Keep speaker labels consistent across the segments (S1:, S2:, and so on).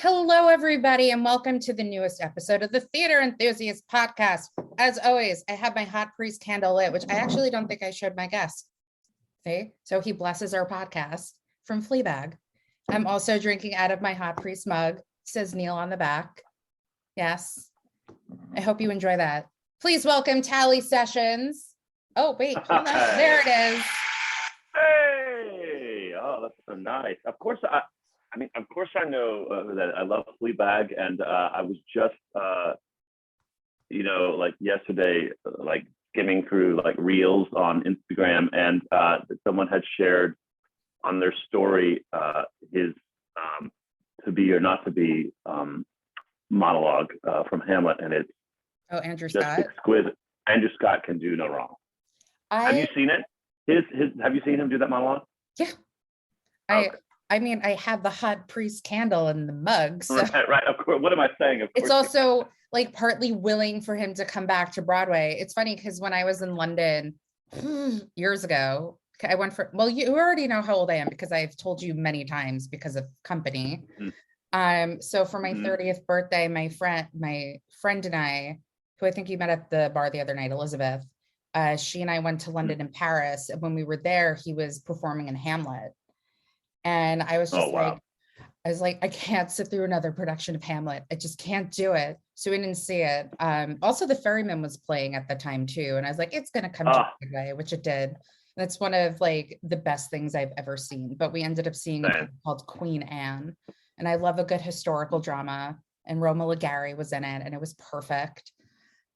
S1: Hello, everybody, and welcome to the newest episode of the Theater Enthusiast podcast. As always, I have my hot priest candle lit, which I actually don't think I showed my guest. Okay, so he blesses our podcast from Fleabag. I'm also drinking out of my hot priest mug. It says Neil on the back. Yes, I hope you enjoy that. Please welcome Tally Sessions. Oh, wait, hold on. There it is.
S2: Hey, oh, that's so nice. Of course, I know that I love Fleabag, and I was just, like yesterday, like skimming through like reels on Instagram, and someone had shared on their story his to be or not to be monologue from Hamlet, and it's
S1: Andrew
S2: just
S1: Scott.
S2: exquisite. Andrew Scott can do no wrong. Have you seen it? Have you seen him do that monologue?
S1: Yeah. Okay. I mean, I have the hot priest candle in the mug. So.
S2: Right. Of course. What am I saying? Of course.
S1: It's also like partly willing for him to come back to Broadway. It's funny because when I was in London years ago, I went for, well, you already know how old I am because I've told you many times because of company. So for my 30th birthday, my friend and I, who I think you met at the bar the other night, Elizabeth, she and I went to London and Paris. And when we were there, he was performing in Hamlet. And I was just I can't sit through another production of Hamlet. I just can't do it. So we didn't see it. Also, The Ferryman was playing at the time too. And I was like, it's going to come to Broadway, which it did. That's one of like the best things I've ever seen. But we ended up seeing a play called Queen Anne. And I love a good historical drama. And Roma Ligari was in it and it was perfect.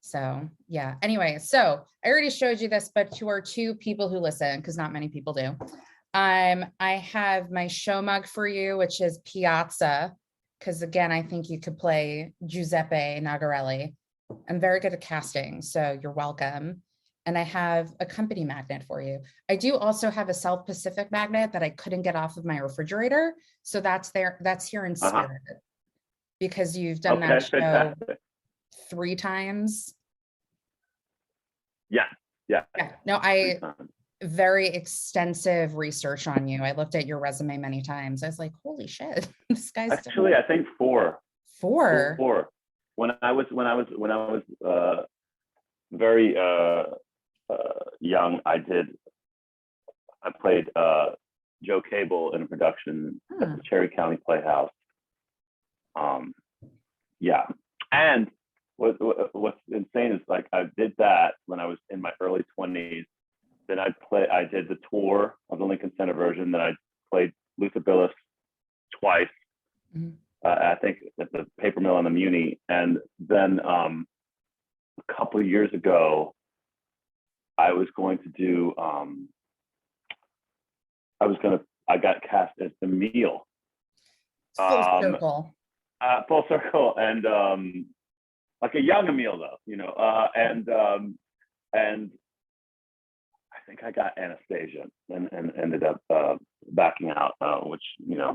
S1: So yeah. Anyway, so I already showed you this, but to our two people who listen, because not many people do. I have my show mug for you, which is Piazza, because again, I think you could play Giuseppe Nagarelli. I'm very good at casting, so you're welcome. And I have a company magnet for you. I do also have a South Pacific magnet that I couldn't get off of my refrigerator. So that's there, that's here in spirit. Because you've done that show fantastic. 3 times.
S2: Yeah.
S1: No, very extensive research on you. I looked at your resume many times. I was like, holy shit, this guy's
S2: actually I think 4.
S1: 4.
S2: When I was very young, I played Joe Cable in a production at the Cherry County Playhouse. And what's insane is like I did that when I was in my early 20s. Then I did the tour of the Lincoln Center version. Then I played Luther Billis twice. I think at the Paper Mill and the Muni. And then a couple of years ago, I was going to do. I got cast as Emile.
S1: Full circle.
S2: Full circle, and like a young Emile though, and I think I got Anastasia and ended up backing out, which was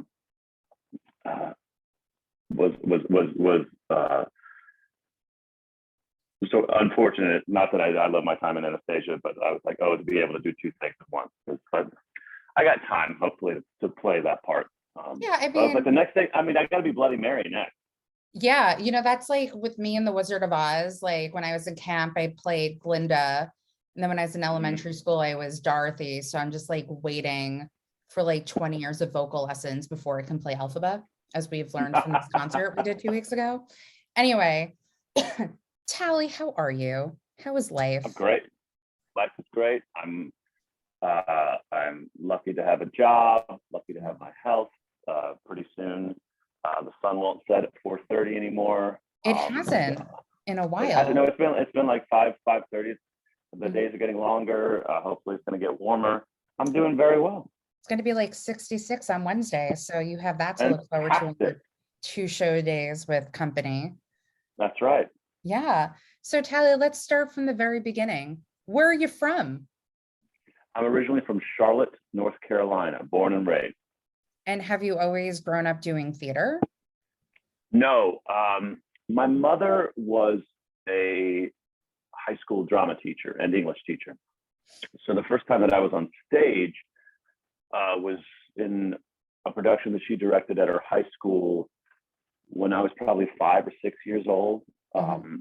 S2: so unfortunate. Not that I love my time in Anastasia, but I was like, to be able to do 2 things at once. I got time, hopefully, to play that part. I was like, the next thing, I got to be Bloody Mary next.
S1: Yeah, that's like with me in The Wizard of Oz. Like when I was in camp, I played Glinda. And then when I was in elementary school, I was Dorothy. So I'm just like waiting for like 20 years of vocal lessons before I can play Elphaba, as we've learned from this concert we did 2 weeks ago. Anyway, Tally, how are you? How is life?
S2: I'm great. Life is great. I'm lucky to have a job, lucky to have my health. Pretty soon, the sun won't set at 4:30 anymore.
S1: It hasn't in a while.
S2: No, it's been like 5:30. The days are getting longer. Hopefully it's going to get warmer. I'm doing very well.
S1: It's going to be like 66 on Wednesday. So you have that to look forward to in your 2 show days with company.
S2: That's right.
S1: Yeah. So Tally, let's start from the very beginning. Where are you from?
S2: I'm originally from Charlotte, North Carolina, born and raised.
S1: And have you always grown up doing theater?
S2: No. My mother was a high school drama teacher and English teacher. So the first time that I was on stage was in a production that she directed at her high school when I was probably 5 or 6 years old.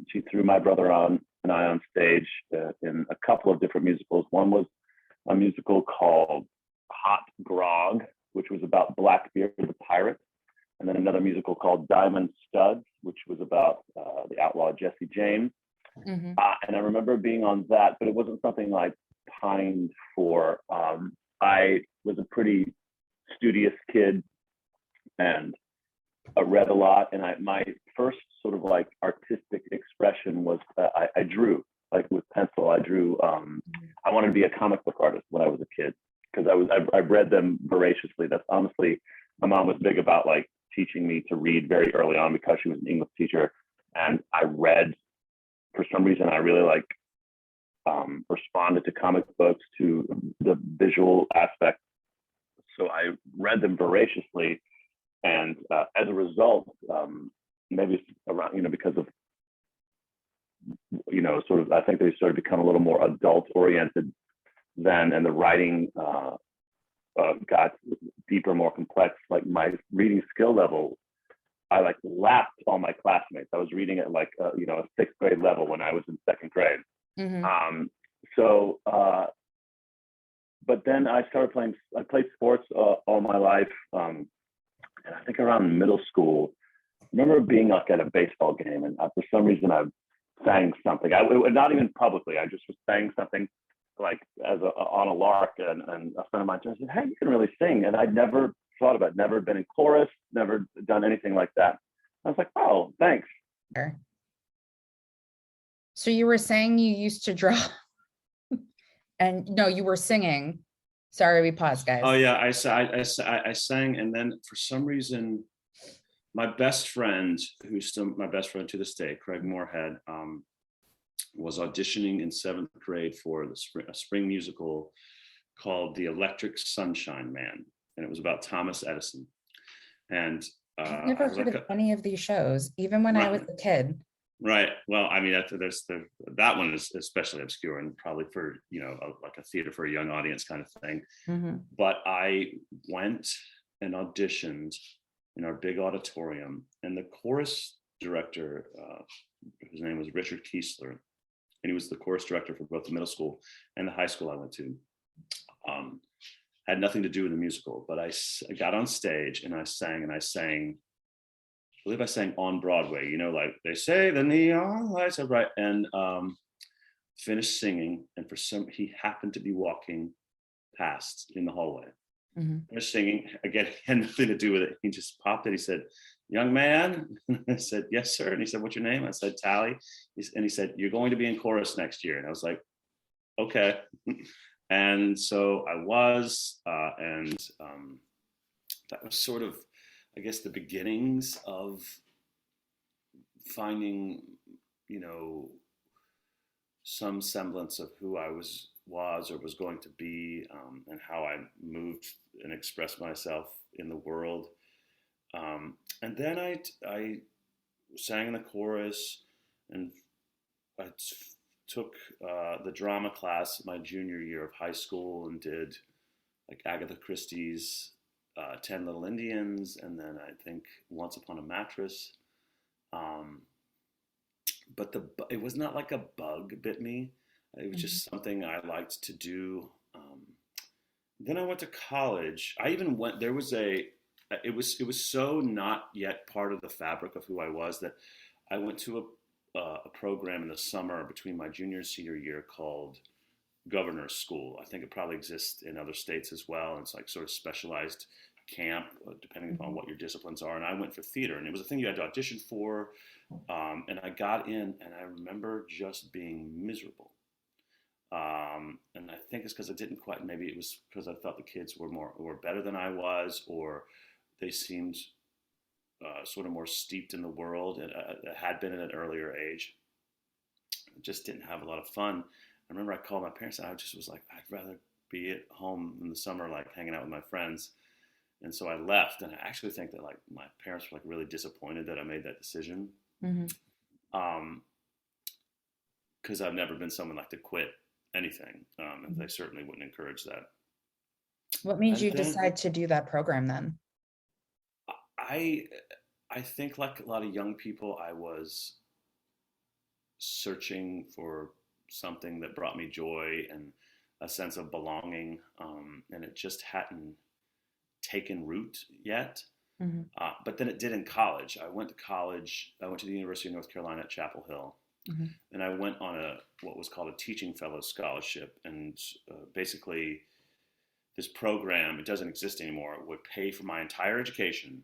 S2: She threw my brother and I on stage in a couple of different musicals. One was a musical called Hot Grog, which was about Blackbeard the pirate, and then another musical called Diamond Studs, which was about the outlaw Jesse James. And I remember being on that, but it wasn't something I pined for. I was a pretty studious kid and I read a lot. And my first sort of like artistic expression was I drew, like with pencil. I drew. I wanted to be a comic book artist when I was a kid because I read them voraciously. That's honestly, my mom was big about like teaching me to read very early on because she was an English teacher, and I read. For some reason, I really like responded to comic books, to the visual aspect. So I read them voraciously, and as a result, maybe it's around, because of, sort of, I think they started to become a little more adult oriented then, and the writing got deeper, more complex. Like my reading skill level, I like lapped all my classmates. I was reading at like a 6th grade level when I was in 2nd grade. But then I started playing. I played sports all my life, and I think around middle school, I remember being like at a baseball game, and for some reason I sang something. Not even publicly. I just was saying something like on a lark, and a friend of mine said, "Hey, you can really sing," and I'd never thought about it, never been in chorus, never done anything like that. I was like, oh, thanks.
S1: Sure. So you were saying you used to draw and no, you were singing. Sorry, we paused, guys.
S3: Oh yeah, I sang, and then for some reason, my best friend, who's still my best friend to this day, Craig Moorhead, was auditioning in 7th grade for a spring musical called The Electric Sunshine Man. And it was about Thomas Edison. And
S1: I've never heard of any of these shows, even when I was a kid.
S3: Right. Well, I mean, that one is especially obscure and probably for, like a theater for a young audience kind of thing. But I went and auditioned in our big auditorium, and the chorus director, his name was Richard Kiesler, and he was the chorus director for both the middle school and the high school I went to. Had nothing to do with the musical, but I got on stage and I sang, I believe I sang On Broadway, like they say the neon lights are bright, and finished singing. And he happened to be walking past in the hallway. Finished singing, again, had nothing to do with it. He just popped in, he said, "Young man." I said, "Yes, sir." And he said, "What's your name?" I said, "Tally." And he said, "You're going to be in chorus next year." And I was like, okay. And so I was, and that was sort of, I guess, the beginnings of finding, some semblance of who I was or was going to be, and how I moved and expressed myself in the world. And then I sang in the chorus, and I took the drama class my junior year of high school and did like Agatha Christie's 10 Little Indians, and then I think Once Upon a Mattress. But it was not like a bug bit me. It was just something I liked to do. Then I went to college. I even went, it was so not yet part of the fabric of who I was that I went to a program in the summer between my junior and senior year called Governor's School. I think it probably exists in other states as well. And it's like sort of specialized camp, depending upon what your disciplines are. And I went for theater, and it was a thing you had to audition for. And I got in, and I remember just being miserable. And I think it's because I didn't quite, maybe it was because I thought the kids were better than I was, or they seemed sort of more steeped in the world, and had been at an earlier age. I just didn't have a lot of fun. I remember I called my parents, and I just was like, I'd rather be at home in the summer, like hanging out with my friends. And so I left, and I actually think that like my parents were like really disappointed that I made that decision. Because I've never been someone like to quit anything, and they certainly wouldn't encourage that.
S1: What made you decide to do that program then?
S3: I think like a lot of young people, I was searching for something that brought me joy and a sense of belonging, and it just hadn't taken root yet.
S1: Mhm.
S3: But then it did in college. I went to college. I went to the University of North Carolina at Chapel Hill,
S1: Mhm.
S3: and I went on a what was called a teaching fellow scholarship. And basically, this program, it doesn't exist anymore. It would pay for my entire education,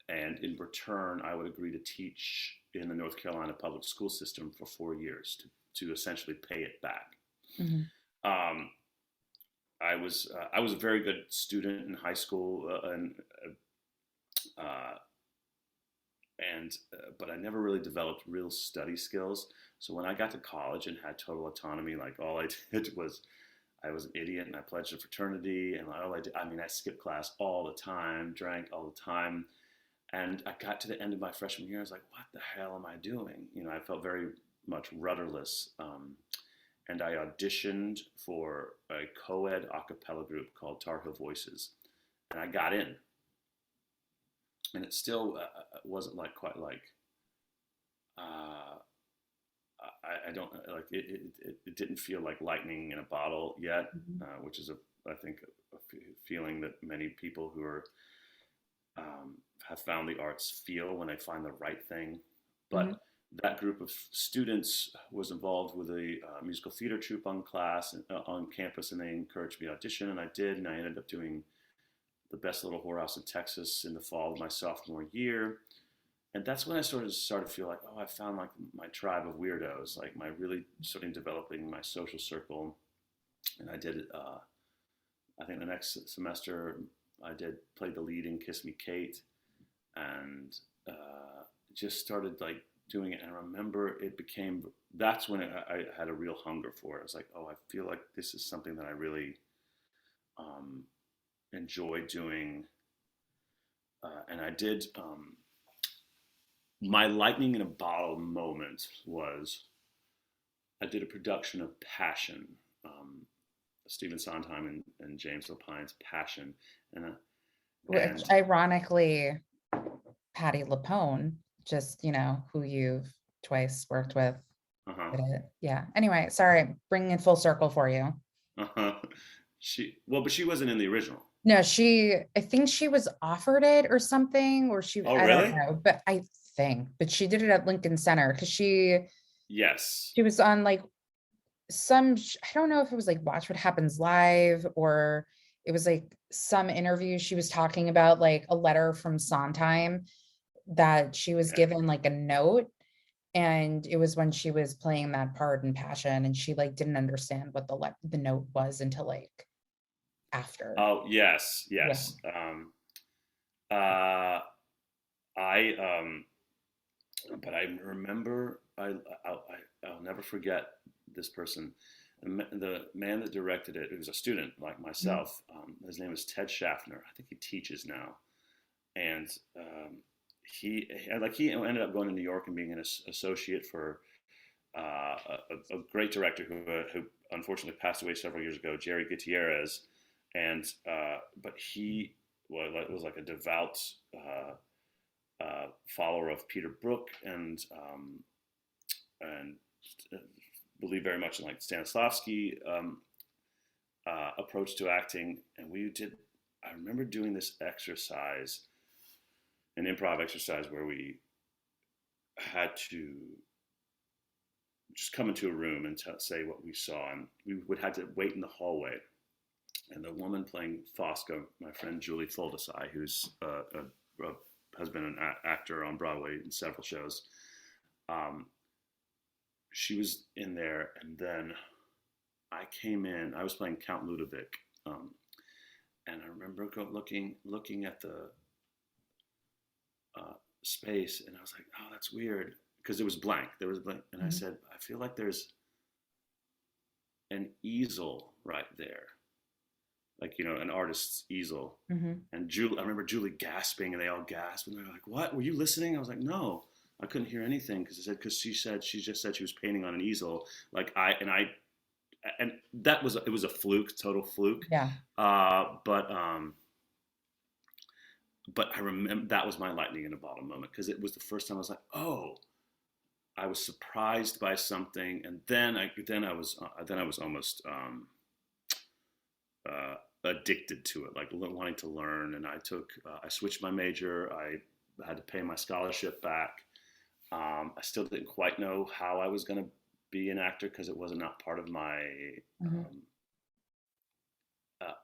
S3: and in return, I would agree to teach in the North Carolina public school system for 4 years to essentially pay it back.
S1: Mhm.
S3: Um, I was a very good student in high school, uh, but I never really developed real study skills. So when I got to college and had total autonomy, like all I did was I was an idiot and I pledged a fraternity, and all I did, I mean, I skipped class all the time, drank all the time, and I got to the end of my freshman year. I was like, what the hell am I doing? You know, I felt very much rudderless. And I auditioned for a co-ed a cappella group called Tar Heel Voices, and I got in. And it still wasn't like quite like uh, I don't like it didn't feel like lightning in a bottle yet,
S1: Mhm.
S3: which is I think a feeling that many people who are have found the arts feel when they find the right thing.
S1: Mhm.
S3: But that group of students was involved with a musical theater troupe on campus, and they encouraged me to audition, and I did, and I ended up doing the Best Little Whorehouse in Texas in the fall of my sophomore year. And that's when I started to feel like, oh, I found like my tribe of weirdos, like my really starting developing my social circle. And I did, I think the next semester I played the lead in Kiss Me Kate, and just started like doing it. And I remember that's when I had a real hunger for it. I was like, oh, I feel like this is something that I really um, enjoy doing. And I did, my lightning in a bottle moment was I did a production of Passion, Stephen Sondheim and James Lapine's Passion, and
S1: Which
S3: and
S1: ironically, Patty LaPone, just, who you've twice worked with,
S3: uh-huh,
S1: did it. Yeah. Anyway, sorry, bringing it full circle for you.
S3: uh-huh. But she wasn't in the original.
S1: No, I think she was offered it or something, or
S3: Oh,
S1: I don't
S3: really?
S1: know, but she did it at Lincoln Center because
S3: Yes.
S1: she was on like I don't know if it was like Watch What Happens Live, or it was like some interview. She was talking about like a letter from Sondheim that she was
S3: Okay.
S1: given like a note, and it was when she was playing that part in Passion, and she like didn't understand what the note was until like after.
S3: Oh, yes,
S1: Yeah.
S3: yes. Uh, I but I remember I'll never forget this person. The man that directed it, who was a student like
S1: Mhm.
S3: myself, his name is Ted Schaffner. I think he teaches now, and he ended up going to New York and being an associate for a great director who unfortunately passed away several years ago, Jerry Gutierrez, and but he was like a devout follower of Peter Brook and believed very much in like Stanislavski approach to acting. And we did. I remember doing this exercise, an improv exercise where we had to just come into a room and say what we saw, and we would have to wait in the hallway. And the woman playing Fosca, my friend Julie Foldesai, who's has been an actor on Broadway in several shows, um, she was in there, and then I came in. I was playing Count Ludovic, and I remember looking at the space, and I was like, "Oh, that's weird," because it was blank. There was blank, and I
S1: Mhm.
S3: said, "I feel like there's an easel right there, like an artist's easel."
S1: Mhm.
S3: And I remember Julie gasping, and they all gasped, and they're like, "What? Were you listening?" I was like, "No, I couldn't hear anything," because she just said she was painting on an easel, and it was a fluke, total fluke.
S1: Yeah.
S3: But but I remember that was my lightning in a bottle moment, because it was the first time I was like, oh, I was surprised by something, and then I was almost addicted to it, like wanting to learn. And I switched my major. I had to pay my scholarship back. I still didn't quite know how I was going to be an actor, because it was not part of my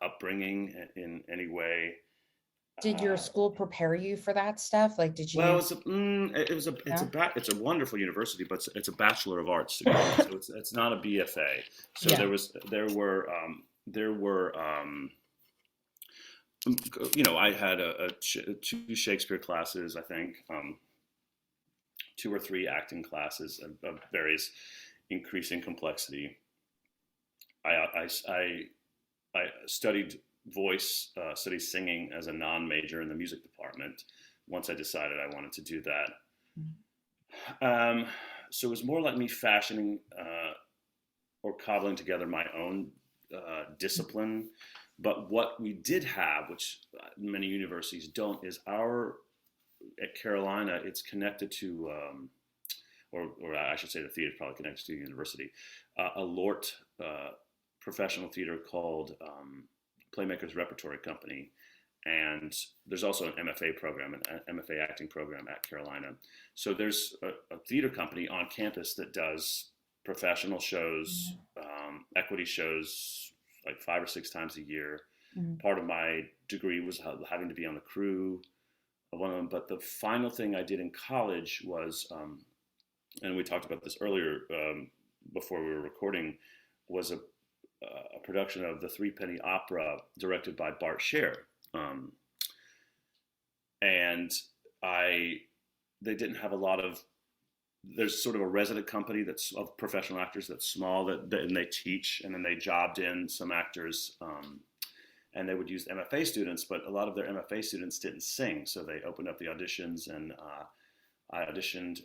S3: upbringing in any way.
S1: Did your school prepare you for that stuff? Like, did
S3: Well,
S1: you?
S3: it's a wonderful university, but it's a Bachelor of Arts degree, so it's not a BFA. So
S1: Yeah.
S3: there were I had two Shakespeare classes, I think, 2 or 3 acting classes of various increasing complexity. I studied voice, studied singing as a non-major in the music department once I decided I wanted to do that. So it was more like me fashioning or cobbling together my own discipline. But what we did have, which many universities don't, is at Carolina, it's connected to, or I should say the theater is probably connected to the university, a LORT professional theater called Playmakers Repertory Company. And there's also an MFA program, an MFA acting program at Carolina. So there's a theater company on campus that does professional shows, equity shows, like 5 or 6 times a year. Part of my degree was having to be on the crew of one of them. But the final thing I did in college was, and we talked about this earlier before we were recording, was a production of the Threepenny Opera directed by Bart Scher. And they didn't have a lot of, there's sort of a resident company that's of professional actors that's small, and they teach, and then they jobbed in some actors, and they would use MFA students, but a lot of their MFA students didn't sing, so they opened up the auditions, and I auditioned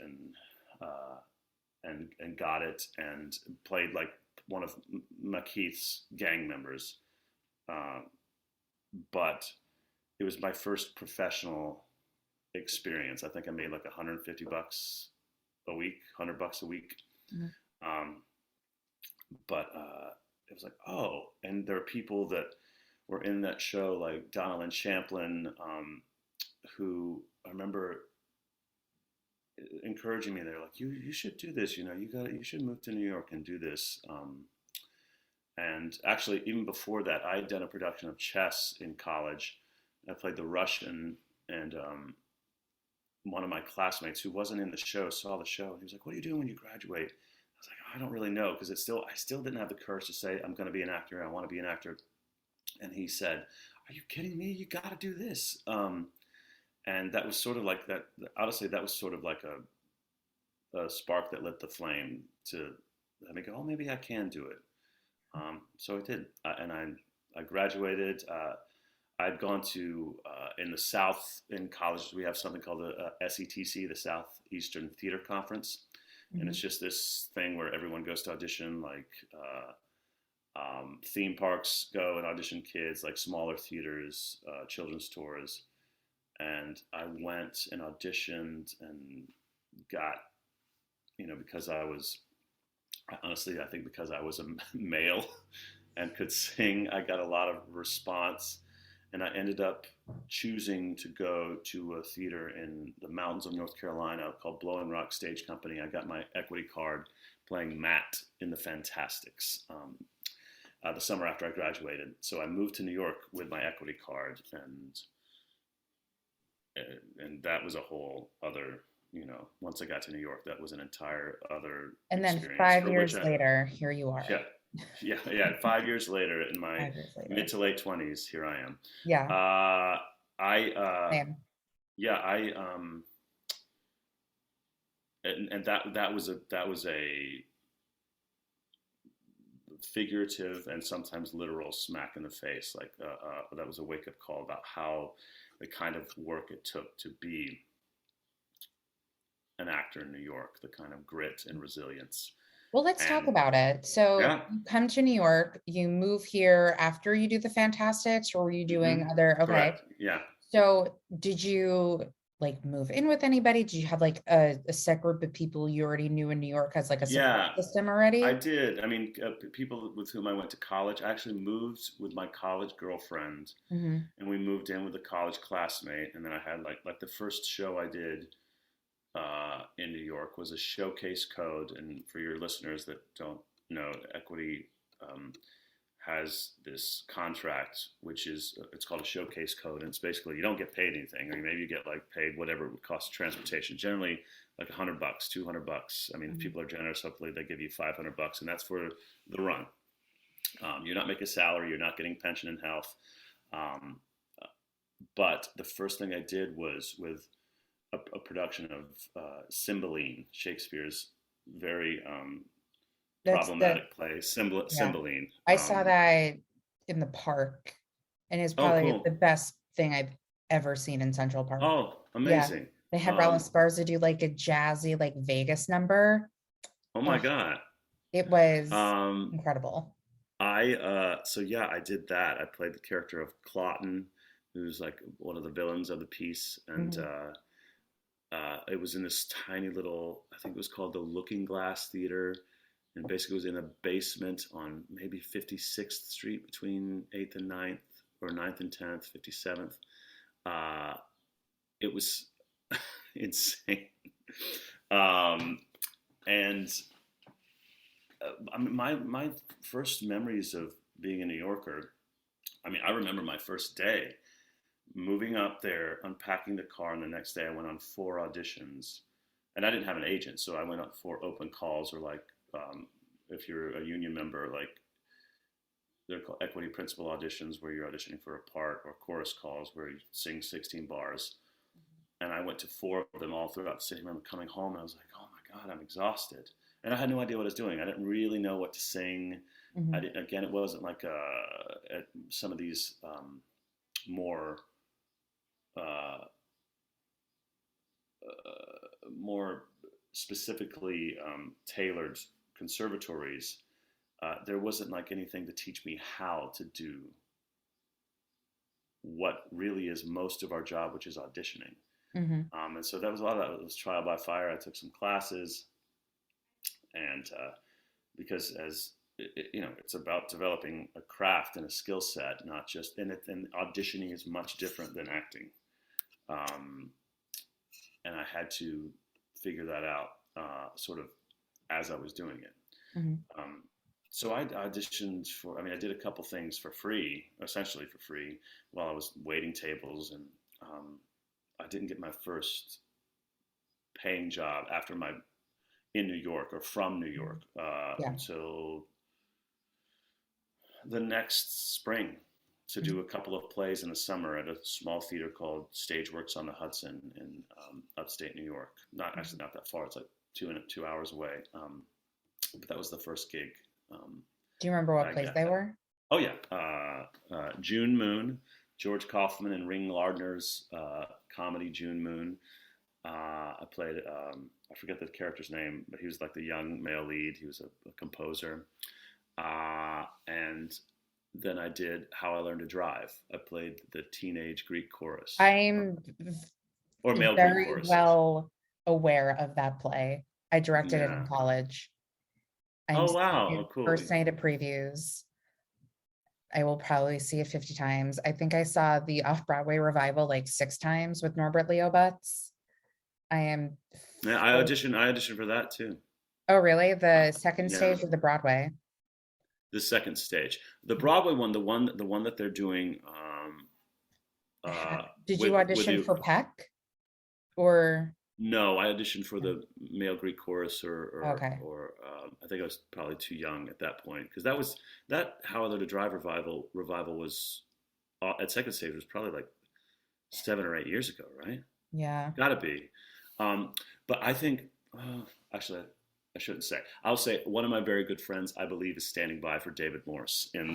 S3: and got it, and played like one of McKeith's gang members, but it was my first professional experience. I think I made like $150 a week, $100 a week. But it was like, oh, and there are people that were in that show, like Donna Lynn Champlin, who I remember encouraging me. They're like, you should do this, you should move to New York and do this. And actually, even before that, I had done a production of chess in college. I played the Russian, and one of my classmates who wasn't in the show saw the show, and he was like, what are you doing when you graduate? I was like, I don't really know, because I still didn't have the courage to say, I'm going to be an actor, I want to be an actor. And he said, are you kidding me? You got to do this. And that was sort of like that, honestly, that was sort of like a spark that lit the flame to let me go, oh, maybe I can do it. So I did, and I graduated. I'd gone to, in the South, in college, we have something called the SETC, the Southeastern Theater Conference. And it's just this thing where everyone goes to audition, like theme parks go and audition kids, like smaller theaters, children's tours. And I went and auditioned and got, because I think because I was a male and could sing, I got a lot of response. And I ended up choosing to go to a theater in the mountains of North Carolina called Blowing Rock Stage Company. I got my equity card playing Matt in the Fantastics the summer after I graduated. So I moved to New York with my equity card, and that was a whole other, once I got to New York, that was an entire other
S1: And then
S3: experience.
S1: 5 years later, here you are.
S3: Yeah. 5 years later, in my mid to late 20s, here I am.
S1: Yeah.
S3: And that was a figurative and sometimes literal smack in the face. Like that was a wake up call about how the kind of work it took to be an actor in New York, the kind of grit and resilience.
S1: Well, let's talk about it. So you come to New York, you move here after you do the Fantastics, or were you doing other? Okay.
S3: Correct. Yeah.
S1: So did you like move in with anybody? Did you have like a set group of people you already knew in New York as like a support
S3: Yeah,
S1: system
S3: I
S1: already?
S3: did. I mean, people with whom I went to college. I actually moved with my college girlfriend,
S1: Hmm.
S3: and we moved in with a college classmate. And then I had like the first show I did in New York was a showcase code. And for your listeners that don't know, Equity has this contract, which is it's called a showcase code, and it's basically you don't get paid anything, or maybe you get like paid whatever it would cost transportation. Generally, like $100, $200. I mean, if people are generous, hopefully they give you $500, and that's for the run. You're not making a salary, you're not getting pension and health. Um, but the first thing I did was with a production of Cymbeline, Shakespeare's very
S1: That's the
S3: problematic play,
S1: Yeah.
S3: Cymbeline.
S1: I saw that in the park, and it's
S3: Oh,
S1: probably the
S3: cool.
S1: best thing I've ever seen in Central Park.
S3: Oh,
S1: Yeah.
S3: amazing.
S1: They had Raul
S3: Um,
S1: Esparza do like a jazzy, like Vegas number.
S3: oh my
S1: Oh,
S3: God.
S1: it was
S3: Um,
S1: incredible.
S3: so yeah, I did that. I played the character of Clotton, who's like one of the villains of the piece, and
S1: Mhm.
S3: it was in this tiny little, I think it was called the Looking Glass Theater, and basically it was in a basement on maybe 56th Street between 8th and 9th, or 9th and 10th, 57th. Uh, it was insane. Um, and I mean, my first memories of being a New Yorker. I mean, I remember my first day moving up there, unpacking the car, and the next day I went on 4 auditions, and I didn't have an agent, so I went on 4 open calls, or like if you're a union member, like they're called equity principal auditions, where you're auditioning for a part, or chorus calls where you sing 16 bars. And I went to 4 of them all throughout the city. I remember coming home and I was like, oh my God, I'm exhausted. And I had no idea what I was doing. I didn't really know what to sing. I
S1: Mhm.
S3: didn't, again, it wasn't like at some of these more uh, more specifically tailored conservatories. There wasn't like anything to teach me how to do what really is most of our job, which is auditioning.
S1: Mhm.
S3: And so that was a lot of that. It was trial by fire. I took some classes, and because as you know, it's about developing a craft and a skill set, not just and auditioning is much different than acting. Um, and I had to figure that out sort of as I was doing it.
S1: Mhm.
S3: Um, so I auditioned for. I mean, I did a couple things for free, essentially for free, while I was waiting tables, and I didn't get my first paying job after my in New York or from New York
S1: Yeah.
S3: until the next spring to do a couple of plays in the summer at a small theater called Stageworks on the Hudson in upstate New York. Not actually not that far. It's like 2 hours away. But that was the first gig
S1: Do you remember
S3: that
S1: what
S3: I
S1: place
S3: got.
S1: they were?
S3: Oh yeah, June Moon, George Kaufman and Ring Lardner's comedy June Moon. I played. I forget the character's name, but he was like the young male lead. He was a composer, and then I did How I Learned to Drive. I played the teenage Greek chorus,
S1: I'm
S3: or male Greek
S1: very
S3: chorus.
S1: well aware of that play. I directed it in
S3: Yeah.
S1: college. I'm
S3: Oh
S1: seeing
S3: wow.
S1: it
S3: Oh cool.
S1: first night of previews. I will probably see it 50 times. I think I saw the off-Broadway revival like 6 times with Norbert Leo Butz. I am
S3: Yeah,
S1: so,
S3: I auditioned for that too.
S1: oh really?
S3: Uh,
S1: The second
S3: yeah,
S1: stage of the Broadway.
S3: the second stage, the Broadway one, the one that they're doing
S1: Did you
S3: with
S1: audition
S3: the
S1: for Peck or
S3: no, I auditioned for the male Greek chorus,
S1: okay.
S3: or I think I was probably too young at that point because that was that How I Learned to Drive revival was at second stage was probably like 7 or 8 years ago, right?
S1: Yeah.
S3: Got to be. Um, but I think actually I shouldn't say. I'll say one of my very good friends I believe is standing by for David Morse in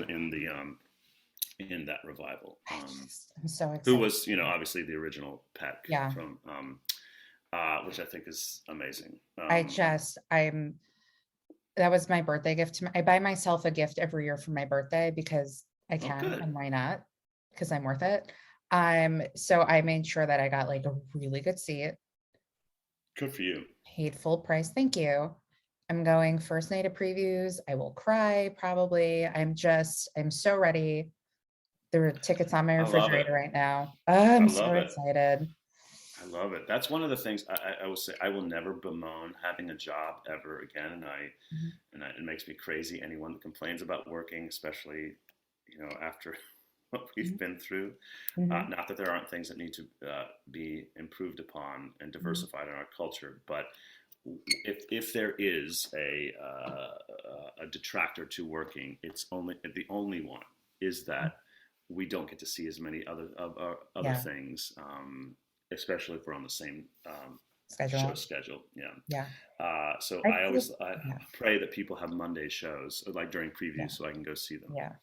S3: that revival.
S1: I'm so
S3: Who
S1: excited.
S3: was obviously the original Peck
S1: Yeah.
S3: from which I think is amazing.
S1: I'm that was my birthday gift to I buy myself a gift every year for my birthday because I
S3: Oh,
S1: can
S3: good.
S1: and why not? Because I'm worth it. So I made sure that I got like a really good seat,
S3: Good for you.
S1: paid full price. Thank you. I'm going first night of previews. I will cry probably. I'm so ready. There are tickets on my
S3: I love it.
S1: refrigerator right now. Oh,
S3: I
S1: I'm so
S3: love it.
S1: excited.
S3: I love it. That's one of the things I will say. I will never bemoan having a job ever again,
S1: Mhm,
S3: it makes me crazy. Anyone that complains about working, especially after what we've
S1: mhm,
S3: been through.
S1: mhm,
S3: Not that there aren't things that need to be improved upon and
S1: mhm.
S3: diversified in our culture, but if there is a detractor to working, it's only the only one is that we don't get to see as many other
S1: Yeah,
S3: things, especially if we're on the same show
S1: schedule.
S3: schedule. Yeah.
S1: Yeah.
S3: So
S1: I feel
S3: I
S1: yeah,
S3: pray that people have Monday shows like during
S1: yeah,
S3: previews so I can go see them.
S1: yeah.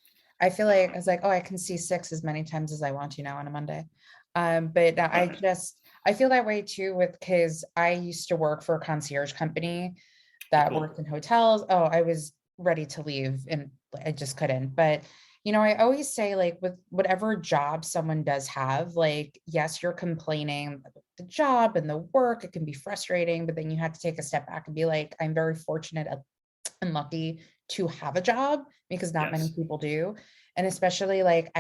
S1: I feel like I was like, oh, I can see six as many times as I want to now on a Monday. But I feel that way too with because I used to work for a concierge company
S3: Oh,
S1: that
S3: cool.
S1: worked in hotels. Oh, I was ready to leave and I just couldn't. But I always say like with whatever job someone does have, like, yes, you're complaining about the job and the work, it can be frustrating, but then you have to take a step back and be like, I'm very fortunate and lucky to have a job because not many
S3: Yes.
S1: people do. And especially like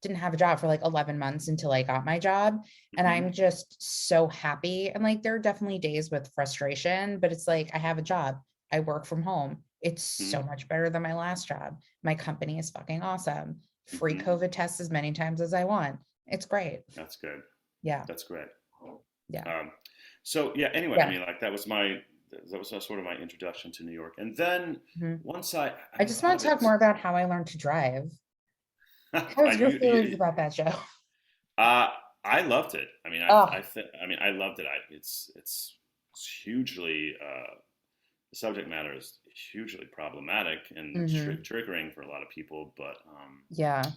S1: didn't have a job for like 11 months until I got my job. And
S3: Hmm.
S1: I'm just so happy. And like, there are definitely days with frustration, but it's like, I have a job. I work from home. It's so
S3: Hmm.
S1: much better than my last job. My company is fucking awesome. Free
S3: Hmm.
S1: COVID tests as many times as I want. It's great.
S3: That's good.
S1: Yeah.
S3: That's great.
S1: Yeah.
S3: Um, so yeah. Anyway, I
S1: Yeah.
S3: mean, like that was sort of my introduction to New York, and then
S1: Mhm.
S3: once I
S1: I
S3: mean,
S1: just
S3: part
S1: want
S3: of
S1: to talk
S3: it's
S1: more about how I learned to drive. How's your feelings
S3: you
S1: about that show?
S3: uh, I loved it. I mean,
S1: Oh,
S3: I mean, I loved it. It's hugely the subject matter is hugely problematic and
S1: hmm,
S3: triggering for a lot of people, but
S1: yeah.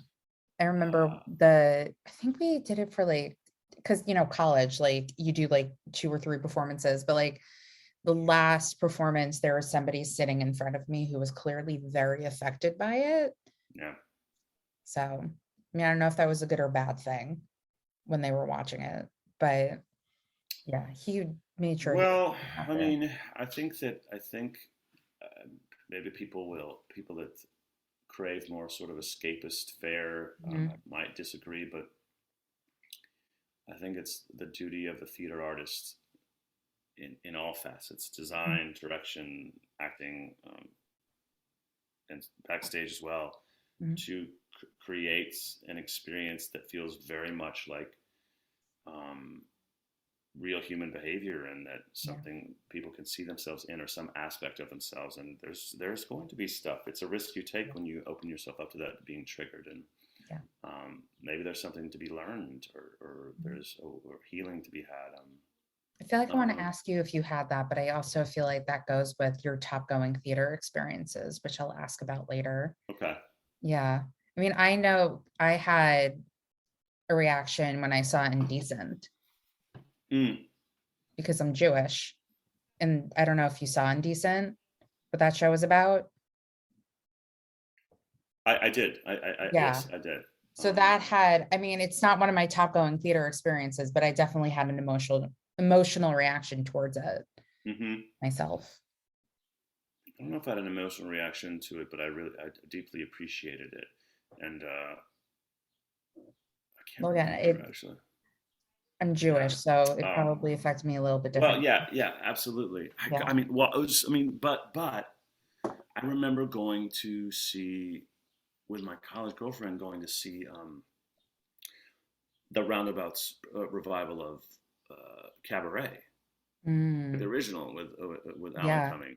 S1: I remember
S3: uh,
S1: I think we did it for like, because, college, like you do like two or three performances, but like the last performance, there was somebody sitting in front of me who was clearly very affected by it.
S3: yeah.
S1: So, I mean, I don't know if that was a good or bad thing when they were watching it, but yeah, he made sure he
S3: Well,
S1: was out
S3: I
S1: there.
S3: mean, I think uh, maybe people that crave more sort of escapist fare
S1: Mhm.
S3: might disagree, but I think it's the duty of the theater artist in all facets:
S1: Mhm.
S3: design, direction, acting, and backstage as well,
S1: Mhm.
S3: to create an experience that feels very much like um, real human behavior, and that
S1: Yeah.
S3: something people can see themselves in or some aspect of themselves. And there's going to be stuff. It's a risk you take when you open yourself up to that being triggered, and
S1: Yeah.
S3: maybe there's something to be learned, or
S1: Mhm.
S3: there's or healing to be had.
S1: I feel like I want to
S3: Um,
S1: ask you if you had that, but I also feel like that goes with your top going theater experiences, which I'll ask about later.
S3: okay.
S1: Yeah. I mean, I know I had a reaction when I saw Indecent
S3: Mm,
S1: because I'm Jewish. And I don't know if you saw Indecent, what that show was about.
S3: I did.
S1: Yeah.
S3: Yes, I did.
S1: So that had, I mean, it's not one of my top going theater experiences, but I definitely had an emotional reaction towards it
S3: Hmm.
S1: myself.
S3: I don't know if I had an emotional reaction to it, but I deeply appreciated it, and I can't
S1: Well, again,
S3: remember actually.
S1: I'm
S3: Yeah.
S1: Jewish, so it
S3: Um,
S1: probably affected me a little bit
S3: well,
S1: different.
S3: yeah, absolutely. I
S1: Yeah.
S3: mean, well, it was. I mean, but I remember going to see with my college girlfriend going to see the Roundabouts revival of Cabaret, the
S1: Mm,
S3: original with Alan
S1: yeah.
S3: Cumming,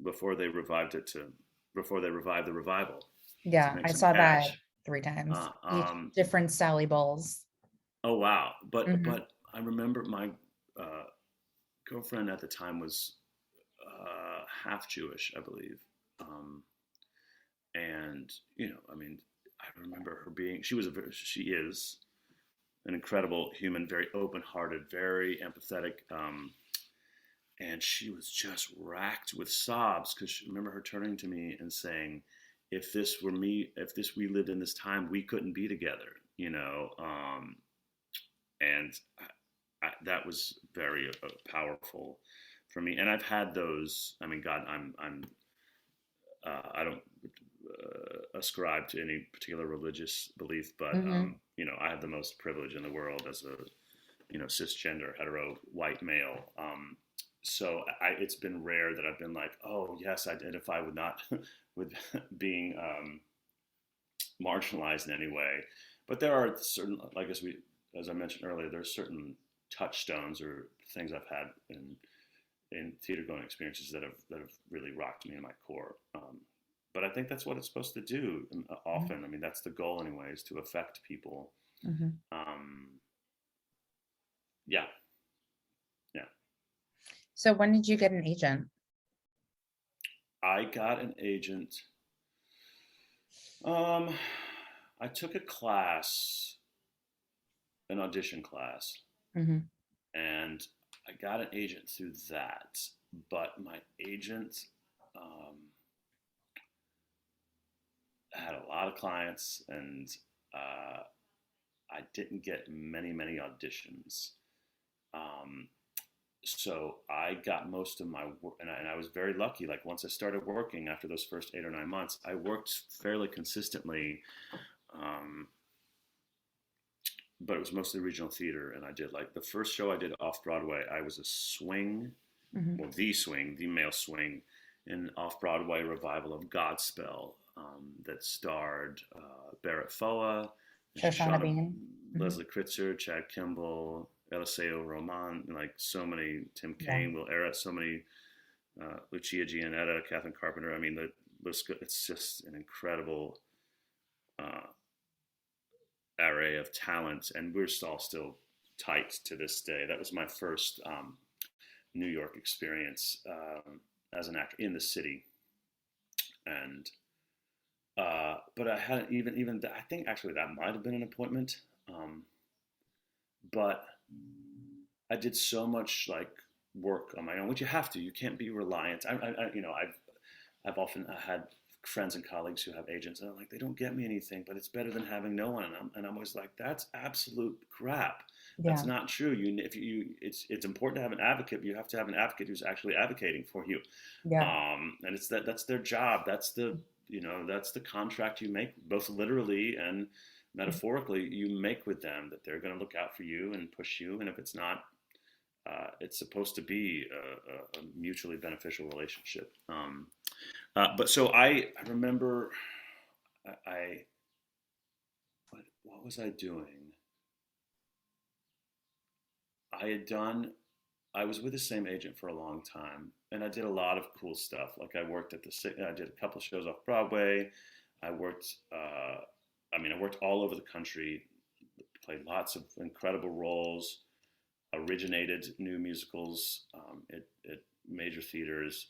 S3: before they revived it to before they revived the revival to
S1: Yeah.
S3: make
S1: I
S3: some
S1: saw that
S3: cash.
S1: three times,
S3: Uh,
S1: each
S3: um,
S1: different Sally Bowles.
S3: oh wow!
S1: Hmm.
S3: But I remember my uh, girlfriend at the time was half Jewish, I believe, um, and I mean, I remember her being she is an incredible human, very open-hearted, very empathetic, and she was just racked with sobs because remember her turning to me and saying, "If this were me, if this we lived in this time, we couldn't be together." you know, and that was very powerful for me. And I've had those. I mean, God, I don't ascribe to any particular religious belief, but
S1: Mm-hmm.
S3: you know, I have the most privilege in the world as a, you know, cisgender, hetero, white male. So it's been rare that I've been like, oh yes, I identify with not with being marginalized in any way. But there are certain, like as I mentioned earlier, there are certain touchstones or things I've had in theater going experiences that have really rocked me in my core. But I think that's what it's supposed to do often. I mean, that's the goal anyway, is to affect people.
S1: Mm-hmm.
S3: Um, yeah, yeah.
S1: So when did you get an agent?
S3: I got an agent. Um, I took a class, an audition class,
S1: Mm-hmm.
S3: and I got an agent through that. But my agent um, had a lot of clients, and uh, I didn't get many auditions. Um, so I got most of my work, and I was very lucky. Like once I started working after those first 8 or 9 months, I worked fairly consistently. Um, but it was mostly regional theater, and I did like the first show I did off Broadway. I was a swing,
S1: Mm-hmm.
S3: well, the swing, the male swing, in off Broadway revival of Godspell that starred Barrett Foa,
S1: Shoshana
S3: Shauna,
S1: Bean. Mm-hmm.
S3: Leslie Kritzer, Chad Kimball, Eliseo Roman, like so many, Tim
S1: Yeah.
S3: Kaine, Will Arrett, so many, Lucia Gianetta, Catherine Carpenter. I mean, it's just an incredible uh, array of talent, and we're all still tight to this day. That was my first New York experience as an actor in the city, and but I hadn't even I think actually that might have been an appointment, but I did so much like work on my own, which you have to. You can't be reliant. You know, I've often had friends and colleagues who have agents, and I'm like, they don't get me anything, but it's better than having no one. And I'm always like, that's absolute crap. That's
S1: Yeah.
S3: not true. It's important to have an advocate. But you have to have an advocate who's actually advocating for you.
S1: Yeah.
S3: And that's their job. That's the contract you make, both literally and metaphorically. You make with them that they're going to look out for you and push you. And if it's not, it's supposed to be a mutually beneficial relationship. But so I remember I what was I doing? I had done I was with the same agent for a long time, and I did a lot of cool stuff. Like I did a couple shows off Broadway. I worked I worked all over the country, played lots of incredible roles, originated new musicals at major theaters.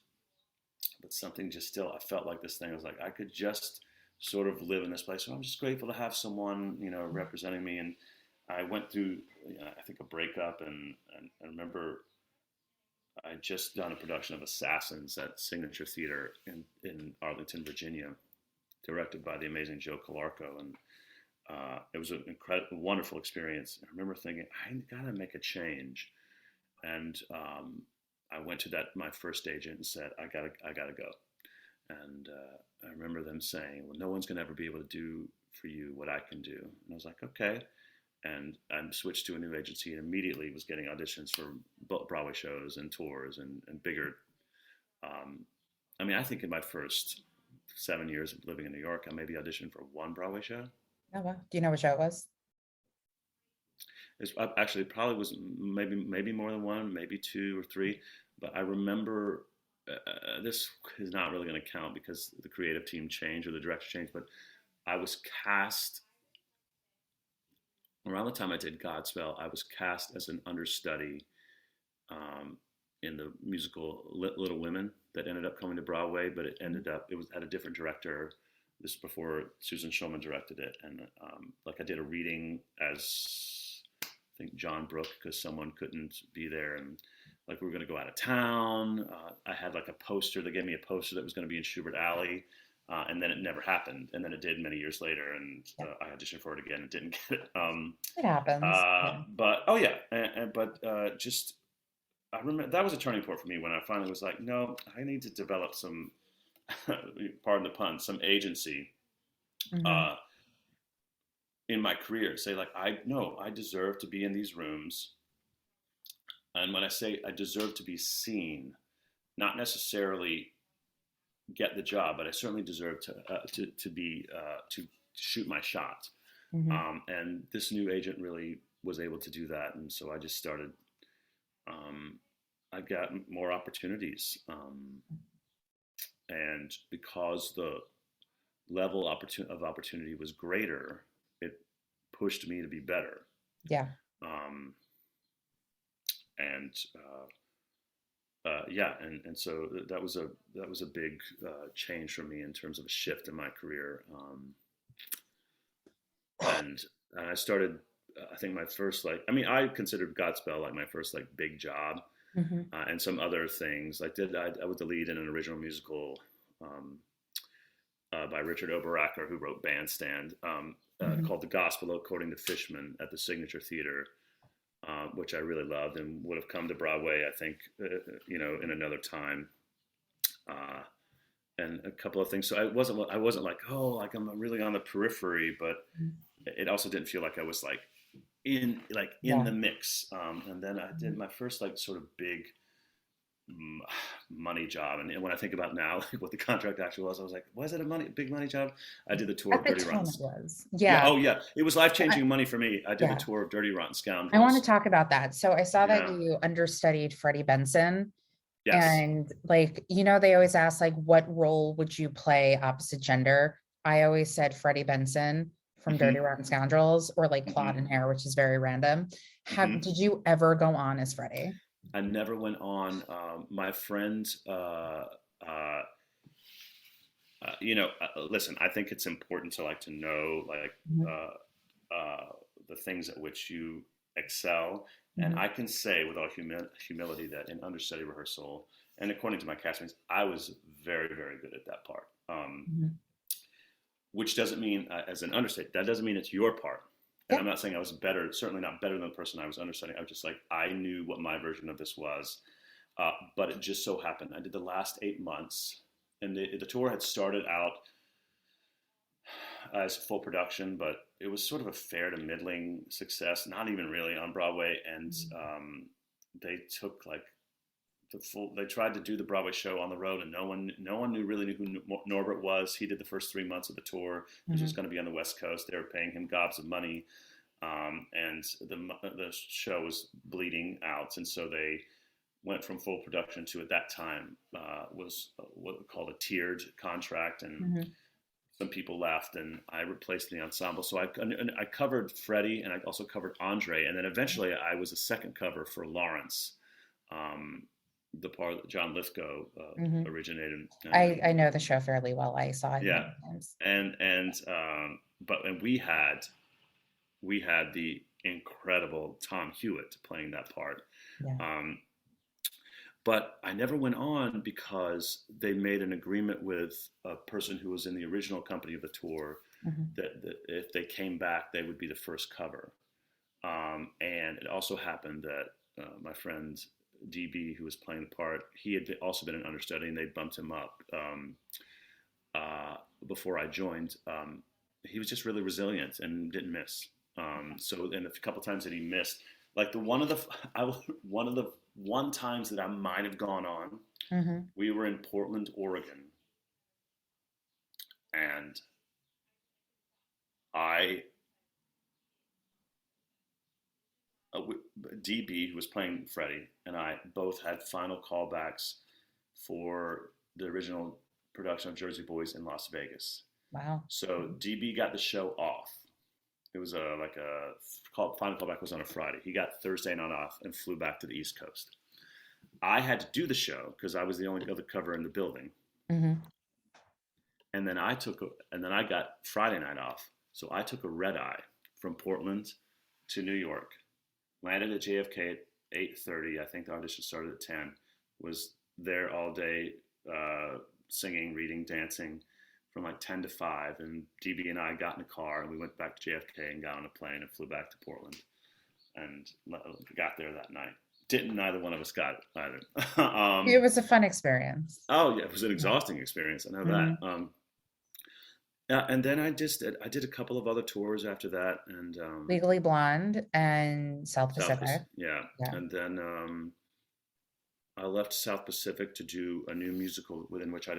S3: But something just still, I felt like this thing, I was like, I could just sort of live in this place. So I'm just grateful to have someone, representing me. And I went through, I think, a breakup, and I remember I just done a production of Assassins at Signature Theater in Arlington, Virginia, directed by the amazing Joe Calarco. And it was an incredible, wonderful experience. I remember thinking, I gotta make a change. And I went to my first agent and said, I gotta go. And I remember them saying, well, no one's gonna ever be able to do for you what I can do. And I was like, okay. And I switched to a new agency, and immediately was getting auditions for Broadway shows and tours and bigger. I think in my first 7 years of living in New York, I maybe auditioned for one Broadway show.
S1: Oh, wow. Do you know what show it was?
S3: Actually, it probably was maybe more than one, maybe two or three. But I remember this is not really going to count because the creative team changed or the director changed. But I was cast around the time I did Godspell. I was cast as an understudy in the musical Little Women that ended up coming to Broadway, but it was had a different director. This was before Susan Schulman directed it, and I did a reading as I think John Brooke because someone couldn't be there, and we were going to go out of town. I had a poster. They gave me a poster that was going to be in Schubert Alley. And then it never happened. And then it did many years later, and I auditioned for it again and didn't get it.
S1: It happens. Yeah.
S3: But oh yeah, just I remember that was a turning point for me when I finally was like, no, I need to develop some, pardon the pun, some agency
S1: Mhm.
S3: in my career. Say like, I deserve to be in these rooms, and when I say I deserve to be seen, not necessarily get the job, but I certainly deserve to shoot my shot.
S1: Mhm.
S3: And this new agent really was able to do that, and so I just started. Um, I got more opportunities, and because the level of opportunity was greater, it pushed me to be better.
S1: Yeah.
S3: Um, and Yeah, and so that was a big change for me in terms of a shift in my career. And I started. I think my first I considered Godspell like my first like big job,
S1: Mhm.
S3: and some other things. I was the lead in an original musical um, by Richard Oberacker, who wrote Bandstand,
S1: Mhm.
S3: called The Gospel According to Fishman at the Signature Theater, which I really loved and would have come to Broadway, I think, in another time. Uh, and a couple of things. So I wasn't like, oh, like I'm really on the periphery, but it also didn't feel like I was in
S1: Yeah.
S3: the mix. And then I did
S1: Mhm.
S3: my first like sort of big money job. And when I think about now, like what the contract actually was, I was like, was it a big money job? I did the tour
S1: At
S3: of
S1: the
S3: Dirty
S1: time it
S3: Runs.
S1: was.
S3: Yeah.
S1: Yeah.
S3: Oh yeah. It was life
S1: I,
S3: changing money for me. I did the
S1: yeah.
S3: tour of Dirty Rotten
S1: I want to
S3: Scoundrels.
S1: talk about that. So I saw that
S3: Yeah.
S1: you understudied Freddie Benson.
S3: Yes.
S1: And like, they always ask like, what role would you play opposite gender? I always said Freddie Benson from Dirty
S3: Hmm.
S1: Rotten Scoundrels, or like Claude
S3: Hmm.
S1: and Hair, which is very random.
S3: Hmm.
S1: Did you ever go on as Freddie?
S3: I never went on. My friend, uh, listen, I think it's important to like to know like
S1: Mhm.
S3: the things at which you excel. And
S1: Mhm.
S3: I can say with all humility that in understudy rehearsal, and according to my castmates, I was very, very good at that part.
S1: Mhm.
S3: Which doesn't mean, as an understudy, that doesn't mean it's your part. And
S1: Yeah.
S3: I'm not saying I was better, certainly not better than the person I was understudying. I was just like, I knew what my version of this was. But it just so happened. I did the last 8 months, and the tour had started out as full production, but it was sort of a fair to middling success, not even really on Broadway. And they took like they tried to do the Broadway show on the road, and no one really knew who Norbert was. He did the first 3 months of the tour. This was
S1: Mhm.
S3: going to be on the West Coast. They were paying him gobs of money, and the show was bleeding out, and so they went from full production to at that time was what we called a tiered contract, and
S1: Mhm.
S3: some people left, and I replaced the ensemble. So I covered Freddie, and I also covered Andre, and then eventually I was a second cover for Lawrence, um, the part that John Lithgow
S1: Mhm.
S3: originated,
S1: I know the show fairly well. I saw it
S3: yeah,
S1: many times.
S3: and we had the incredible Tom Hewitt playing that part.
S1: Yeah.
S3: Um, but I never went on because they made an agreement with a person who was in the original company of the tour
S1: Mhm.
S3: that if they came back, they would be the first cover. And it also happened that my friend DB, who was playing the part, he had also been an understudy, and they bumped him up uh, before I joined. He was just really resilient and didn't miss. And a couple times that he missed, like one of the one times that I might have gone on,
S1: Mhm.
S3: we were in Portland, Oregon, and I uh, DB, who was playing Freddie, and I both had final callbacks for the original production of Jersey Boys in Las Vegas.
S1: Wow.
S3: So DB got the show off. It was a final callback was on a Friday. He got Thursday night off and flew back to the East Coast. I had to do the show because I was the only other cover in the building,
S1: Mhm.
S3: and then I got Friday night off. So I took a red eye from Portland to New York, landed at JFK at 8:30. I think the audition started at 10. Was there all day, singing, reading, dancing. from like 10 to 5, and DB and I got in a car and we went back to JFK and got on a plane and flew back to Portland and got there that night. Neither one of us got it either.
S1: It was a fun experience.
S3: Oh yeah, it was an exhausting experience. I know that. Yeah, and then I did a couple of other tours after that, and
S1: Legally Blonde and South
S3: South
S1: Pacific.
S3: yeah, and then I left South Pacific to do a new musical within which I'd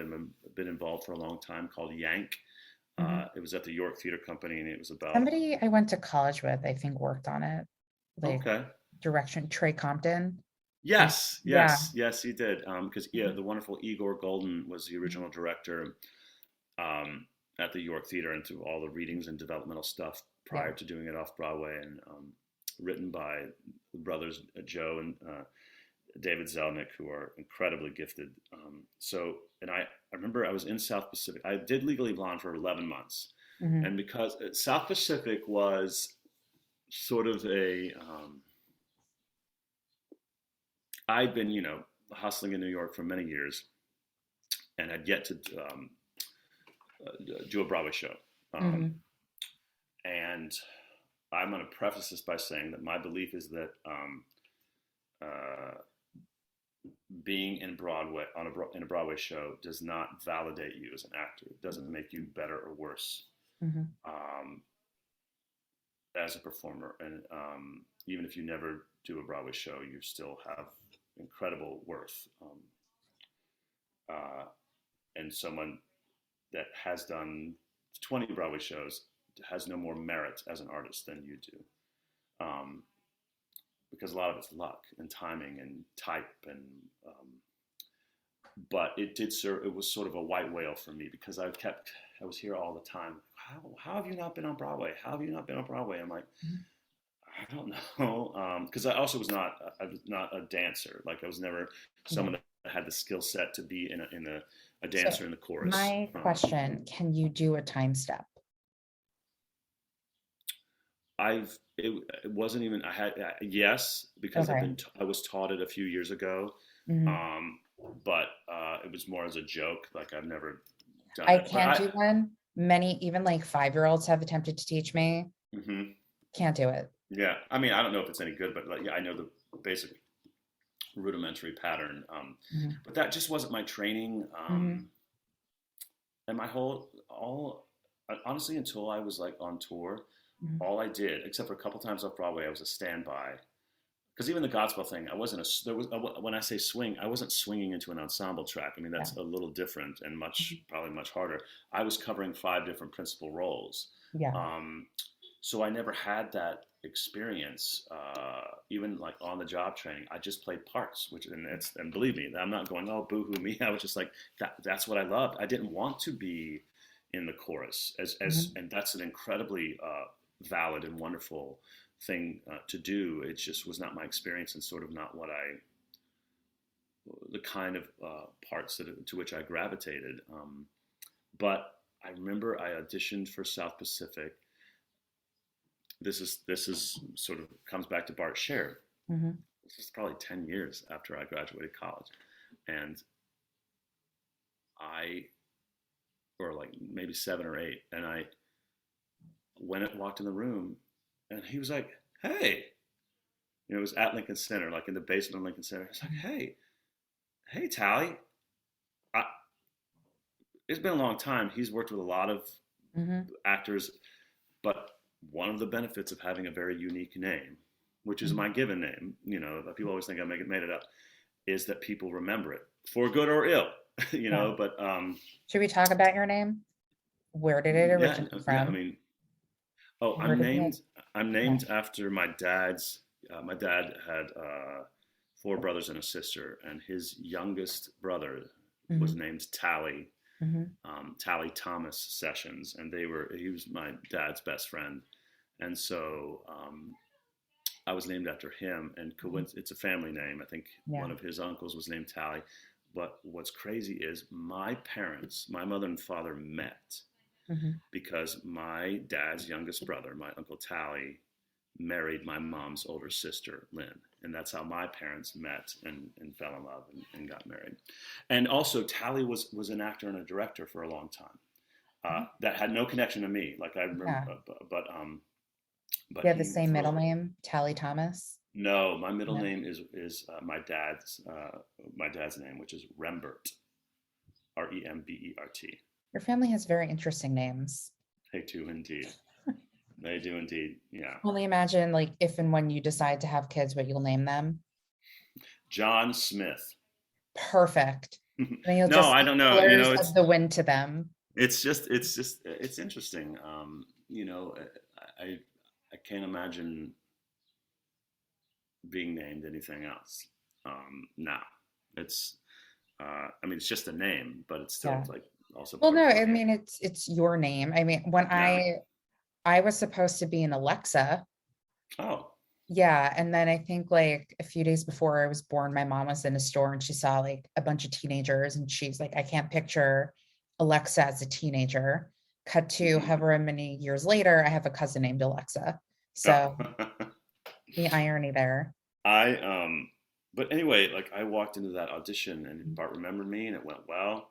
S3: been involved for a long time called Yank. It was at the York Theater Company, and it was about
S1: Somebody I went to college with, I think, worked on it. Like
S3: okay.
S1: direction, Trey Compton.
S3: Yes, he did. Because the wonderful Igor Golden was the original director at the York Theater and through all the readings and developmental stuff prior to doing it off Broadway, and written by the brothers Joe and David Zelnick, who are incredibly gifted. And I remember I was in South Pacific. I did Legally Blonde for 11 months, and because South Pacific was sort of a I'd been, hustling in New York for many years, and had yet to do a Broadway show. And I'm going to preface this by saying that my belief is that being in Broadway in a Broadway show does not validate you as an actor. It doesn't make you better or worse as a performer. And even if you never do a Broadway show, you still have incredible worth. And someone that has done 20 Broadway shows has no more merit as an artist than you do. Because a lot of it's luck and timing and type, and but it did serve. It was sort of a white whale for me because I was here all the time. How have you not been on Broadway? How have you not been on Broadway? I'm like, I don't know, because I was not a dancer. Like I was never someone that had the skill set to be in a dancer in the chorus.
S1: My question: can you do a time step?
S3: It wasn't even yes, because I was taught it a few years ago, but it was more as a joke. Like I've never done it. I can't
S1: do one. Many, even like 5-year-olds have attempted to teach me. Can't do it.
S3: Yeah, I mean, I don't know if it's any good, but I know the basic rudimentary pattern. But that just wasn't my training. And honestly, until I was like on tour, all I did, except for a couple times off Broadway, I was a standby. Because even the Godspell thing, when I say swing, I wasn't swinging into an ensemble track. I mean, that's a little different and probably much harder. I was covering 5 different principal roles. So I never had that experience, even like on the job training. I just played parts, and believe me, I'm not going, oh, boo-hoo me. I was just like, that's what I loved. I didn't want to be in the chorus and that's an incredibly valid and wonderful thing to do. It just was not my experience and sort of not the kind of parts to which I gravitated. But I remember I auditioned for South Pacific. This is sort of comes back to Bart Sher. This is probably 10 years after I graduated college, and or like maybe 7 or 8, and I walked in the room, and he was like, "Hey," it was at Lincoln Center, like in the basement of Lincoln Center. He's like, "Hey, Tally." It's been a long time. He's worked with a lot of actors, but one of the benefits of having a very unique name, which is my given name, people always think I made it up, is that people remember it for good or ill, but
S1: should we talk about your name? Where did it originate from?
S3: I mean, I'm named after my dad's. My dad had 4 brothers and a sister, and his youngest brother was named Tally. Tally Thomas Sessions, and he was my dad's best friend, and so I was named after him. And it's a family name. I think one of his uncles was named Tally. But what's crazy is my parents, my mother and father, met because my dad's youngest brother, my Uncle Tally, married my mom's older sister, Lynn. And that's how my parents met and fell in love and got married. And also, Tally was an actor and a director for a long time. that had no connection to me. Like I remember,
S1: Yeah.
S3: but
S1: You have the
S3: he
S1: same middle
S3: for
S1: name, Tally Thomas?
S3: no, my middle
S1: No.
S3: name is my dad's name, which is Rembert, Rembert.
S1: Your family has very interesting names.
S3: They do indeed. They do indeed. Yeah.
S1: Only imagine like if and when you decide to have kids, what you'll name them.
S3: John Smith.
S1: Perfect. And you'll
S3: No,
S1: just
S3: I
S1: see
S3: don't know.
S1: colors of the wind to them.
S3: It's interesting. I I can't imagine being named anything else. Now it's I mean it's just a name, but it's still
S1: Yeah.
S3: like also
S1: Well,
S3: part
S1: no,
S3: of
S1: I
S3: like
S1: mean it's your name. I mean, when
S3: yeah.
S1: I was supposed to be an Alexa.
S3: Oh.
S1: Yeah, and then I think like a few days before I was born, my mom was in a store and she saw like a bunch of teenagers and she's like, I can't picture Alexa as a teenager. Cut to however many years later, I have a cousin named Alexa. So the irony there.
S3: I but anyway, like I walked into that audition and Bart remembered me and it went well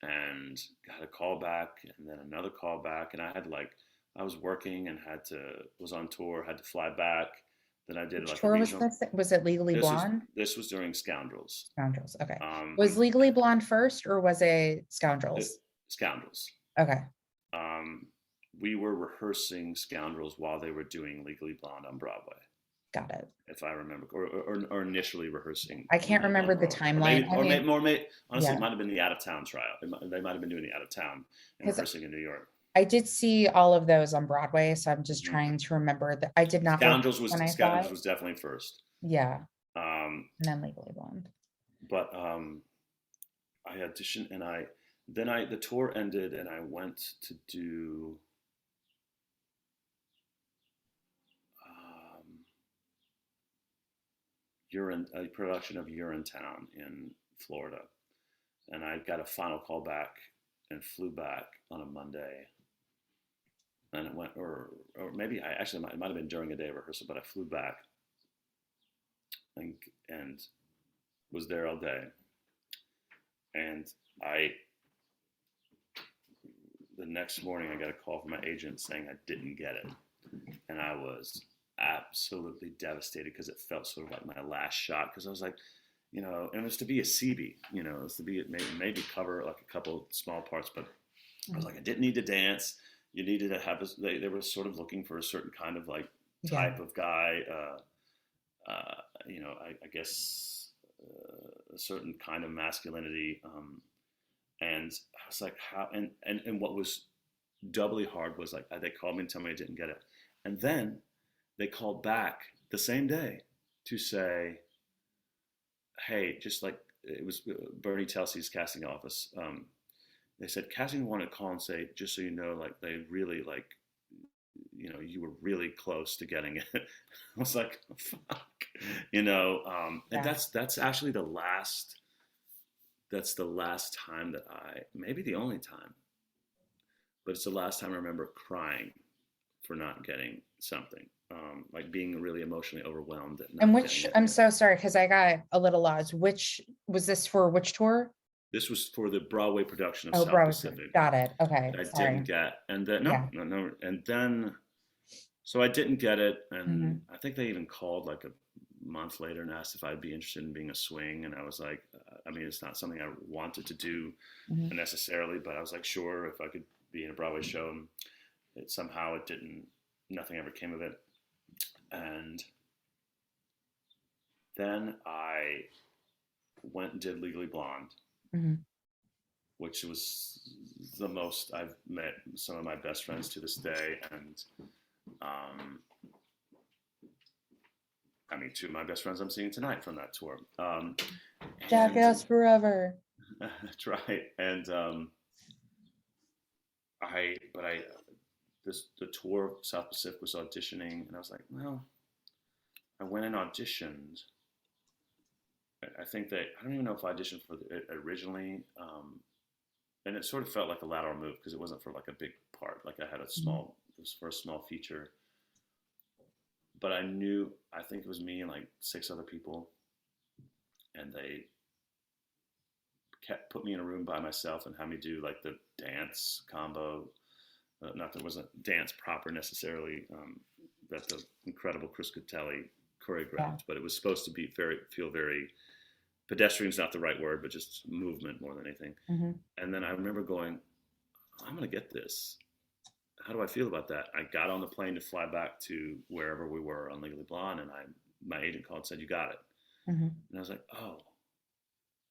S3: and got a call back and then another call back and I was working and was on tour, had to fly back. Then I did
S1: Which
S3: like a
S1: tour was
S3: regional.
S1: this? Was it Legally
S3: This was
S1: Blonde?
S3: this was during Scoundrels.
S1: Scoundrels. Okay.
S3: Um,
S1: Was Legally Blonde first or was it Scoundrels?
S3: Scoundrels.
S1: Okay.
S3: Um, we were rehearsing Scoundrels while they were doing Legally Blonde on Broadway,
S1: Got it.
S3: if I remember, or initially rehearsing.
S1: I can't
S3: Legally Blonde
S1: remember the
S3: Broadway.
S1: timeline. I mean,
S3: Honestly,
S1: yeah,
S3: it might have been the out of town trial. They might have been doing the out of town and
S1: because
S3: rehearsing in New York.
S1: I did see all of those on Broadway, so I'm just
S3: Mhm.
S1: trying to remember that I did not rehearse when I saw
S3: Scoundrels
S1: it.
S3: was definitely first.
S1: Yeah,
S3: Um,
S1: and then Legally Blonde.
S3: but I auditioned and the tour ended and I went to do a production of Urinetown in Florida, and I got a final call back and flew back on a Monday, and it went or maybe it might have been during a day of rehearsal, but I flew back and was there all day, and I the next morning I got a call from my agent saying I didn't get it, and I was absolutely devastated because it felt sort of like my last shot because I was like, and it was to be a CB, it was to be maybe cover like a couple small parts, but I was like, I didn't need to dance. You needed to have they were sort of looking for a certain kind of like type of guy, I guess a certain kind of masculinity, and I was like, how? And what was doubly hard was like they called me and told me I didn't get it, and then they called back the same day to say, hey, just like it was Bernie Telsey's casting office. They said casting wanted to call and say, just so you know, like they really like, you were really close to getting it. I was like, fuck, and that's actually that's the last time that maybe the only time, but it's the last time I remember crying for not getting something. Like being really emotionally overwhelmed at
S1: And
S3: not
S1: which,
S3: getting it.
S1: I'm so sorry, because I got a little lost. Which, was this for which tour?
S3: This was for the Broadway production of
S1: Oh,
S3: South
S1: Broadway.
S3: Pacific.
S1: Got it. Okay.
S3: I
S1: Sorry.
S3: didn't get, and then
S1: Yeah.
S3: no, and then so I didn't get it, and
S1: Mhm.
S3: I think they even called like a month later and asked if I'd be interested in being a swing, and I was like, I mean, it's not something I wanted to do
S1: Mhm.
S3: necessarily, but I was like, sure, if I could be in a Broadway show, and somehow it didn't, nothing ever came of it, and then I went and did Legally Blonde,
S1: Mhm.
S3: which was the most I've met some of my best friends to this day, and I mean, two of my best friends I'm seeing tonight from that tour.
S1: Jackass Forever.
S3: That's right, and the tour of South Pacific was auditioning, and I was like, well, I went and auditioned. I think that I don't even know if I auditioned for it originally, and it sort of felt like a lateral move because it wasn't for like a big part. Like I had it was for a small feature, but I think it was me and like 6 other people, and they put me in a room by myself and had me do like the dance combo. Not that it wasn't dance proper necessarily, that the incredible Chris Catelli choreographed, but it was supposed to be feel very pedestrian's not the right word, but just movement more than anything.
S1: Mm-hmm.
S3: And then I remember going, I'm going to get this. How do I feel about that? I got on the plane to fly back to wherever we were on Legally Blonde, and my agent called and said, you got it. Mm-hmm. And I was like, oh,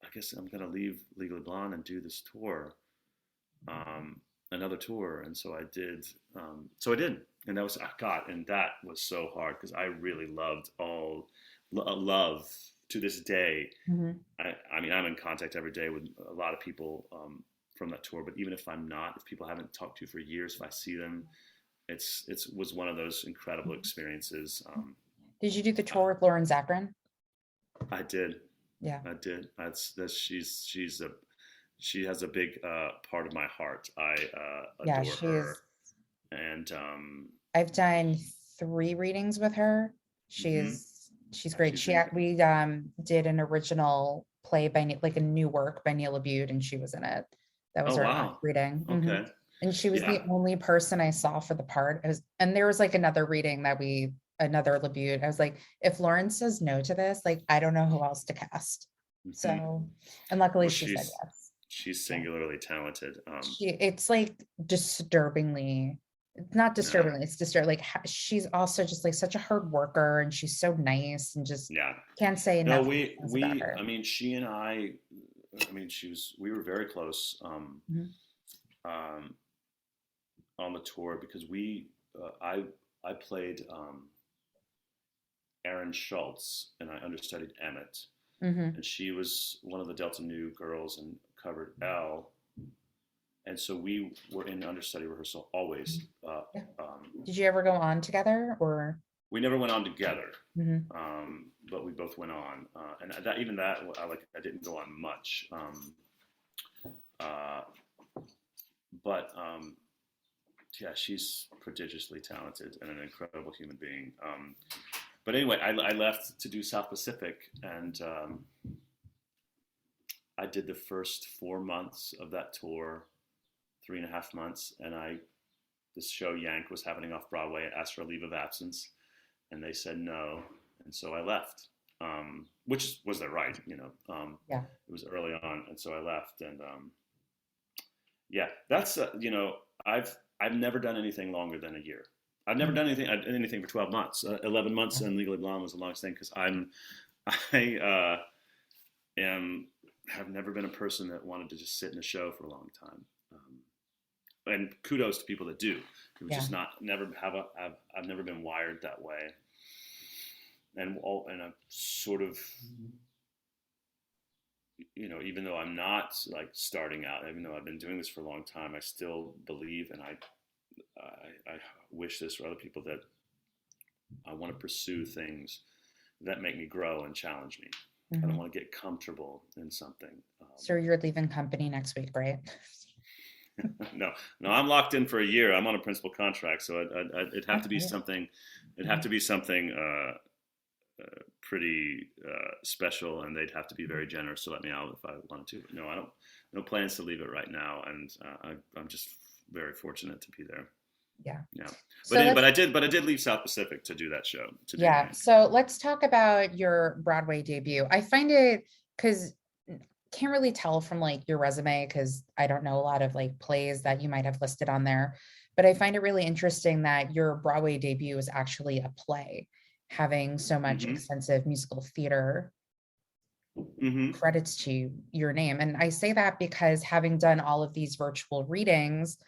S3: I guess I'm going to leave Legally Blonde and do this tour, another tour. And so I did. And that was, God, and that was so hard because I really loved love to this day. Mm-hmm. I mean, I'm in contact every day with a lot of people from that tour, but even if I'm not, if people I haven't talked to for years, if I see them, it was one of those incredible experiences.
S1: Did you do the tour with Lauren Zachrin?
S3: I did.
S1: Yeah,
S3: I did. She has a big part of my heart. I adore her. And
S1: I've done 3 readings with her. She's great. We did an original play by like a new work by Neil Abud, and she was in it. That was her last reading.
S3: Okay.
S1: Mm-hmm. And she was the only person I saw for the part. And there was like another reading another Labute. I was like, if Lauren says no to this, like, I don't know who else to cast. Mm-hmm. So, and luckily she said yes.
S3: She's singularly talented.
S1: It's like disturbingly, not disturbingly, it's disturbing. Like she's also just like such a hard worker, and she's so nice, and just can't say enough.
S3: No, I mean, she and I mean, we were very close on the tour because I played Erin Schultz, and I understudied Emmett, and she was one of the Delta Nu girls and covered Elle, and so we were in understudy rehearsal always.
S1: Did you ever go on together, or?
S3: We never went on together, but we both went on, and I didn't go on much, but she's prodigiously talented and an incredible human being. But anyway, I left to do South Pacific, and I did the first 4 months of that tour, 3.5 months, and this show Yank was happening off Broadway. I asked for a leave of absence, and they said no, and so I left, which was their right, you know. It was early on, and so I left, and that's you know, I've never done anything longer than a year. I've never done anything for 12 months. 11 months in Legally Blonde was the longest thing because I have never been a person that wanted to just sit in a show for a long time. And kudos to people that do. It was just I've never been wired that way. And I'm sort of, you know, even though I'm not like starting out, even though I've been doing this for a long time, I still believe, and I wish this for other people, that I want to pursue things that make me grow and challenge me. I don't want to get comfortable in something.
S1: So you're leaving company next week, right?
S3: No, I'm locked in for a year. I'm on a principal contract, so it'd have to be something. It'd have to be something pretty special, and they'd have to be very generous to let me out if I wanted to. But no, I don't. No plans to leave it right now, and I'm just very fortunate to be there.
S1: Yeah.
S3: But I did leave South Pacific to do that show.
S1: So let's talk about your Broadway debut. I find it, because can't really tell from like your resume, because I don't know a lot of like plays that you might have listed on there, but I find it really interesting that your Broadway debut is actually a play, having so much extensive musical theater credits to your name. And I say that because having done all of these virtual readings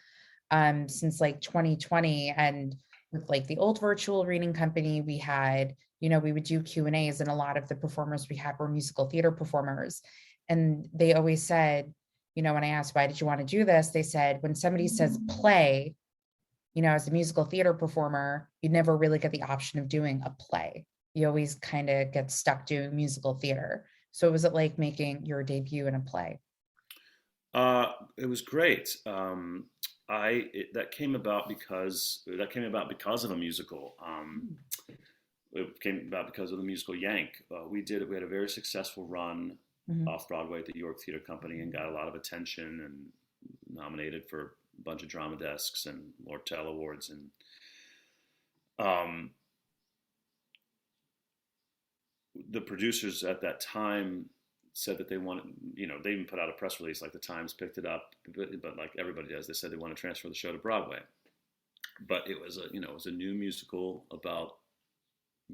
S1: since like 2020, and with like the old virtual reading company, we had, you know, we would do Q&As, and a lot of the performers we had were musical theater performers. And they always said, you know, when I asked, why did you want to do this? They said, when somebody says play, you know, as a musical theater performer, you never really get the option of doing a play. You always kind of get stuck doing musical theater. So was it like making your debut in a play?
S3: It was great. That came about because of a musical. It came about because of the musical Yank. We had a very successful run off Broadway at the York Theater Company and got a lot of attention and nominated for a bunch of drama desks and Lortel Awards. And the producers at that time said that they wanted, they even put out a press release, like the Times picked it up, but like everybody does, they said they want to transfer the show to Broadway. But it was a new musical about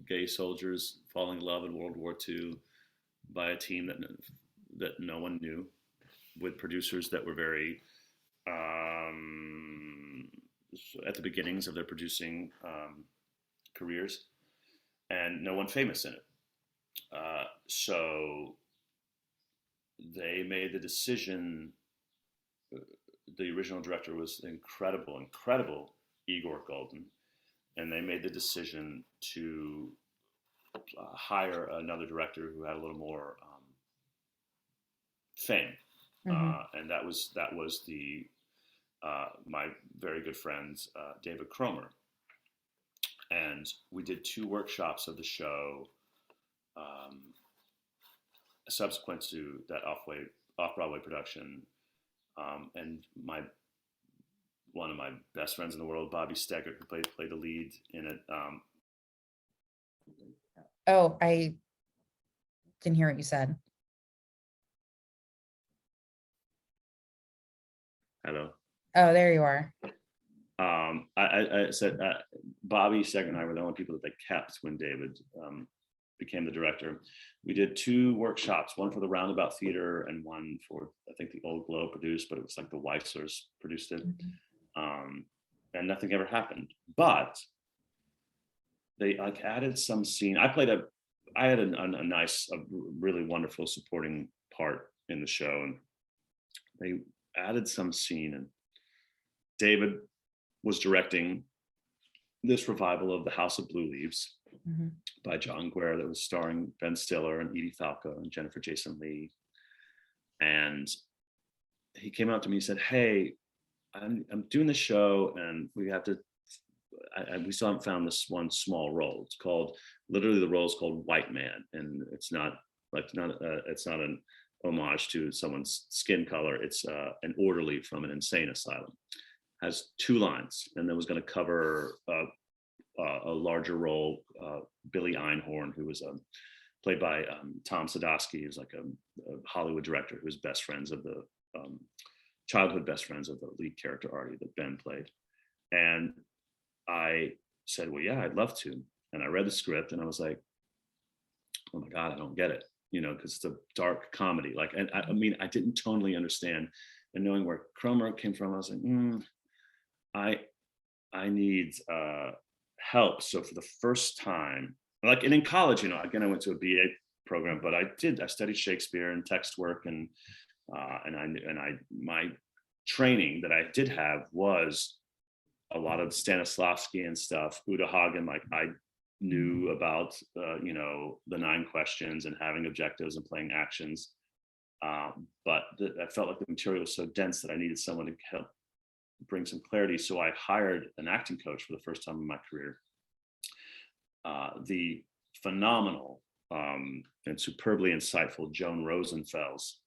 S3: gay soldiers falling in love in World War II by a team that no one knew, with producers that were very at the beginnings of their producing careers, and no one famous in it. So they made the decision. The original director was the incredible Igor Golden, and they made the decision to hire another director who had a little more fame, and that was the my very good friend David Cromer, and we did 2 workshops of the show subsequent to that off-Broadway production, and one of my best friends in the world, Bobby Steggert, who played the lead in it.
S1: Oh, I didn't hear what you said.
S3: Hello.
S1: Oh, there you are.
S3: I said Bobby Steggert and I were the only people that they kept when David became the director. We did 2 workshops, one for the Roundabout Theater and one for, I think, the Old Globe produced, but it was like the Weislers produced it. And nothing ever happened. But they like added some scene. I had a nice, really wonderful supporting part in the show, and they added some scene, and David was directing this revival of The House of Blue Leaves by John Guare that was starring Ben Stiller and Edie Falco and Jennifer Jason Leigh. And he came out to me and said, "Hey, I'm doing this show, and we have to. We still haven't found this one small role. It's called, literally the role is called White Man, and it's not an homage to someone's skin color. It's an orderly from an insane asylum. Has 2 lines, and then was going to cover a larger role, Billy Einhorn, who was played by Tom Sadowski, who's like a Hollywood director who's childhood best friends of the lead character Artie that Ben played. And I said, well, yeah, I'd love to. And I read the script, and I was like, oh my God, I don't get it, because it's a dark comedy. Like, and I mean, I didn't totally understand. And knowing where Cromer came from, I was like, I need help. So for the first time, like, and in college, again, I went to a BA program, but I studied Shakespeare and text work, and my training that I did have was a lot of Stanislavski and stuff, Uta Hagen. Like, I knew about the 9 questions and having objectives and playing actions, but I felt like the material was so dense that I needed someone to help bring some clarity. So I hired an acting coach for the first time in my career, the phenomenal and superbly insightful Joan Rosenfels.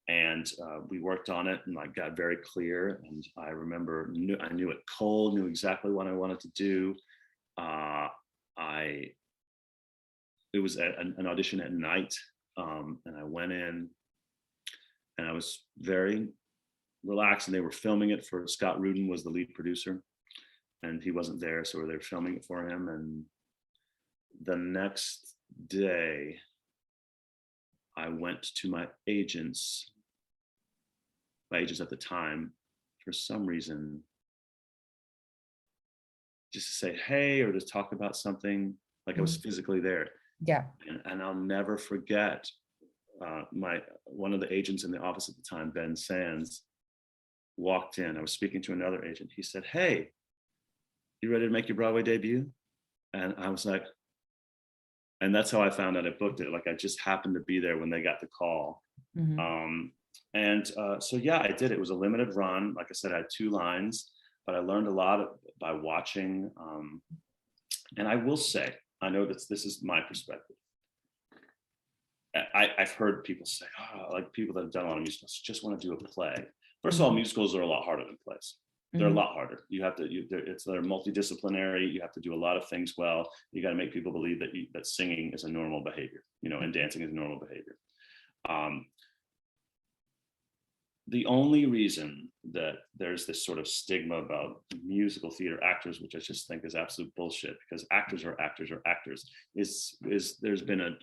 S3: And we worked on it, and like got very clear. And I remember I knew it cold, knew exactly what I wanted to do. It was an audition at night, and I went in, and I was very relaxed. And they were filming it for Scott Rudin, was the lead producer, and he wasn't there, so they were filming it for him. And the next day, I went to my agents at the time, for some reason, just to say, hey, or to talk about something. Like, I was physically there.
S1: Yeah.
S3: And I'll never forget one of the agents in the office at the time, Ben Sands, walked in. I was speaking to another agent. He said, hey, you ready to make your Broadway debut? And I was like, and that's how I found out I booked it. Like, I just happened to be there when they got the call. So yeah, I did. It was a limited run. Like I said, I had 2 lines, but I learned a lot by watching. And I will say, I know that this is my perspective. I've heard people say, oh, like people that have done a lot of musicals just want to do a play. First of all, musicals are a lot harder than plays. They're a lot harder. You have to, they're multidisciplinary. You have to do a lot of things well. You got to make people believe that that singing is a normal behavior, and dancing is normal behavior. The only reason that there's this sort of stigma about musical theater actors, which I just think is absolute bullshit, because actors are actors are actors, is there's been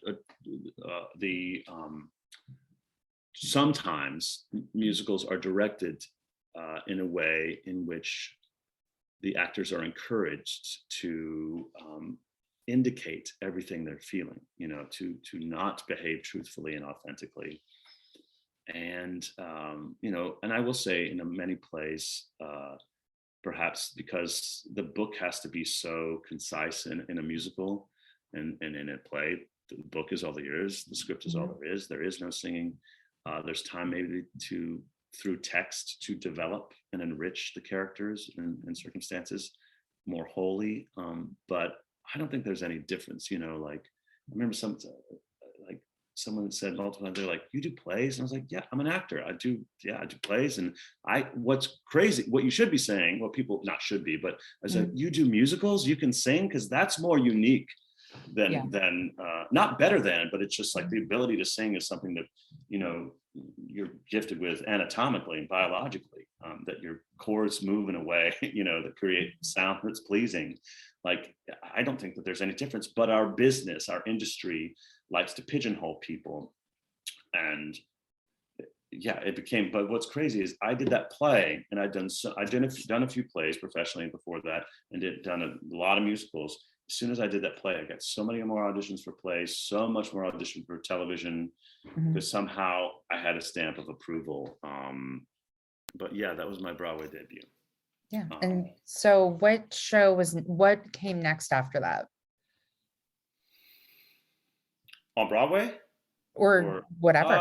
S3: sometimes musicals are directed in a way in which the actors are encouraged to indicate everything they're feeling, to not behave truthfully and authentically. And and I will say in many plays, perhaps because the book has to be so concise in a musical, and in a play, the book is all there is, the script is all there is no singing. There's time maybe through text to develop and enrich the characters and circumstances more wholly. But I don't think there's any difference, like I remember someone said multiple times, they're like, you do plays? And I was like, yeah, I'm an actor. I do plays. And what's crazy, what you should be saying, what people not should be, but I said, you do musicals, you can sing, because that's more unique than not better than, but it's just like the ability to sing is something that, you're gifted with anatomically and biologically, that your chords move in a way, that create sound that's pleasing. Like, I don't think that there's any difference, but our business, our industry likes to pigeonhole people. And it became, but what's crazy is I did that play, and I'd done a few plays professionally before that, and done a lot of musicals. As soon as I did that play, I got so many more auditions for plays, so much more audition for television, because somehow I had a stamp of approval. But yeah, that was my Broadway debut.
S1: Yeah. And so what came next after that?
S3: On Broadway?
S1: Or whatever.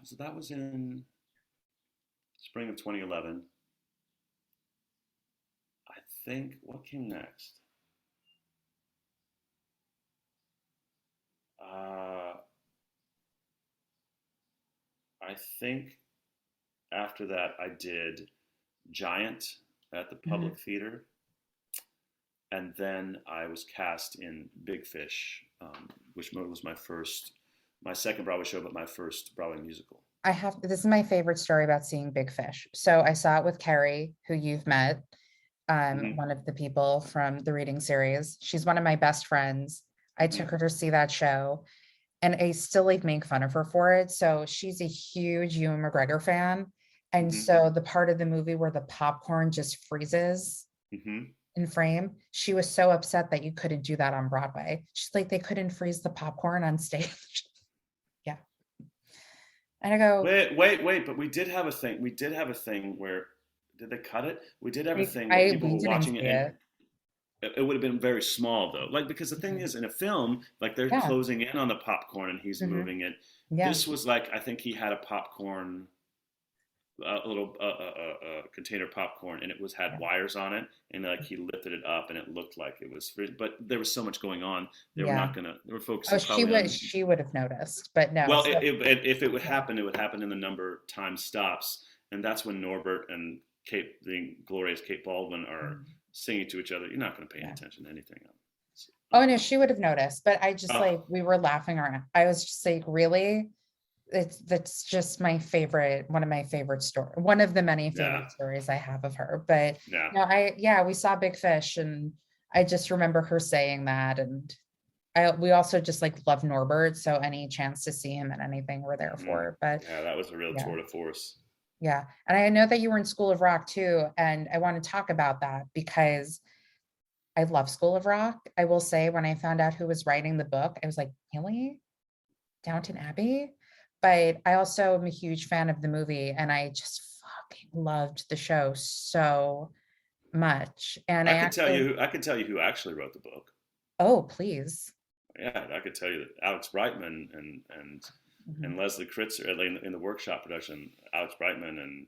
S3: So that was in spring of 2011. I think, what came next? I think after that I did Giant at the Public Theater, and then I was cast in Big Fish, which was my second Broadway show, but my first Broadway musical.
S1: This is my favorite story about seeing Big Fish. So I saw it with Carrie, who you've met, one of the people from the reading series. She's one of my best friends. I took her to see that show, and I still make fun of her for it. So she's a huge Ewan McGregor fan. And so the part of the movie where the popcorn just freezes in frame, she was so upset that you couldn't do that on Broadway. She's like, they couldn't freeze the popcorn on stage. Yeah. And I go,
S3: wait, but we did have a thing where, did they cut it? We did have a thing where people were watching it. And it would have been very small though. Like, because the thing is, in a film, like they're closing in on the popcorn and he's moving it. Yeah. This was like, I think he had a popcorn, a little container popcorn, and it had wires on it, and like he lifted it up and it looked like it was free, but there was so much going on, they were focusing.
S1: She would have noticed, but no.
S3: Well, if it would happen, it would happen in the number time stops, and that's when Norbert and the glorious Kate Baldwin are singing to each other. You're not going to pay attention to anything else.
S1: Oh no, she would have noticed, but I just we were laughing around. I was just like, really? That's just my favorite, one of my favorite stories, one of the many favorite stories I have of her. But no, we saw Big Fish, and I just remember her saying that, and we also just love Norbert, so any chance to see him at anything we're there for. But
S3: that was a real tour de force.
S1: Yeah, and I know that you were in School of Rock too, and I want to talk about that because I love School of Rock. I will say, when I found out who was writing the book, I was like, really? Downton Abbey? But I also am a huge fan of the movie, and I just fucking loved the show so much. And
S3: I can tell you who actually wrote the book.
S1: Oh, please.
S3: Yeah, I could tell you that Alex Brightman and Leslie Kritzer in the workshop production. Alex Brightman and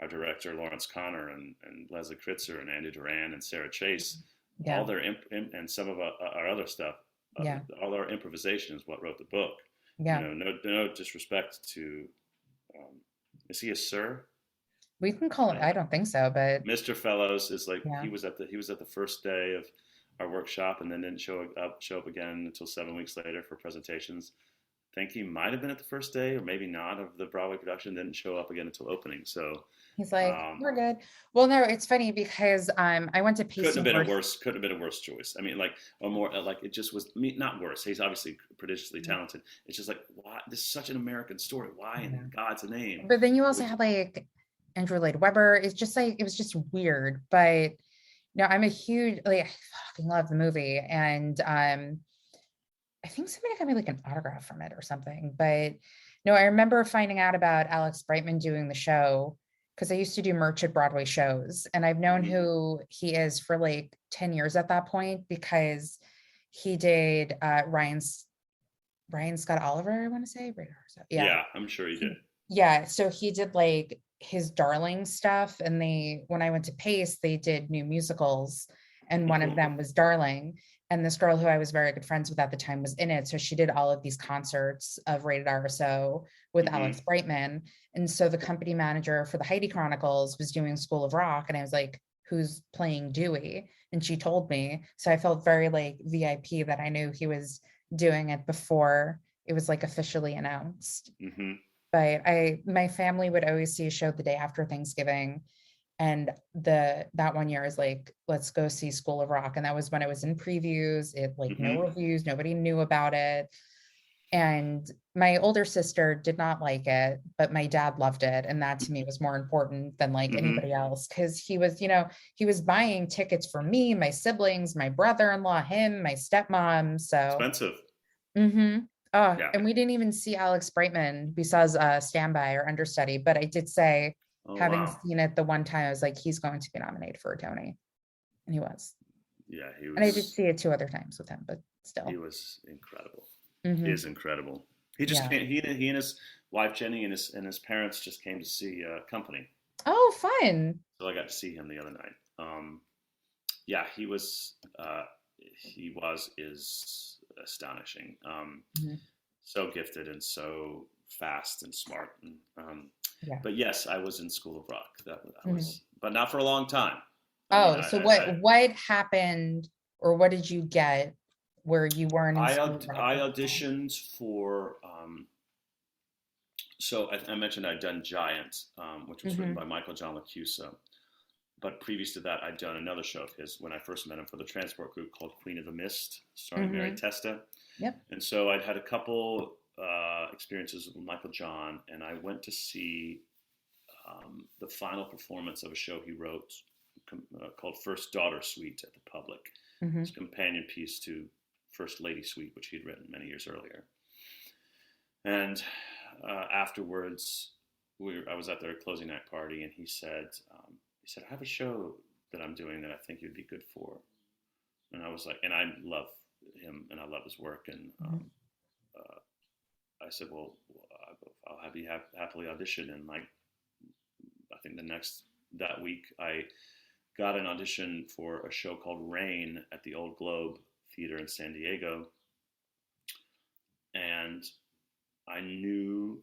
S3: our director Lawrence Connor and Leslie Kritzer and Andy Duran and Sarah Chase. All their and some of our other stuff. All our improvisation is what wrote the book.
S1: Yeah.
S3: No disrespect to, is he a sir?
S1: We can call
S3: I
S1: it,
S3: don't
S1: I
S3: know.
S1: don't think so, but
S3: Mr. Fellows is like
S1: yeah.
S3: he was at the first day of our workshop and then didn't show up again until 7 weeks later for presentations. I think he might have been at the first day or maybe not of the Broadway production. Didn't show up again until opening. So
S1: He's like,
S3: um,
S1: we're good. Well, no, it's funny because I went to Pace University.
S3: couldn't have been a worse choice. I mean, like, or more like it just was not worse. He's obviously prodigiously talented. It's just like, why? This is such an American story. Why in
S1: Yeah.
S3: God's name
S1: But then you also
S3: would?
S1: had like Andrew Lloyd Webber. It's just like it was just weird. But no, I'm a huge like I fucking love the movie. And I think somebody got me like an autograph from it or something. But no, I remember finding out about Alex Brightman doing the show because I used to do merch at Broadway shows. And I've known
S3: Mhm.
S1: who he is for like 10 years at that point because he did Ryan Scott Oliver, I want to say. Yeah.
S3: Yeah, I'm sure he did.
S1: Yeah. So he did like his Darling stuff. And when I went to Pace, they did new musicals. And
S3: Oh,
S1: one of
S3: cool.
S1: them was Darling. And this girl who I was very good friends with at the time was in it. So she did all of these concerts of Rated RSO with
S3: Hmm.
S1: Alex Brightman. And so the company manager for the Heidi Chronicles was doing School of Rock. And I was like, who's playing Dewey? And she told me. So I felt very like VIP that I knew he was doing it before it was like officially announced.
S3: Hmm.
S1: But my family would always see a show the day after Thanksgiving. And that one year is like, let's go see School of Rock. And that was when it was in previews, it like no
S3: Hmm.
S1: reviews, nobody knew about it. And my older sister did not like it, but my dad loved it. And that to me was more important than like
S3: Hmm.
S1: anybody else. Cause he was buying tickets for me, my siblings, my brother-in-law, him, my stepmom. So
S3: Expensive.
S1: mm-hmm. Oh,
S3: Yeah.
S1: and we didn't even see Alex Brightman besides standby or understudy. But I did say,
S3: Oh
S1: having
S3: wow.
S1: seen it the one time, I was like, he's going to be nominated for a Tony. And he was.
S3: Yeah,
S1: And I did see it two other times with him, but
S3: he
S1: still.
S3: was incredible. He
S1: Hmm.
S3: is incredible. He just
S1: Yeah.
S3: came. He and his wife Jenny and his parents just came to see Company.
S1: Oh, fun.
S3: So I got to see him the other night. Yeah, he is astonishing.
S1: Mhm.
S3: So gifted and so fast and smart. And,
S1: Yeah.
S3: but yes, I was in School of Rock. That I
S1: Mhm.
S3: was, but not for a long time. I mean,
S1: Oh, so what happened or what did you get where you weren't in School of Rock
S3: I
S1: for that long?
S3: auditioned for. So I mentioned I'd done Giant, which was written
S1: Hmm.
S3: by Michael John LaCusa. But previous to that, I'd done another show of his when I first met him for the transport group called Queen of the Mist, starring Mary
S1: Hmm.
S3: Testa.
S1: Yep.
S3: And so I'd had a couple experiences with Michael John, and I went to see the final performance of a show he wrote called First Daughter Suite at the Public.
S1: Hmm.
S3: It's a companion piece to First Lady Suite, which he'd written many years earlier. And afterwards, I was at their closing night party, and he said, I have a show that I'm doing that I think you'd be good for. And I was like, and I love him and I love his work. And
S1: Hmm.
S3: I said, well, I'll have you happily audition. And like, I think that week, I got an audition for a show called Rain at the Old Globe Theater in San Diego. And I knew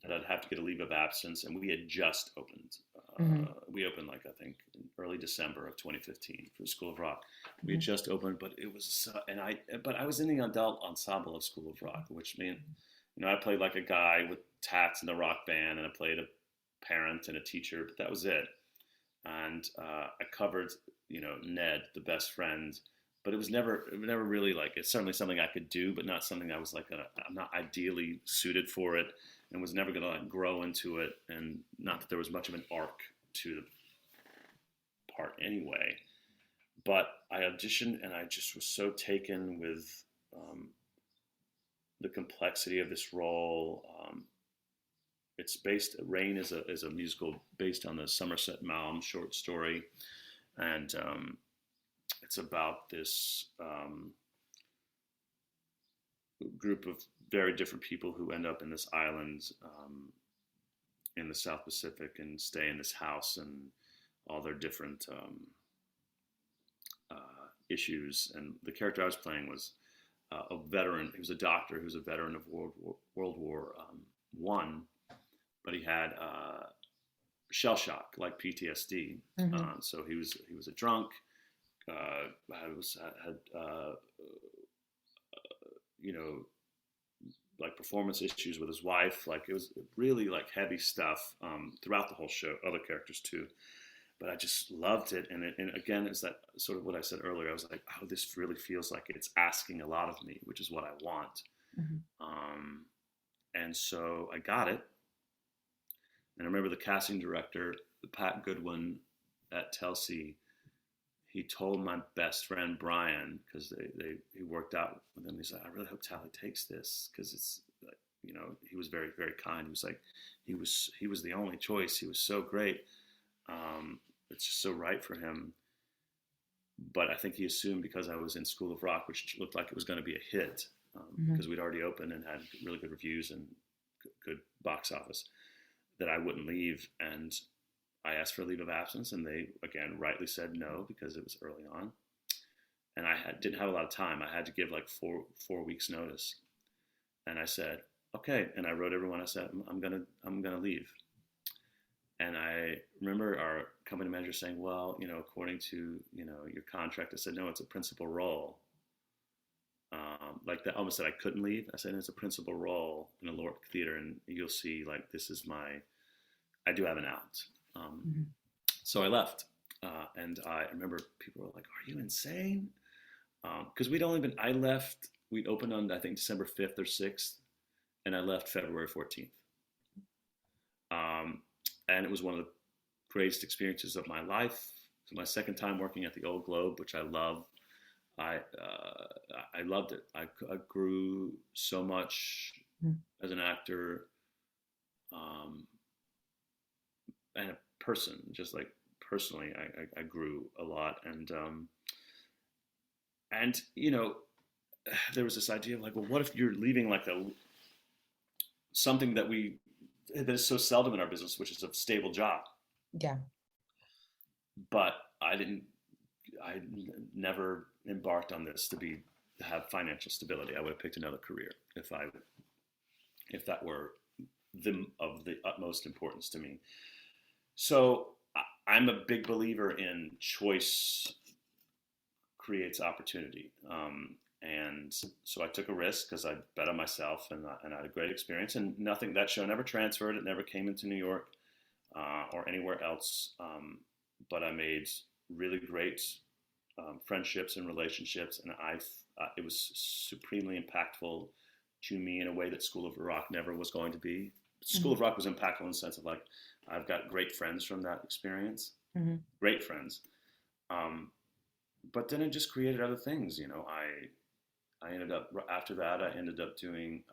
S3: that I'd have to get a leave of absence, and we had just opened.
S1: Hmm.
S3: We opened like I think in early December of 2015 for School of Rock. We
S1: Hmm.
S3: had just opened, but it was but I was in the adult ensemble of School of Rock, which meant I played like a guy with tats in the rock band, and I played a parent and a teacher, but that was it. And I covered Ned, the best friend, but it was never really like it's certainly something I could do, but not something I was like I'm not ideally suited for it and was never going to like grow into it. And not that there was much of an arc to the part anyway. But I auditioned and I just was so taken with the complexity of this role. It's based. Rain is a musical based on the Somerset Maugham short story, and it's about this group of very different people who end up in this island in the South Pacific and stay in this house and all their different issues. And the character I was playing was a veteran. He was a doctor. He was a veteran of World War One, but he had shell shock, like PTSD.
S1: Mm-hmm.
S3: So he was a drunk. Had you know, like performance issues with his wife. Like it was really like heavy stuff throughout the whole show. Other characters too, but I just loved it. And again, it's that sort of what I said earlier. I was like, oh, this really feels like it's asking a lot of me, which is what I want.
S1: Mm-hmm.
S3: And so I got it. And I remember the casting director, Pat Goodwin at Telsey, he told my best friend Brian, because he worked out with him. He's like, I really hope Tally takes this, because it's, he was very, very kind. He was like, he was the only choice. He was so great. It's just so right for him. But I think he assumed because I was in School of Rock, which looked like it was going to be a hit, because we'd already opened and had really good reviews and good box office, that I wouldn't leave. And I asked for a leave of absence, and they, again, rightly said no, because it was early on. And I didn't have a lot of time. I had to give like four weeks notice. And I said, okay. And I wrote everyone, I said, I'm gonna leave. And I remember our company manager saying, well, according to, your contract, I said, no, it's a principal role. Like that, almost said I couldn't leave. I said, it's a principal role in a Lork theater, and you'll see, like, I do have an out. So I left. And I remember people were like, are you insane? Because we'd opened on, I think, December 5th or 6th, and I left February 14th. And it was one of the greatest experiences of my life. It was my second time working at the Old Globe, which I love. I loved it. I grew so much as an actor, and a person. Just like personally, I grew a lot. And there was this idea of like, well, what if you're leaving like something that is so seldom in our business, which is a stable job.
S1: Yeah.
S3: But I never embarked on this to have financial stability. I would have picked another career if that were of the utmost importance to me. So I'm a big believer in choice creates opportunity. And so I took a risk because I bet on myself, and I had a great experience. And that show never transferred. It never came into New York or anywhere else. But I made really great friendships and relationships, and it was supremely impactful to me in a way that School of Rock never was going to be. School of Rock was impactful in the sense of like, I've got great friends from that experience, great friends. But then it just created other things. I ended up, after that, I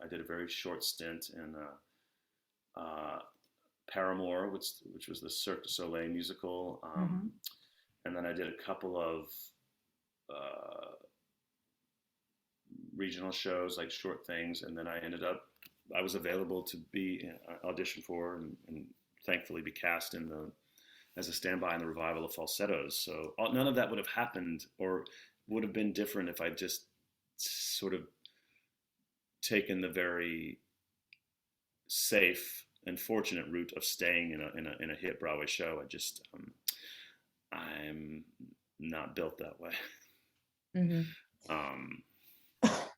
S3: did a very short stint in Paramore, which was the Cirque du Soleil musical. And then I did a couple of regional shows, like short things. And then I was available to be auditioned for and thankfully be cast as a standby in the revival of Falsettos. So none of that would have happened or would have been different if I just sort of taken the very safe and fortunate route of staying in a hit Broadway show. I'm not built that way.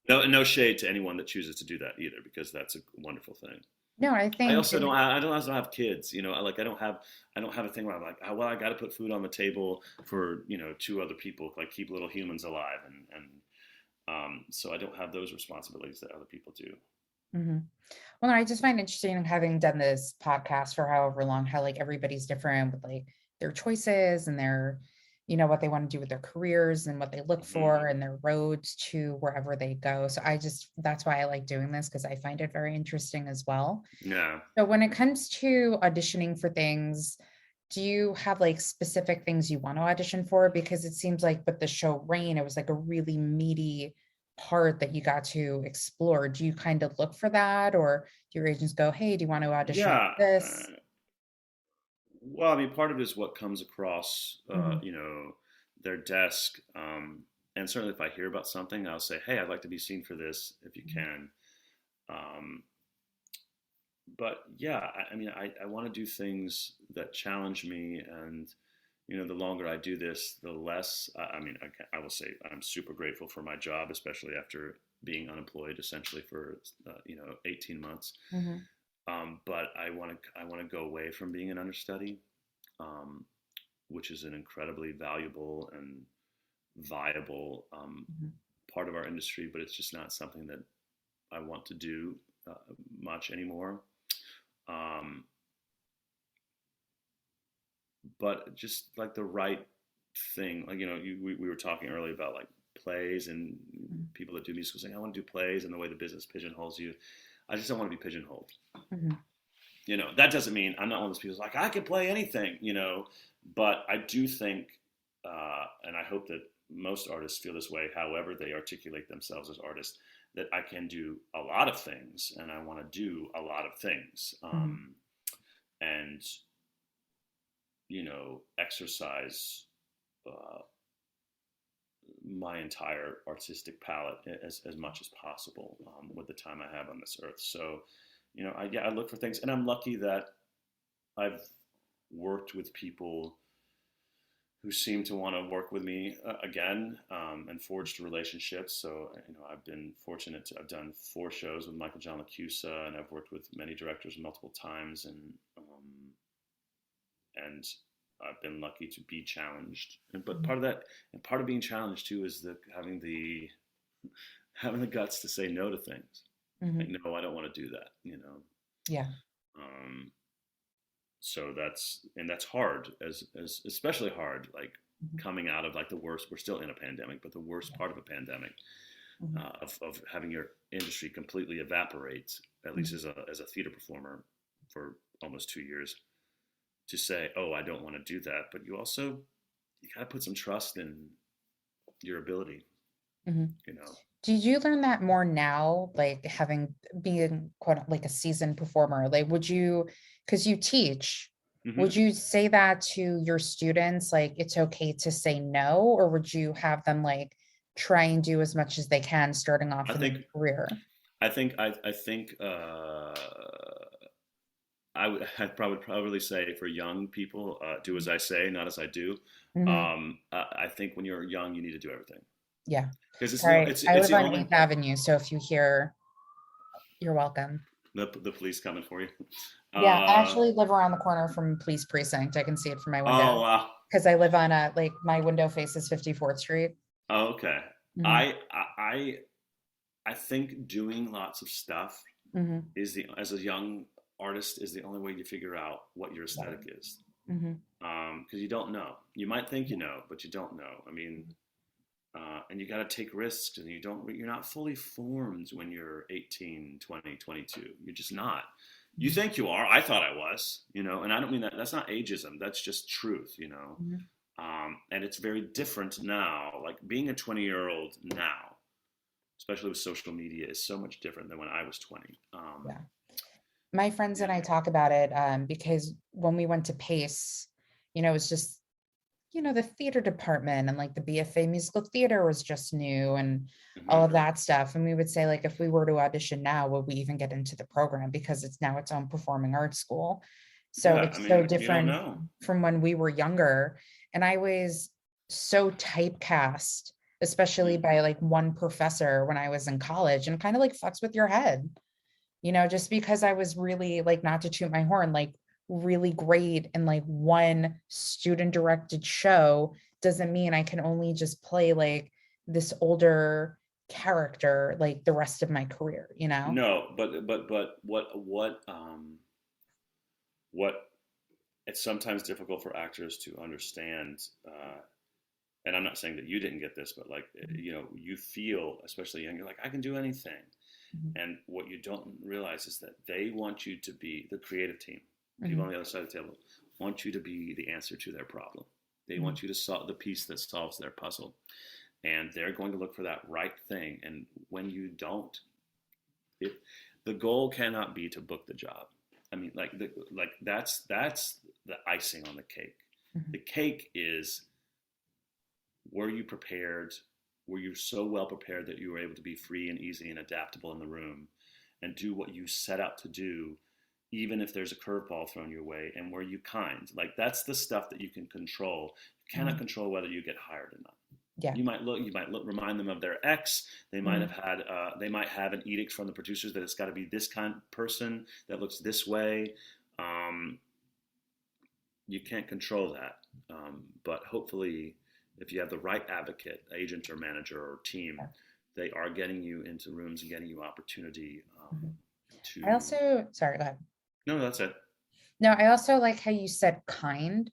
S3: No shade to anyone that chooses to do that either, because that's a wonderful thing.
S1: No, I think
S3: I also don't have kids. I don't have a thing where I'm like, oh, well, I got to put food on the table for two other people, like keep little humans alive, and so I don't have those responsibilities that other people do.
S1: Well, I just find interesting, having done this podcast for however long, how like everybody's different with like their choices and their, what they want to do with their careers and what they look for and their roads to wherever they go. So that's why I like doing this, because I find it very interesting as well.
S3: Yeah.
S1: So when it comes to auditioning for things, do you have like specific things you want to audition for? Because it seems like with the show Rain, it was like a really meaty part that you got to explore. Do you kind of look for that, or do your agents go, hey, do you want to audition for this?
S3: Well, I mean, part of it is what comes across, their desk. and certainly if I hear about something, I'll say, hey, I'd like to be seen for this if you can. Um, but yeah, I mean, I want to do things that challenge me, and the longer I do this, the less. I mean, I will say I'm super grateful for my job, especially after being unemployed essentially for 18 months.
S1: Mhm.
S3: But I want to go away from being an understudy, um, which is an incredibly valuable and viable
S1: Mhm.
S3: part of our industry, but it's just not something that I want to do much anymore. Um, but just like the right thing, like we were talking earlier about like plays and
S1: Mhm.
S3: people that do musicals saying I want to do plays, and the way the business pigeonholes you. I just don't want to be pigeonholed.
S1: Mhm.
S3: That doesn't mean I'm not one of those people who's like I can play anything, but I do think, and I hope that most artists feel this way, however they articulate themselves as artists, that I can do a lot of things, and I want to do a lot of things,
S1: Mhm.
S3: and exercise uh, my entire artistic palette as much as possible with the time I have on this earth. So, I look for things, and I'm lucky that I've worked with people who seem to want to work with me again, and forged relationships. So, I've been fortunate to, I've done 4 shows with Michael John LaCusa, and I've worked with many directors multiple times, and I've been lucky to be challenged. But
S1: Mhm.
S3: part of that, and part of being challenged too, is having the guts to say no to things. Like,
S1: Mhm.
S3: no, I don't want to do that.
S1: Yeah.
S3: Um, so that's hard, as especially hard, like
S1: Mhm.
S3: coming out of like the worst. We're still in a pandemic, but the worst part of a pandemic,
S1: Mhm.
S3: of having your industry completely evaporate, at least
S1: Mhm.
S3: as a theater performer for almost 2 years, to say, oh, I don't want to do that. But you got to put some trust in your ability,
S1: Mhm.
S3: you know.
S1: Did you learn that more now, like having being quote like a seasoned performer? Like, would you, because you teach, would
S3: Hmm.
S1: you say that to your students, like it's okay to say no, or would you have them like try and do as much as they can starting
S3: I
S1: off in their
S3: think,
S1: career?
S3: I think I'd probably say for young people, do as I say, not as I do.
S1: Mhm.
S3: I think when you're young, you need to do everything
S1: Yeah.
S3: because it's
S1: Sorry, I
S3: it's
S1: live
S3: the
S1: on
S3: only
S1: 8th Avenue, so if you hear, you're welcome.
S3: the police coming for you.
S1: Yeah, I
S3: Uh,
S1: actually live around the corner from police precinct. I can see it from my window
S3: oh wow.
S1: because I live on a like my window faces 54th Street.
S3: Oh, okay.
S1: Hmm.
S3: I think doing lots of stuff
S1: Hmm.
S3: is the as a young artist is the only way you figure out what your
S1: Yeah.
S3: aesthetic is.
S1: Hmm.
S3: Because you don't know. You might think you know, but you don't know. I mean, and you got to take risks, and you're not fully formed when you're 18, 20, 22. You're just not. You
S1: Hmm.
S3: think you are. I thought I was, and I don't mean that. That's not ageism. That's just truth.
S1: Hmm.
S3: And it's very different now. Like being a 20-year-old now, especially with social media, is so much different than when I was 20.
S1: Yeah. My friends
S3: Yeah.
S1: and I talk about it because when we went to Pace, it was just, the theater department and like the BFA musical theater was just new and all
S3: Hmm.
S1: of that stuff. And we would say, like, if we were to audition now, would we even get into the program? Because it's now its own performing arts school. So
S3: Yeah. I
S1: it's so
S3: mean, you don't
S1: different
S3: know.
S1: from when we were younger. And I was so typecast, especially
S3: Mm-hmm.
S1: by like one professor when I was in college, and kind of like fucks with your head, just because I was really like, not to toot my horn, like really great in like one student directed show doesn't mean I can only just play like this older character like the rest of my career.
S3: No, but what it's sometimes difficult for actors to understand. And I'm not saying that you didn't get this, but like you feel, especially young, you're like I can do anything.
S1: Mhm.
S3: And what you don't realize is that they want you to be the creative team. People on
S1: Mhm.
S3: the other side of the table want you to be the answer to their problem. They
S1: Mhm.
S3: want you to solve the piece that solves their puzzle. And they're going to look for that right thing. And when you don't, it, the goal cannot be to book the job. I mean, that's the icing on the cake.
S1: Mhm.
S3: The cake is, were you prepared? were you so well prepared that you were able to be free and easy and adaptable in the room and do what you set out to do, even if there's a curveball thrown your way? And were you kind? Like, that's the stuff that you can control. You cannot control whether you get hired or not.
S1: Yeah.
S3: You might remind them of their ex. They might have had, they might have an edict from the producers that it's got to be this kind of person that looks this way. You can't control that. But hopefully, if you have the right advocate, agent or manager or team, they are getting you into rooms and getting you opportunity to.
S1: I also, sorry, go ahead.
S3: No, that's it.
S1: No, I also like how you said kind.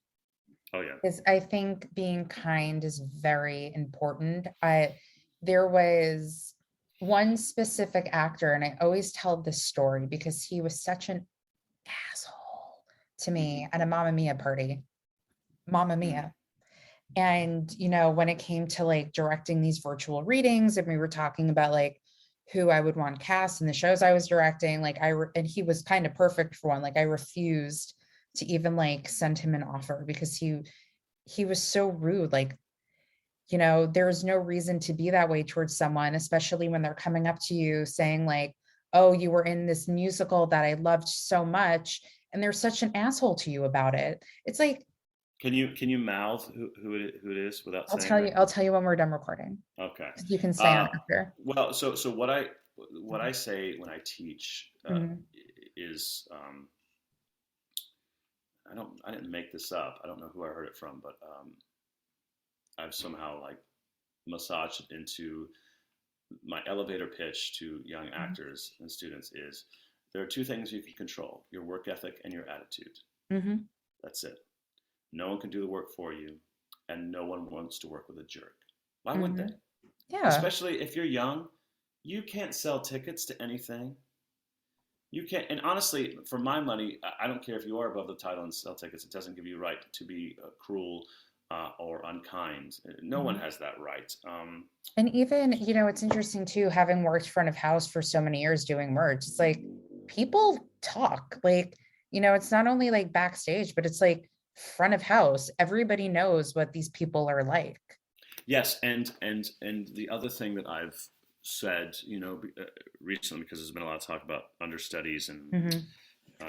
S3: Oh yeah.
S1: Because I think being kind is very important. There was one specific actor, and I always tell this story because he was such an asshole to me at a Mamma Mia party. Mamma Mia. And, you know, when it came to like directing these virtual readings, and we were talking about like who I would want cast in the shows I was directing, like and he was kind of perfect for one. Like I refused to even like send him an offer because he was so rude. Like, you know, there's no reason to be that way towards someone, especially when they're coming up to you saying like, oh, you were in this musical that I loved so much, and they're such an asshole to you about it. It's like,
S3: can you mouth who it is without
S1: I'll
S3: saying
S1: tell
S3: that?
S1: you, I'll tell you when we're done recording.
S3: Okay.
S1: You can say it after.
S3: Well, so what I say when I teach is I didn't make this up. I don't know who I heard it from, but I've somehow like massaged it into my elevator pitch to young actors and students is there are two things you can control: your work ethic and your attitude. That's it. No one can do the work for you, and no one wants to work with a jerk. Why would they?
S1: Yeah.
S3: Especially if you're young, you can't sell tickets to anything. You can't, and honestly, for my money, I don't care if you are above the title and sell tickets. It doesn't give you right to be cruel or unkind. No one has that right.
S1: And even, you know, it's interesting too, having worked front of house for so many years doing merch, it's like people talk, like, you know, it's not only like backstage, but it's like front of house. Everybody knows what these people are like.
S3: Yes, and the other thing that I've said, you know, recently, because there's been a lot of talk about understudies and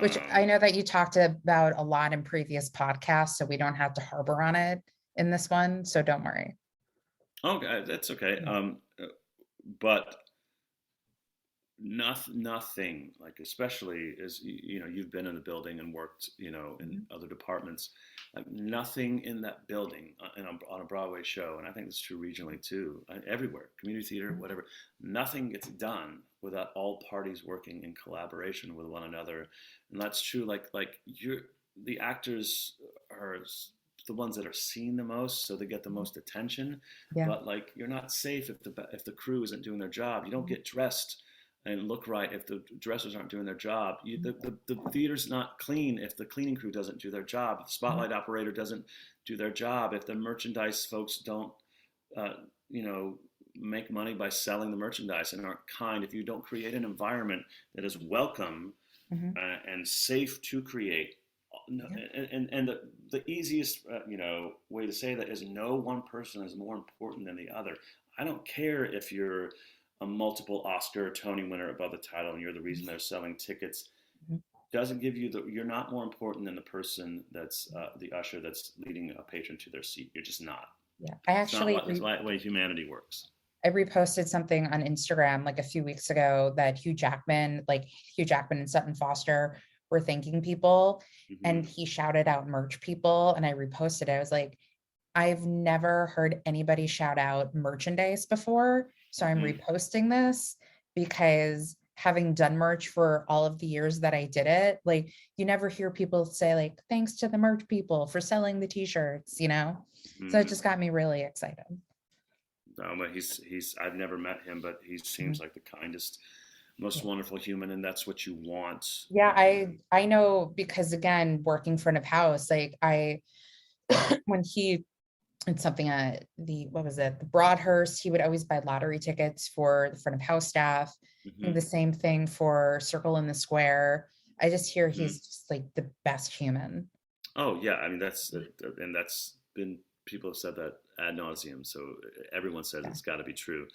S1: which I know that you talked about a lot in previous podcasts, so we don't have to harbor on it in this one, so don't worry.
S3: Okay, that's okay. But nothing like, especially as you know, you've been in the building and worked, you know, in other departments, like nothing in that building on a Broadway show, and I think it's true regionally too, everywhere, community theater, whatever, nothing gets done without all parties working in collaboration with one another. And that's true, like the actors are the ones that are seen the most, so they get the most attention. But like, you're not safe if the crew isn't doing their job. You don't get dressed and look right if the dressers aren't doing their job. The theater's not clean if the cleaning crew doesn't do their job, if the spotlight operator doesn't do their job, if the merchandise folks don't you know, make money by selling the merchandise and aren't kind, if you don't create an environment that is welcome and safe to create. And the easiest you know, way to say that is no one person is more important than the other. I don't care if you're a multiple Oscar or Tony winner above the title and you're the reason they're selling tickets. Doesn't give you you're not more important than the person that's the usher that's leading a patron to their seat. You're just not.
S1: Yeah, I actually,
S3: it's not the way humanity works.
S1: I reposted something on Instagram like a few weeks ago that Hugh Jackman and Sutton Foster were thanking people, and he shouted out merch people, and I reposted it. I was like, I've never heard anybody shout out merchandise before, so I'm reposting this because having done merch for all of the years that I did it, like, you never hear people say like, thanks to the merch people for selling the t-shirts, you know? So it just got me really excited.
S3: No, but he's I've never met him, but he seems like the kindest, most wonderful human, and that's what you want.
S1: Yeah, I know, because again, working front of house, like when it's something what was it, the Broadhurst, he would always buy lottery tickets for the front of house staff. And the same thing for Circle in the Square. I just hear he's just like the best human.
S3: Oh yeah, I mean that's been, people have said that ad nauseum. So everyone says it's got to be true.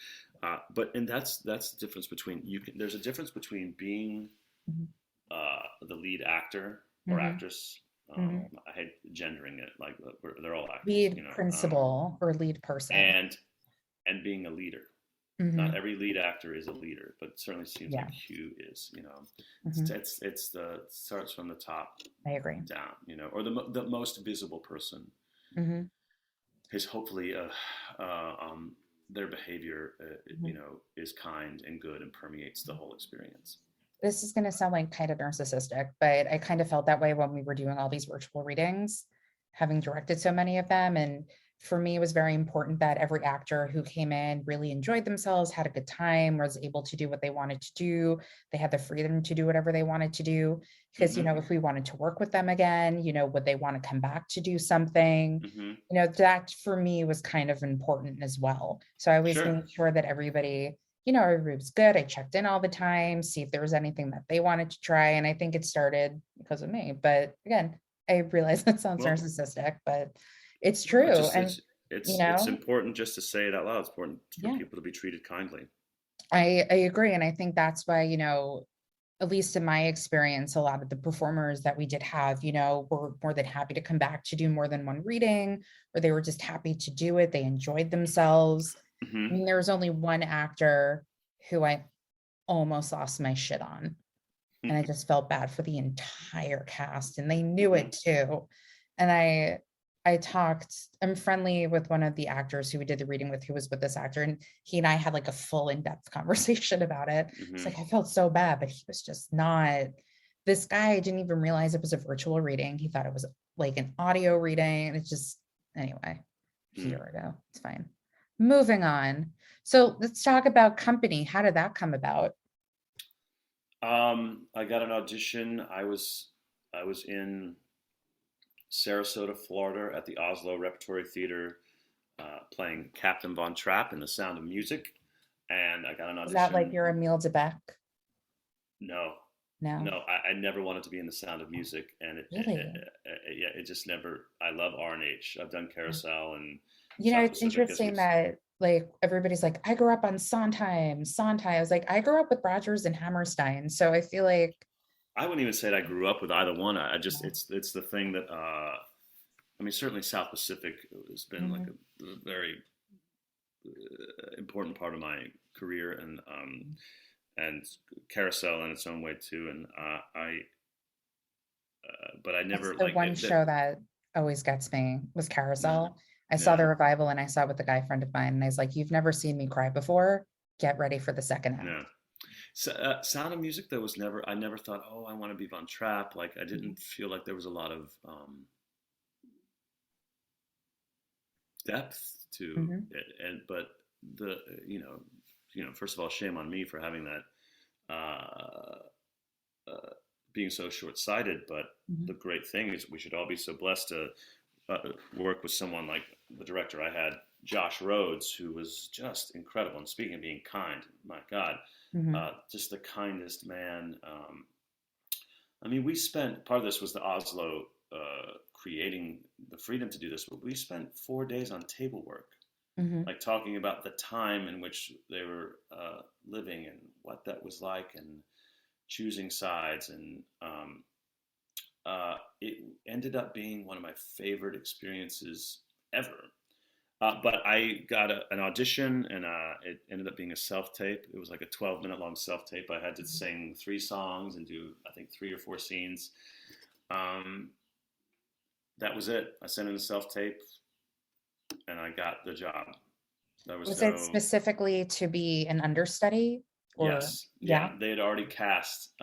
S3: And that's the difference between there's a difference between being
S1: Mhm.
S3: the lead actor or
S1: Mhm.
S3: actress.
S1: Mhm.
S3: I hate gendering it, like they're all actors,
S1: Lead principal or lead person.
S3: and being a leader.
S1: Mhm.
S3: Not every lead actor is a leader, but it certainly seems
S1: Yeah.
S3: like Hugh is.
S1: Mhm.
S3: It starts from the top
S1: I agree.
S3: down, or the most visible person
S1: Mhm.
S3: is hopefully their behavior,
S1: Mhm.
S3: is kind and good and permeates the whole experience.
S1: This is going to sound like kind of narcissistic, but I kind of felt that way when we were doing all these virtual readings, having directed so many of them. And for me, it was very important that every actor who came in really enjoyed themselves, had a good time, was able to do what they wanted to do. They had the freedom to do whatever they wanted to do. Because,
S3: Mm-hmm.
S1: if we wanted to work with them again, would they want to come back to do something?
S3: Mm-hmm.
S1: That for me was kind of important as well. So I always
S3: Sure.
S1: made sure that everybody was good. I checked in all the time, see if there was anything that they wanted to try. And I think it started because of me. But again, I realize that sounds
S3: Well,
S1: narcissistic, but it's
S3: no,
S1: true. And,
S3: it's important just to say it out loud. It's important for
S1: yeah,
S3: people to be treated kindly.
S1: I agree. And I think that's why, at least in my experience, a lot of the performers that we did have, were more than happy to come back to do more than one reading, or they were just happy to do it. They enjoyed themselves. I
S3: Mm-hmm.
S1: mean, there was only one actor who I almost lost my shit on. And I just felt bad for the entire cast, and they knew
S3: Mm-hmm.
S1: it too. And I'm friendly with one of the actors who we did the reading with, who was with this actor, and he and I had like a full in-depth conversation about it. It's
S3: Mm-hmm.
S1: like, I felt so bad, but he was just not, this guy didn't even realize it was a virtual reading. He thought it was like an audio reading. And it's just, anyway, a
S3: Mm.
S1: year ago. It's fine. Moving on. So let's talk about company. How did that come about?
S3: I got an audition. I was in Sarasota, Florida, at the Oslo Repertory Theater, playing Captain Von Trapp in The Sound of Music, and I got an
S1: Is that like
S3: audition.
S1: your Emile Debec?
S3: No,
S1: No,
S3: no, I never wanted to be in The Sound of Music, and
S1: really.
S3: yeah, it just never. I love R&H. I've done Carousel and South
S1: It's
S3: Pacific as
S1: interesting that like everybody's like, I grew up on Sondheim, Sondheim. I was like, I grew up with Rogers and Hammerstein. So I feel like,
S3: I wouldn't even say that I grew up with either one. I just
S1: yeah.
S3: it's the thing that I mean, certainly South Pacific has been like
S1: Mhm.
S3: a very important part of my career, and Carousel in its own way too. And but I
S1: That's
S3: never
S1: the
S3: like
S1: one
S3: that.
S1: show that always gets me was
S3: Yeah,
S1: Carousel. I saw the
S3: yeah,
S1: revival and I saw it with a guy friend of mine, and I was like, you've never seen me cry before. Get ready for the second
S3: yeah.
S1: act.
S3: So, Sound of Music, though, was never. I never thought, oh, I want to be Von Trapp. Like I
S1: Mhm.
S3: didn't feel like there was a lot of depth to
S1: Mhm.
S3: it. And but the first of all, shame on me for having that. Being so short-sighted, but
S1: Mhm.
S3: the great thing is we should all be so blessed to work with someone like the director I had, Josh Rhodes, who was just incredible. And speaking of being kind, my God,
S1: Mhm.
S3: just the kindest man. I mean, we spent part of this was the Oslo creating the freedom to do this, but we spent 4 days on table work,
S1: Mhm.
S3: like talking about the time in which they were living and what that was like, and choosing sides, and it ended up being one of my favorite experiences ever. But I got an audition, and it ended up being a self tape. It was like a 12-minute long self tape. I had to sing 3 songs and do, I think, 3 or 4 scenes. Um, that was it. I sent in a self tape, and I got the job. There was
S1: Was it
S3: no.
S1: specifically to be an understudy or
S3: Yes, yeah.
S1: yeah?
S3: They had already cast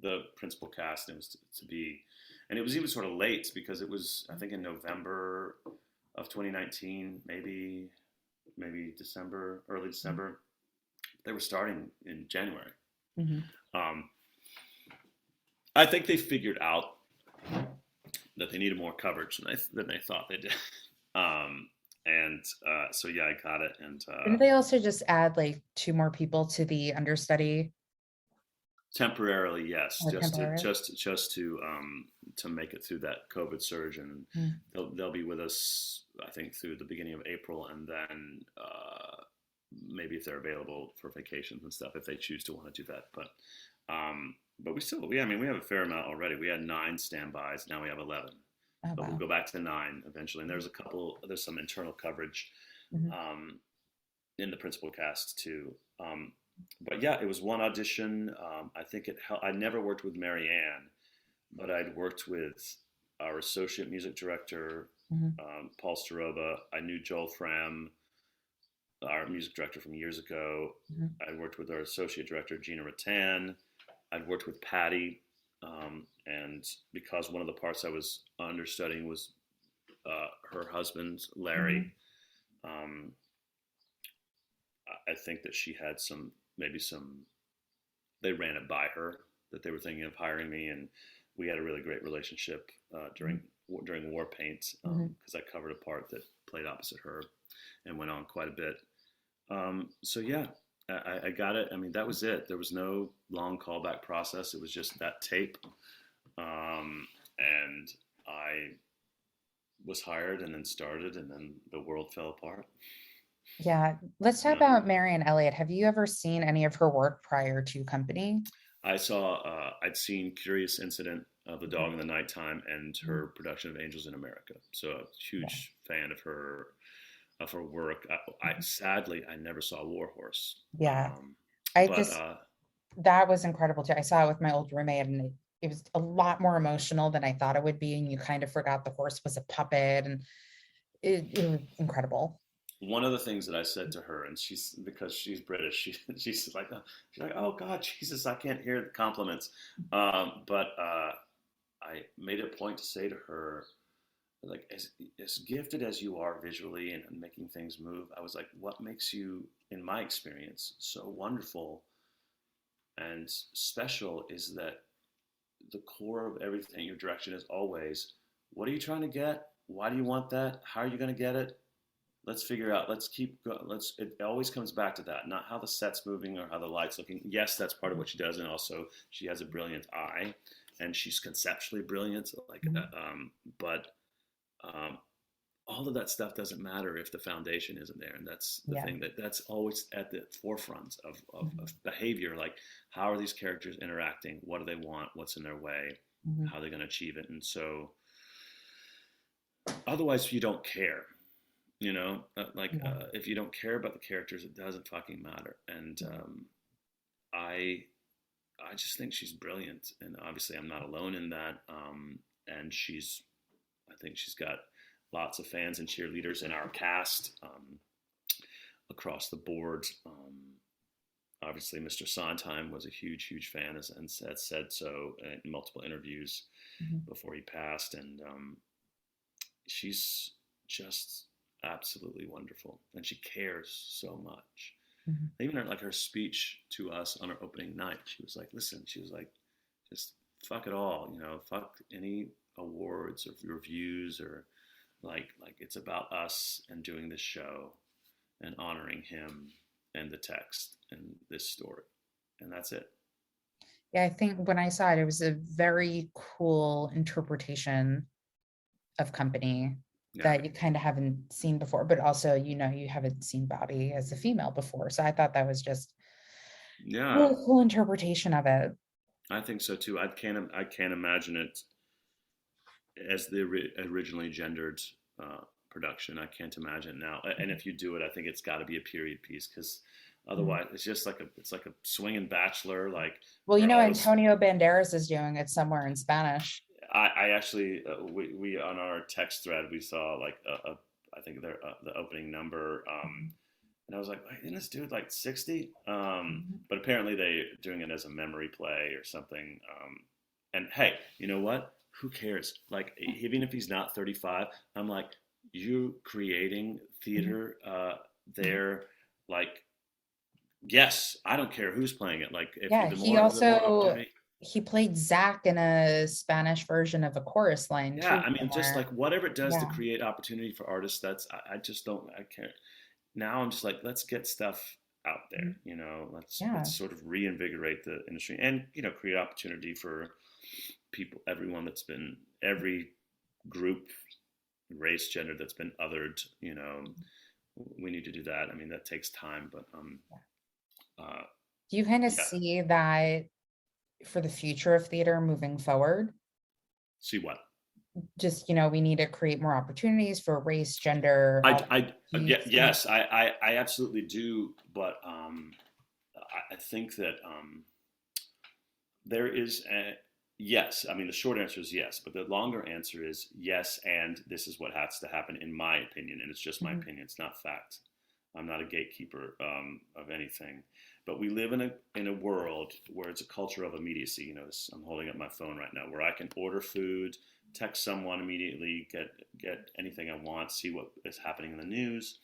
S3: the principal cast. And it was to be, and it was even sort of late because it was, I think, in November of 2019, maybe December, early December. They were starting in January.
S1: Mhm.
S3: Um, I think they figured out that they needed more coverage than they thought they did. And so yeah, I got it. And
S1: Didn't they also just add like two more people to the understudy?
S3: Temporarily, yes,
S1: or temporary?
S3: just to make it through that COVID surge, and
S1: Mm.
S3: they'll be with us, I think, through the beginning of April, and then maybe if they're available for vacations and stuff, if they choose to want to do that. But I mean, we have a fair amount already. We had 9 standbys, now we have 11,
S1: Oh,
S3: but we'll
S1: wow.
S3: go back to 9 eventually. And there's some internal coverage
S1: Mhm.
S3: in the principal cast too. But yeah, it was one audition. I think it helped. I never worked with Marianne, but I'd worked with our associate music director,
S1: Mhm.
S3: Paul Staroba. I knew Joel Fram, our music director from years ago.
S1: Mhm.
S3: I worked with our associate director, Gina Rattan. I'd worked with Patty. And because one of the parts I was understudying was her husband,
S1: Mhm.
S3: Larry, um, I think that she had maybe some, they ran it by her that they were thinking of hiring me, and we had a really great relationship
S1: Mhm.
S3: during War Paint,
S1: Mhm.
S3: because I covered a part that played opposite her and went on quite a bit. So yeah, I got it. I mean, that was it. There was no long callback process. It was just that tape, and I was hired and then started, and then the world fell apart.
S1: Yeah, let's talk
S3: Yeah.
S1: about Marianne Elliott. Have you ever seen any of her work prior to Company?
S3: I'd seen Curious Incident of the
S1: Mhm.
S3: Dog in the Nighttime and
S1: Mhm.
S3: her production of Angels in America. So a
S1: Yeah.
S3: huge fan of her work.
S1: Mhm.
S3: Sadly, I never saw War Horse.
S1: Yeah,
S3: Um,
S1: I
S3: but
S1: just that was incredible too. I saw it with my old roommate, and it was a lot more emotional than I thought it would be. And you kind of forgot the horse was a puppet, and it was incredible.
S3: one of the things that I said to her, and she's, because she's British, she's like, oh God, Jesus, I can't hear the compliments. But I made a point to say to her, like, as gifted as you are visually and making things move, I was like, what makes you, in my experience, so wonderful and special is that the core of everything, your direction is always, what are you trying to get? Why do you want that? How are you going to get it? Let's figure out, let's keep going. It always comes back to that, not how the set's moving or how the light's looking. Yes, that's part of what she does. And also she has a brilliant eye and she's conceptually brilliant.
S1: Mhm.
S3: But um, all of that stuff doesn't matter if the foundation isn't there. And that's the
S1: Yeah.
S3: thing that's always at the forefront
S1: Mhm.
S3: of behavior. Like, how are these characters interacting? What do they want? What's in their way?
S1: Mhm.
S3: How are they going to achieve it? And so otherwise you don't care,
S1: Yeah.
S3: if you don't care about the characters, it doesn't fucking matter. And
S1: Mhm.
S3: I I just think she's brilliant, and obviously I'm not alone in that. And I think she's got lots of fans and cheerleaders in our cast, across the board. Obviously, Mr. Sondheim was a huge fan, and said so in multiple interviews
S1: Mhm.
S3: before he passed. And she's just absolutely wonderful, and she cares so much.
S1: Mhm.
S3: Even her speech to us on our opening night, she was like, "Listen," she was like, "just fuck it all, fuck any awards or reviews, or like it's about us and doing this show and honoring him and the text and this story, and that's it."
S1: Yeah, I think when I saw it, it was a very cool interpretation of Company
S3: Yeah,
S1: that you kind of haven't seen before, but also, you haven't seen Bobby as a female before. So I thought that was just a
S3: yeah,
S1: really cool interpretation of it.
S3: I think so too. I can't imagine it as the originally gendered production. I can't imagine now. And if you do it, I think it's got to be a period piece, because
S1: Mhm.
S3: otherwise it's just like a swinging bachelor, like
S1: Well,
S3: where all this.
S1: Antonio Banderas is doing it somewhere in Spanish.
S3: I actually, we on our text thread we saw like I think the opening number,
S1: Mhm.
S3: and I was like, isn't this dude like 60?
S1: Mhm.
S3: But apparently they're doing it as a memory play or something. And hey, you know what? Who cares? Like, even if he's not 35, I'm like, you creating
S1: Mhm.
S3: theater there, like, yes, I don't care who's playing it. Like, if you,
S1: Yeah,
S3: the more opportunity.
S1: he played Zach in a Spanish version of a chorus line
S3: Yeah,
S1: too
S3: I mean, just
S1: somewhere.
S3: like whatever it does to
S1: Yeah.
S3: create opportunity for artists, I just don't, I can't. Now I'm just like, let's get stuff. out there. You know,
S1: Yeah.
S3: let's sort of reinvigorate the industry and, you know, create opportunity for people, every group, race, gender that's been othered. You know, we need to do that. I mean, that takes time, but
S1: Do you kind of
S3: yeah.
S1: see that for the future of theater moving forward?
S3: See what?
S1: Just, we need to create more opportunities for race, gender,
S3: Yes, I absolutely do. But I think that there is yes. I mean, the short answer is yes, but the longer answer is yes, and this is what has to happen, in my opinion, and it's just my opinion. It's not fact. I'm not a gatekeeper of anything, but we live in a world where it's a culture of immediacy. You know, I'm holding up my phone right now, where I can order food, text someone immediately, get anything I want, see what is happening in the news,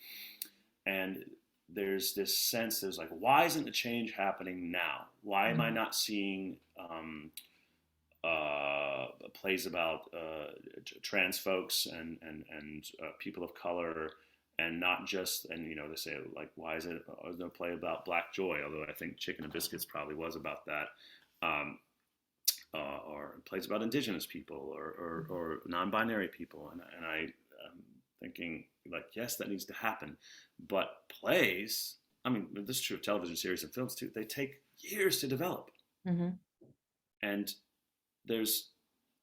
S3: and there's this sense. There's like, why isn't the change happening now? Why am I not seeing plays about trans folks and people of color, and not just, and you know, they say like, why is it no play about Black joy? Although I think Chicken and Biscuits probably was about that, or plays about Indigenous people or non-binary people, and I am thinking like, yes, that needs to happen, but plays, I mean, this is true of television series and films too. They take years to develop, and there's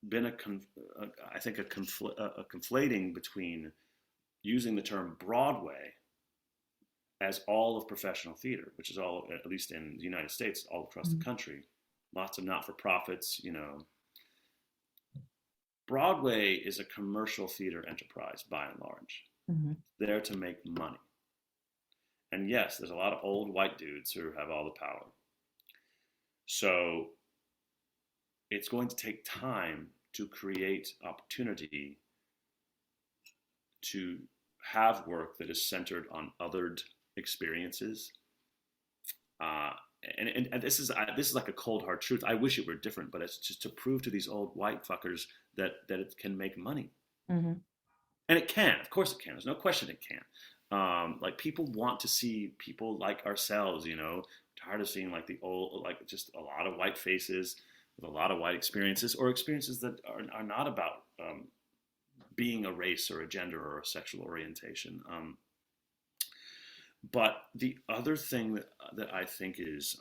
S3: been I think a conflating between using the term Broadway as all of professional theater, which is all, at least in the United States, all across the country, lots of not-for-profits, you know. Broadway is a commercial theater enterprise by and large, there to make money. And yes, there's a lot of old white dudes who have all the power. So it's going to take time to create opportunity to have work that is centered on othered experiences. And this is like a cold hard truth. I wish it were different, but it's just to prove to these old white fuckers that it can make money. And it can, of course it can. There's no question it can. Like, people want to see people like ourselves, you know, tired of seeing like the old, like just a lot of white faces with a lot of white experiences, or experiences that are not about being a race or a gender or a sexual orientation. But the other thing that I think is,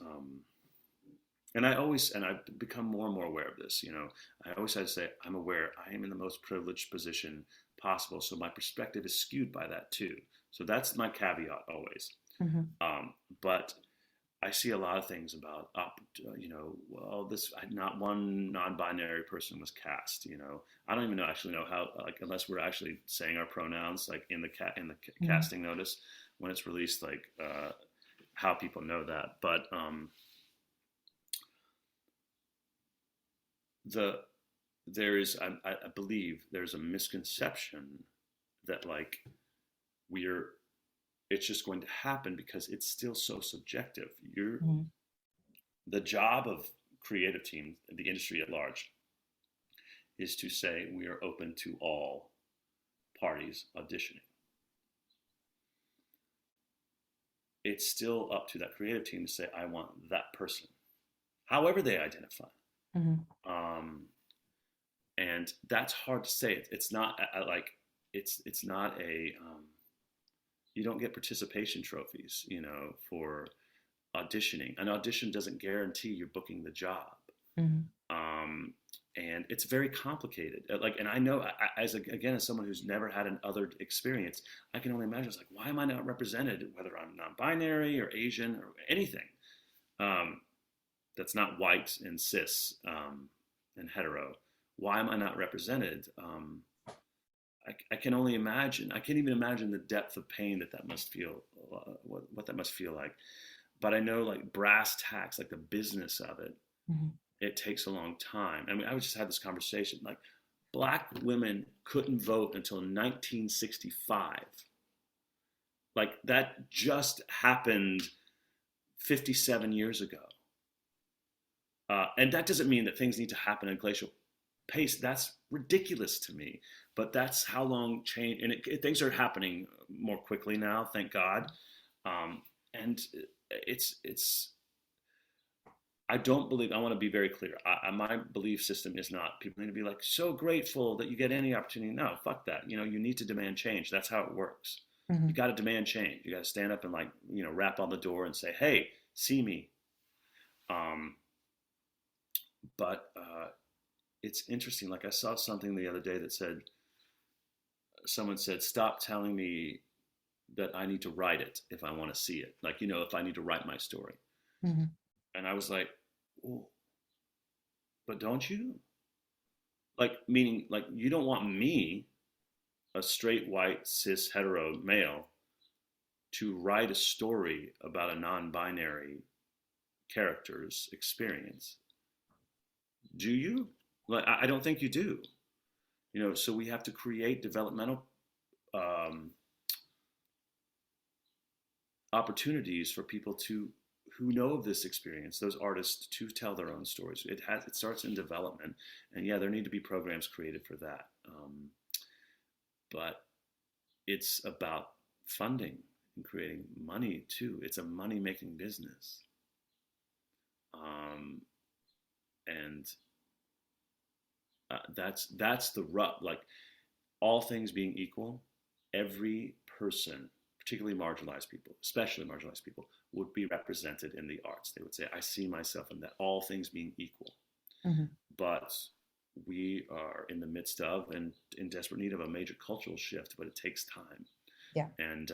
S3: and I've become more and more aware of this, you know, I always had to say, I'm aware I am in the most privileged position possible. So my perspective is skewed by that too. So that's my caveat always. But I see a lot of things about, you know, well, not one non-binary person was cast. You know, I don't even actually know how, like, unless we're actually saying our pronouns, like in the casting notice when it's released, like how people know that. But I believe there's a misconception that like it's just going to happen because it's still so subjective. The job of creative teams, the industry at large, is to say we are open to all parties auditioning. It's still up to that creative team to say, I want that person, however they identify. And that's hard to say. It's not like, it's not a, you don't get participation trophies, you know, for auditioning. An audition doesn't guarantee you're booking the job. And it's very complicated. Like, and I know, as someone who's never had an othered experience, I can only imagine, it's like, why am I not represented, whether I'm non-binary or Asian or anything that's not white and cis and hetero? Why am I not represented? I can only imagine. I can't even imagine the depth of pain that must feel, what that must feel like. But I know, like, brass tacks, like the business of it, it takes a long time. I mean, I just had this conversation, like, Black women couldn't vote until 1965. Like, that just happened 57 years ago. And that doesn't mean that things need to happen in glacial pace. That's ridiculous to me. But that's how long change, and things are happening more quickly now, thank God. And it's I don't believe, I want to be very clear. My belief system is not people need to be like so grateful that you get any opportunity. No, fuck that. You know, you need to demand change. That's how it works. You
S1: Mhm.
S3: got to demand change. You got to stand up and like, you know, rap on the door and say, hey, see me. Um, but it's interesting. Like I saw something the other day that said, someone said, stop telling me that I need to write it if I want to see it. Like, you know, if I need to write my story.
S1: Mhm.
S3: And I was like, well, but don't you? Like, meaning, like, you don't want me, a straight, white, cis, hetero male, to write a story about a non binary character's experience. Do you? Like, I don't think you do. You know, so we have to create developmental um, opportunities for people to who know of this experience, those artists, to tell their own stories. It starts in development, and yeah, there need to be programs created for that. But it's about funding and creating money too. It's a money making business, um, and that's the rub. Like all things being equal, every person, particularly marginalized people, especially marginalized people, would be represented in the arts. They would say, I see myself in that, all things being equal.
S1: Mhm.
S3: But we are in the midst of and in desperate need of a major cultural shift, but it takes time.
S1: Yeah.
S3: And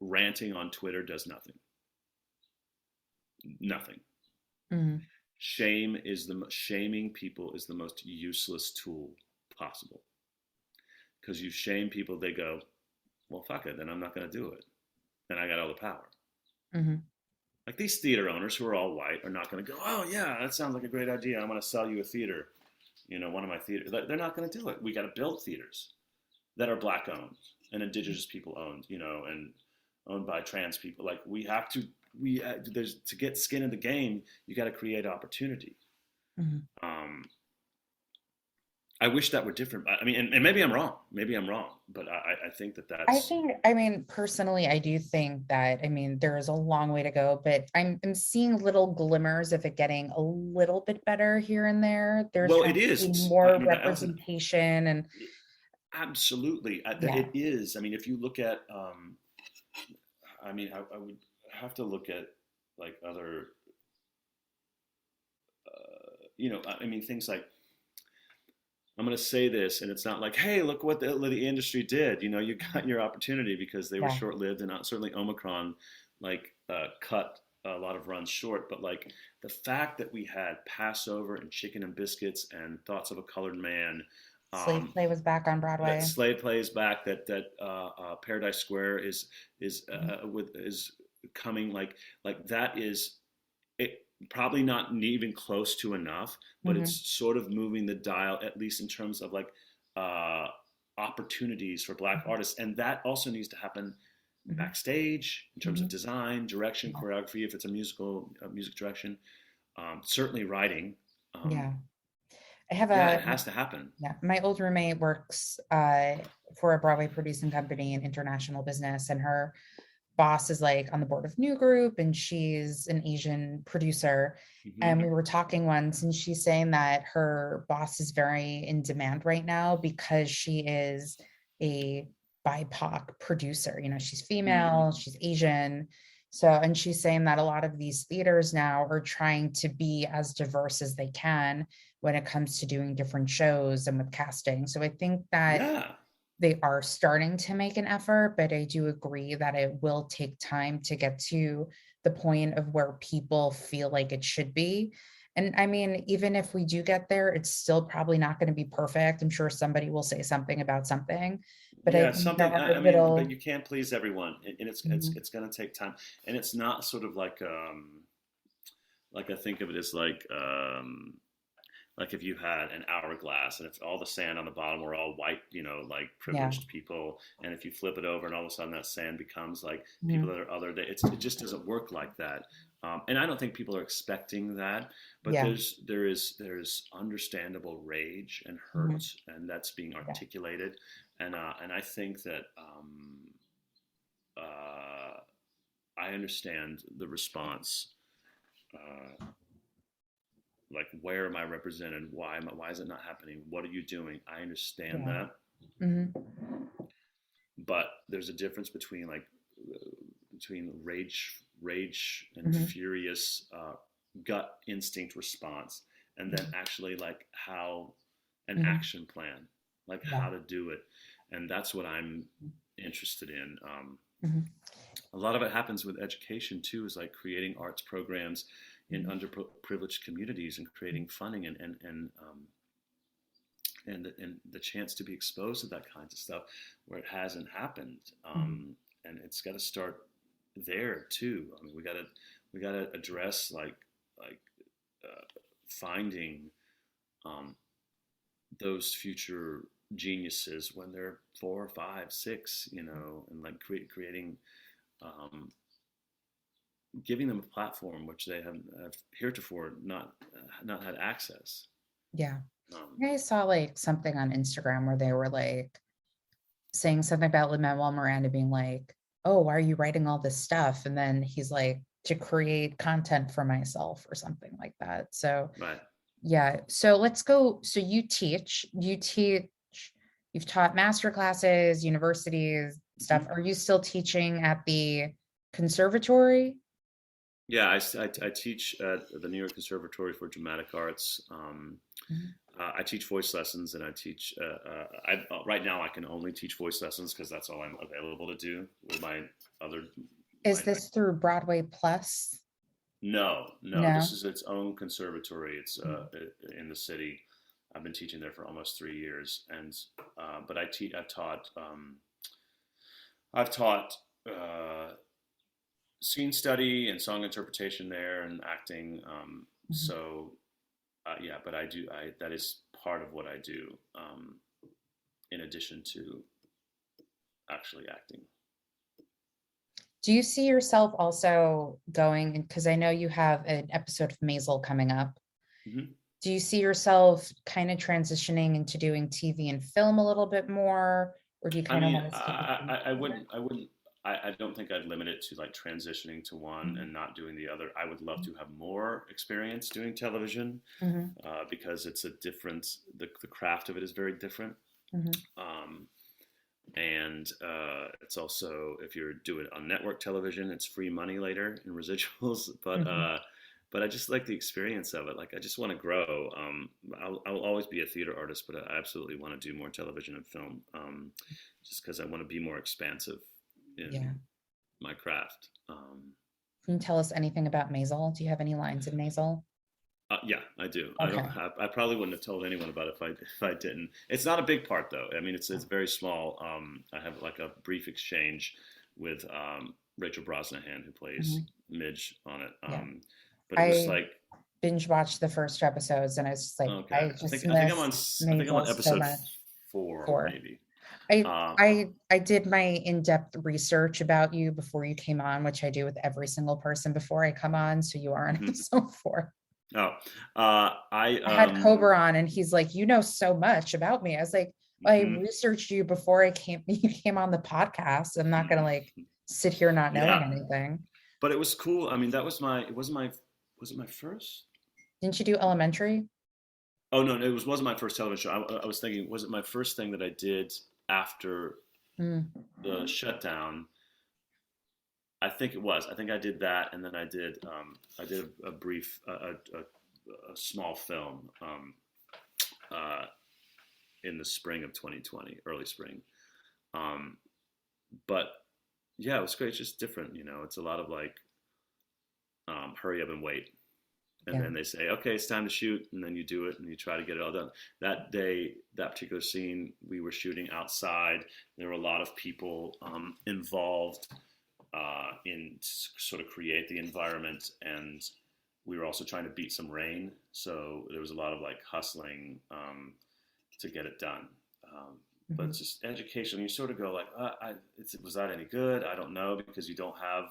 S3: ranting on Twitter does nothing. Nothing.
S1: Mhm.
S3: Shaming people is the most useless tool possible. Because you shame people, they go, well, fuck it, then I'm not going to do it. And I got all the power.
S1: Mhm.
S3: Like these theater owners who are all white are not going to go, oh yeah, that sounds like a great idea. I'm going to sell you a theater. You know, one of my theaters. They're not going to do it. We got to build theaters that are black owned and indigenous people owned, you know, and owned by trans people. Like we have to, there's to get skin in the game. You got to create opportunity.
S1: Mhm.
S3: Um, I wish that were different. I mean, and maybe I'm wrong. Maybe I'm wrong, but I think that
S1: I
S3: that's
S1: think, I mean, personally, I do think that, I mean, there is a long way to go, but I'm seeing little glimmers of it getting a little bit better here and there. There's
S3: well,
S1: trying
S3: it
S1: to be
S3: is. I
S1: more
S3: mean, Allison,
S1: representation and
S3: absolutely,
S1: yeah.
S3: it is. I mean, if you look at, I mean, I would have to look at like other, you know, I mean, things like I'm going to say this, and it's not like, hey, look what the industry did. You know, you got your opportunity because they were
S1: Yeah.
S3: short lived, and certainly Omicron like cut a lot of runs short. But like the fact that we had Passover and Chicken and Biscuits and Thoughts of a Colored Man,
S1: Slave
S3: um,
S1: play was back on
S3: that
S1: Broadway.
S3: Slade plays back, that Paradise Square
S1: Mhm.
S3: is coming, like that is it, probably not even close to enough, but it's
S1: Mhm.
S3: sort of moving the dial, at least in terms of like uh, opportunities for Black
S1: Mhm.
S3: artists, and that also needs to happen
S1: Mhm.
S3: backstage in terms of
S1: Mhm.
S3: design, direction,
S1: Yeah.
S3: choreography, if it's a music direction, certainly writing.
S1: Yeah. I have
S3: Yeah,
S1: a
S3: it has to happen.
S1: Yeah, my old roommate works for a Broadway producing company in international business, and her boss is like on the board of New Group, and she's an Asian producer.
S3: Hmm.
S1: And we were talking once, and she's saying that her boss is very in demand right now because she is a BIPOC producer. You know, she's
S3: Hmm.
S1: female, she's Asian. So, and she's saying that a lot of these theaters now are trying to be as diverse as they can when it comes to doing different shows and with casting. So I think that
S3: Yeah.
S1: they are starting to make an effort, but I do agree that it will take time to get to the point of where people feel like it should be. And I mean, even if we do get there, it's still probably not going to be perfect. I'm sure somebody will say something about something, but I
S3: Yeah,
S1: think there
S3: something.
S1: are
S3: I mean, but
S1: little,
S3: you can't please everyone, and
S1: Mhm.
S3: it's going to take time, and it's not sort of like I think of it as like if you had an hourglass and if all the sand on the bottom were all white, you know, like
S1: Yeah.
S3: privileged people, and if you flip it over and all of a sudden that sand becomes like people
S1: Mhm.
S3: that are other, it just doesn't work like that. And I don't think people are expecting that, but
S1: Yeah.
S3: there's understandable rage and hurt,
S1: Mhm.
S3: and that's being
S1: Yeah.
S3: articulated, and I think that I understand the response. Like, where am I represented? Why is it not happening? What are you doing? I understand
S1: Yeah.
S3: that,
S1: Mm-hmm.
S3: but there's a difference between between rage and
S1: Mm-hmm.
S3: furious gut instinct response, and then actually like how an
S1: Mm-hmm.
S3: action plan, like
S1: Yeah.
S3: how to do it, and that's what I'm interested in.
S1: Mm-hmm.
S3: A lot of it happens with education too, is like creating arts programs in underprivileged communities and creating funding and the chance to be exposed to that kinds of stuff where it hasn't happened.
S1: Mm-hmm.
S3: And it's got to start there too. I mean, we got to address like finding um, those future geniuses when they're 4 or 5, 6, and like creating, um, giving them a platform which they have heretofore not had access.
S1: Yeah.
S3: Um,
S1: I saw like something on Instagram where they were like saying something about Lin-Manuel Miranda being like, "Oh, why are you writing all this stuff?" And then he's like, "To create content for myself," or something like that. So
S3: right.
S1: yeah. So let's go. So you've taught master classes, universities, stuff.
S3: Mm-hmm.
S1: Are you still teaching at the conservatory?
S3: Yeah, I teach at the New York Conservatory for Dramatic Arts.
S1: Mhm.
S3: I teach voice lessons, and I teach. Right now, I can only teach voice lessons because that's all I'm available to do. With other,
S1: Is
S3: my
S1: this through Broadway Plus?
S3: no, this
S1: No.
S3: is its own conservatory. It's
S1: Mm.
S3: in the city. I've been teaching there for almost 3 years, and but I've taught scene study and song interpretation there and acting.
S1: Mhm.
S3: So yeah, but I that is part of what I do in addition to actually acting.
S1: Do you see yourself also going, because I know you have an episode of Maisel coming up.
S3: Hmm.
S1: Do you see yourself kind of transitioning into doing TV and film a little bit more, or do you
S3: I
S1: kind of
S3: mean,
S1: want to stick with TV?
S3: I don't think I'd limit it to like transitioning to one
S1: Mhm.
S3: and not doing the other. I would love to have more experience doing television
S1: Mhm.
S3: because it's a different, the craft of it is very different.
S1: Mhm.
S3: Um, and it's also, if you're doing it on network television, it's free money later in residuals.
S1: Mhm.
S3: But I just like the experience of it. Like I just want to grow. I'll always be a theater artist, but I absolutely want to do more television and film, just because I want to be more expansive in
S1: Yeah.
S3: my craft.
S1: Can you tell us anything about Maisel? Do you have any lines in Maisel?
S3: Yeah, I do. I don't
S1: Okay.
S3: have. I probably wouldn't have told anyone about it if I didn't. It's not a big part though. I mean, it's very small. I have like a brief exchange with Rachel Brosnahan who plays
S1: Mhm.
S3: Midge on it.
S1: Yeah.
S3: But it was
S1: I
S3: like
S1: binge watched the first 2 episodes and I was just like,
S3: okay.
S1: I just
S3: I think I'm on.
S1: miss
S3: I think I'm on
S1: Maisel so
S3: episode
S1: much.
S3: 4
S1: For
S3: maybe.
S1: I
S3: Uh,
S1: I I did my in-depth research about you before you came on, which I do with every single person before I come on. So you are on
S3: mhm.
S1: episode 4.
S3: Oh, I
S1: I had Cobra on and he's like, you know so much about me. I was like, I
S3: mhm.
S1: researched you before I came you came on the podcast. I'm not gonna like sit here not knowing
S3: Yeah,
S1: anything.
S3: but it was cool. I mean, that was my. It wasn't my. Was it my first?
S1: Didn't you do elementary?
S3: Oh no, no, wasn't my first television show. I was thinking, was it my first thing that I did after
S1: Mm,
S3: the shutdown? I think it was. I think I did that, and then I did a brief, a small film uh, in the spring of 2020, early spring. Um, but yeah, it was great. It's just different, It's a lot of like hurry up and wait, and
S1: yeah.
S3: then they say, okay, it's time to shoot, and then you do it and you try to get it all done. That day, that particular scene, we were shooting outside. There were a lot of people involved in sort of create the environment, and we were also trying to beat some rain, so there was a lot of like hustling to get it done. But
S1: Mhm.
S3: it's just education. You sort of go like, was that any good? I don't know, because you don't have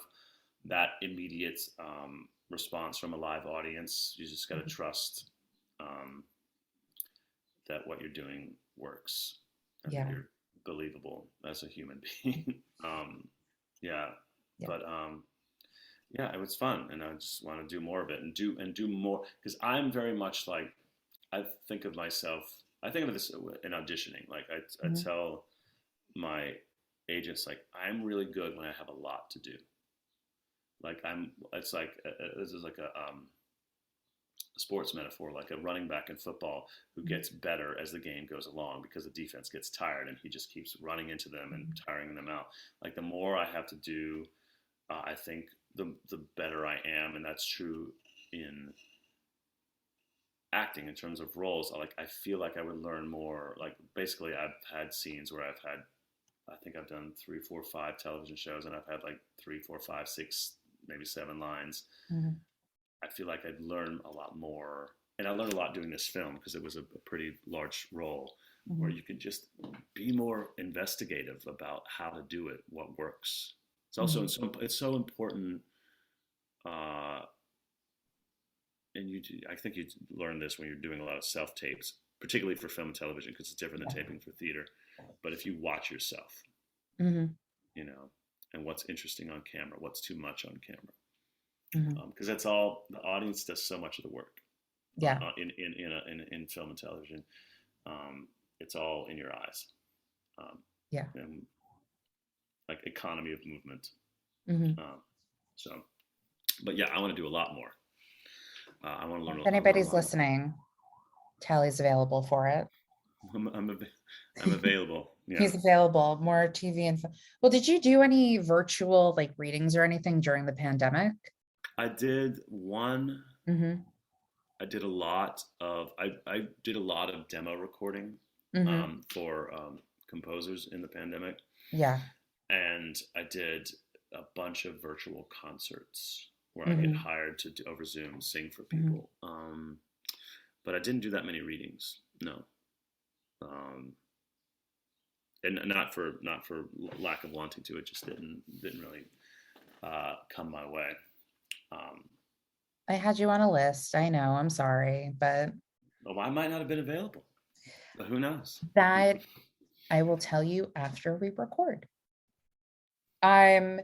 S3: that immediate response from a live audience. You just got to
S1: Mhm.
S3: trust um, that what you're doing works and that
S1: Yeah.
S3: you're believable as a human being. Yeah.
S1: Yeah.
S3: But yeah, it was fun, and I just want to do more of it and do more because I'm very much like I think of myself. I think of this in auditioning. Like I
S1: Mhm.
S3: tell my agents like I'm really good when I have a lot to do. Like I'm. It's like this is like a sports metaphor, like a running back in football who gets better as the game goes along because the defense gets tired and he just keeps running into them and tiring them out. Like the more I have to do, I think the better I am, and that's true in acting in terms of roles. Like I feel like I would learn more. Like basically, I've had scenes where I've had, I think I've done 3, 4, 5 television shows, and I've had like 3, 4, 5, 6, maybe 7 lines.
S1: Mhm.
S3: I feel like I'd learn a lot more, and I learned a lot doing this film because it was a pretty large role where
S1: Mhm.
S3: you can just be more investigative about how to do it, what works. It's also
S1: Mhm.
S3: it's so important. And I think you learn this when you're doing a lot of self tapes, particularly for film and television, because it's different than taping for theater. But if you watch yourself,
S1: Mhm.
S3: you know, and what's interesting on camera, what's too much on camera,
S1: Mhm.
S3: because that's all the audience does so much of the work
S1: Yeah.
S3: in film and television. It's all in your eyes,
S1: Yeah.
S3: and like economy of movement.
S1: Mhm.
S3: Um, so, but yeah, I want to do a lot more. I want to
S1: If
S3: learn a
S1: anybody's
S3: lot more.
S1: listening, Tally's available for it.
S3: I'm available. Yeah.
S1: He's available, more TV and well, did you do any virtual like readings or anything during the pandemic?
S3: I did one.
S1: Mm-hmm.
S3: I did a lot of. I did a lot of demo recording
S1: Mm-hmm.
S3: for composers in the pandemic,
S1: Yeah.
S3: and I did a bunch of virtual concerts where I get
S1: Mm-hmm.
S3: hired to do, over Zoom sing for
S1: Mm-hmm.
S3: people. But I didn't do that many readings. No, um, and not for lack of wanting to. It just didn't really come my way. Um,
S1: I had you on a list. I know, I'm sorry, but
S3: well, I might not have been available, but who knows?
S1: that I will tell you after we record. I'm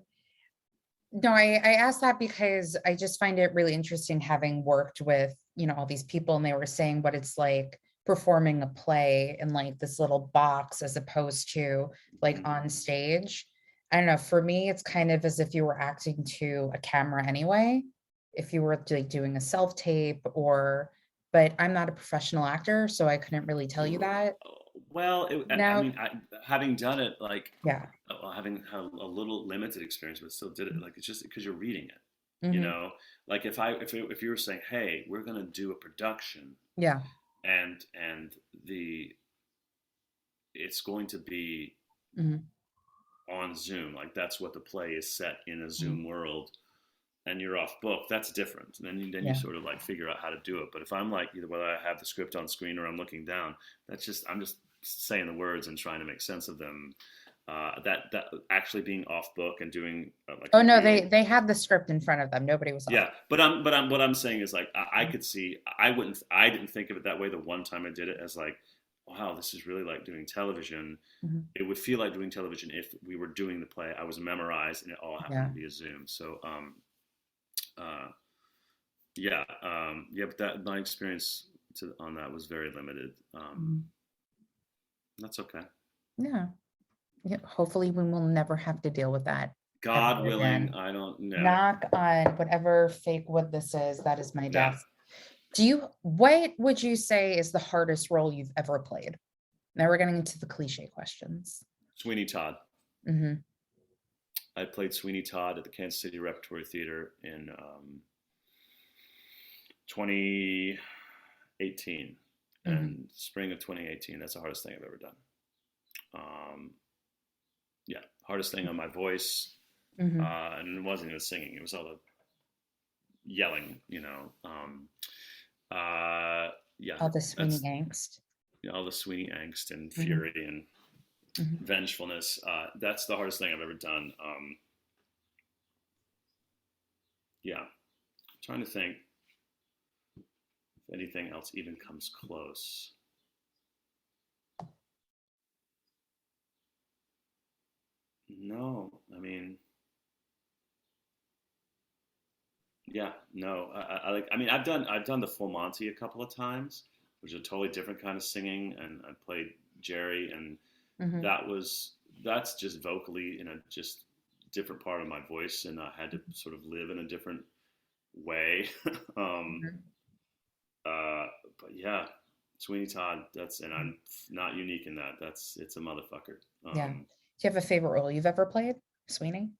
S1: no, I asked that because I just find it really interesting having worked with, all these people and they were saying what it's like performing a play in like this little box as opposed to like
S3: Mm.
S1: on stage. I don't know, for me, it's kind of as if you were acting to a camera anyway, if you were like doing a self-tape but I'm not a professional actor, so I couldn't really tell you that.
S3: Well, I
S1: Now,
S3: mean, having done it, like
S1: yeah.
S3: having had a little limited experience, but still did it. Like it's just because you're reading it, you
S1: Hmm.
S3: know. Like if you were saying, "Hey, we're gonna do a production,"
S1: Yeah.
S3: and the it's going to be
S1: Hmm.
S3: on Zoom, like that's what the play is set in a
S1: Hmm.
S3: Zoom world, and you're off book, that's different. And then you
S1: Yeah.
S3: sort of like figure out how to do it. But if I'm like either whether I have the script on screen or I'm looking down, I'm just saying the words and trying to make sense of them. That actually being off book and doing like
S1: Oh
S3: a
S1: no,
S3: real
S1: they had the script in front of them. Nobody was off.
S3: yeah. But what I'm saying is like I could see I didn't think of it that way the one time I did it as like wow, this is really like doing television.
S1: Mhm.
S3: It would feel like doing television if we were doing the play. I was memorized and it all happened
S1: Yeah.
S3: to be a Zoom. So uh, yeah, yeah, but that my experience on that was very limited.
S1: Mhm.
S3: That's okay.
S1: Yeah. Yeah. Hopefully we will never have to deal with that
S3: God
S1: ever
S3: willing,
S1: again.
S3: I don't know.
S1: Knock on whatever fake wood this is, that is my
S3: Yeah,
S1: desk. What would you say is the hardest role you've ever played? Now we're getting into the cliche questions.
S3: Sweeney Todd.
S1: Hmm.
S3: I played Sweeney Todd at the Kansas City Repertory Theater in 2018
S1: Hmm.
S3: and spring of 2018. That's the hardest thing I've ever done. Um, yeah, hardest thing on my voice,
S1: Hmm.
S3: and it wasn't even singing; it was all the yelling. Yeah,
S1: All the Sweeney
S3: that's
S1: angst.
S3: all the Sweeney angst and
S1: Hmm.
S3: fury and
S1: Hmm.
S3: vengefulness. That's the hardest thing I've ever done. Yeah, I'm trying to think if anything else even comes close. No, I mean, Yeah, no, I like. I mean, I've done the full Monty a couple of times, which is a totally different kind of singing, and I played Jerry, and
S1: Hmm.
S3: that's just vocally in a just different part of my voice, and I had to sort of live in a different way. um,
S1: Hmm.
S3: uh, but yeah, Sweeney Todd. And I'm not unique in that. It's a motherfucker.
S1: Yeah. Do you have a favorite role you've ever played, Sweeney?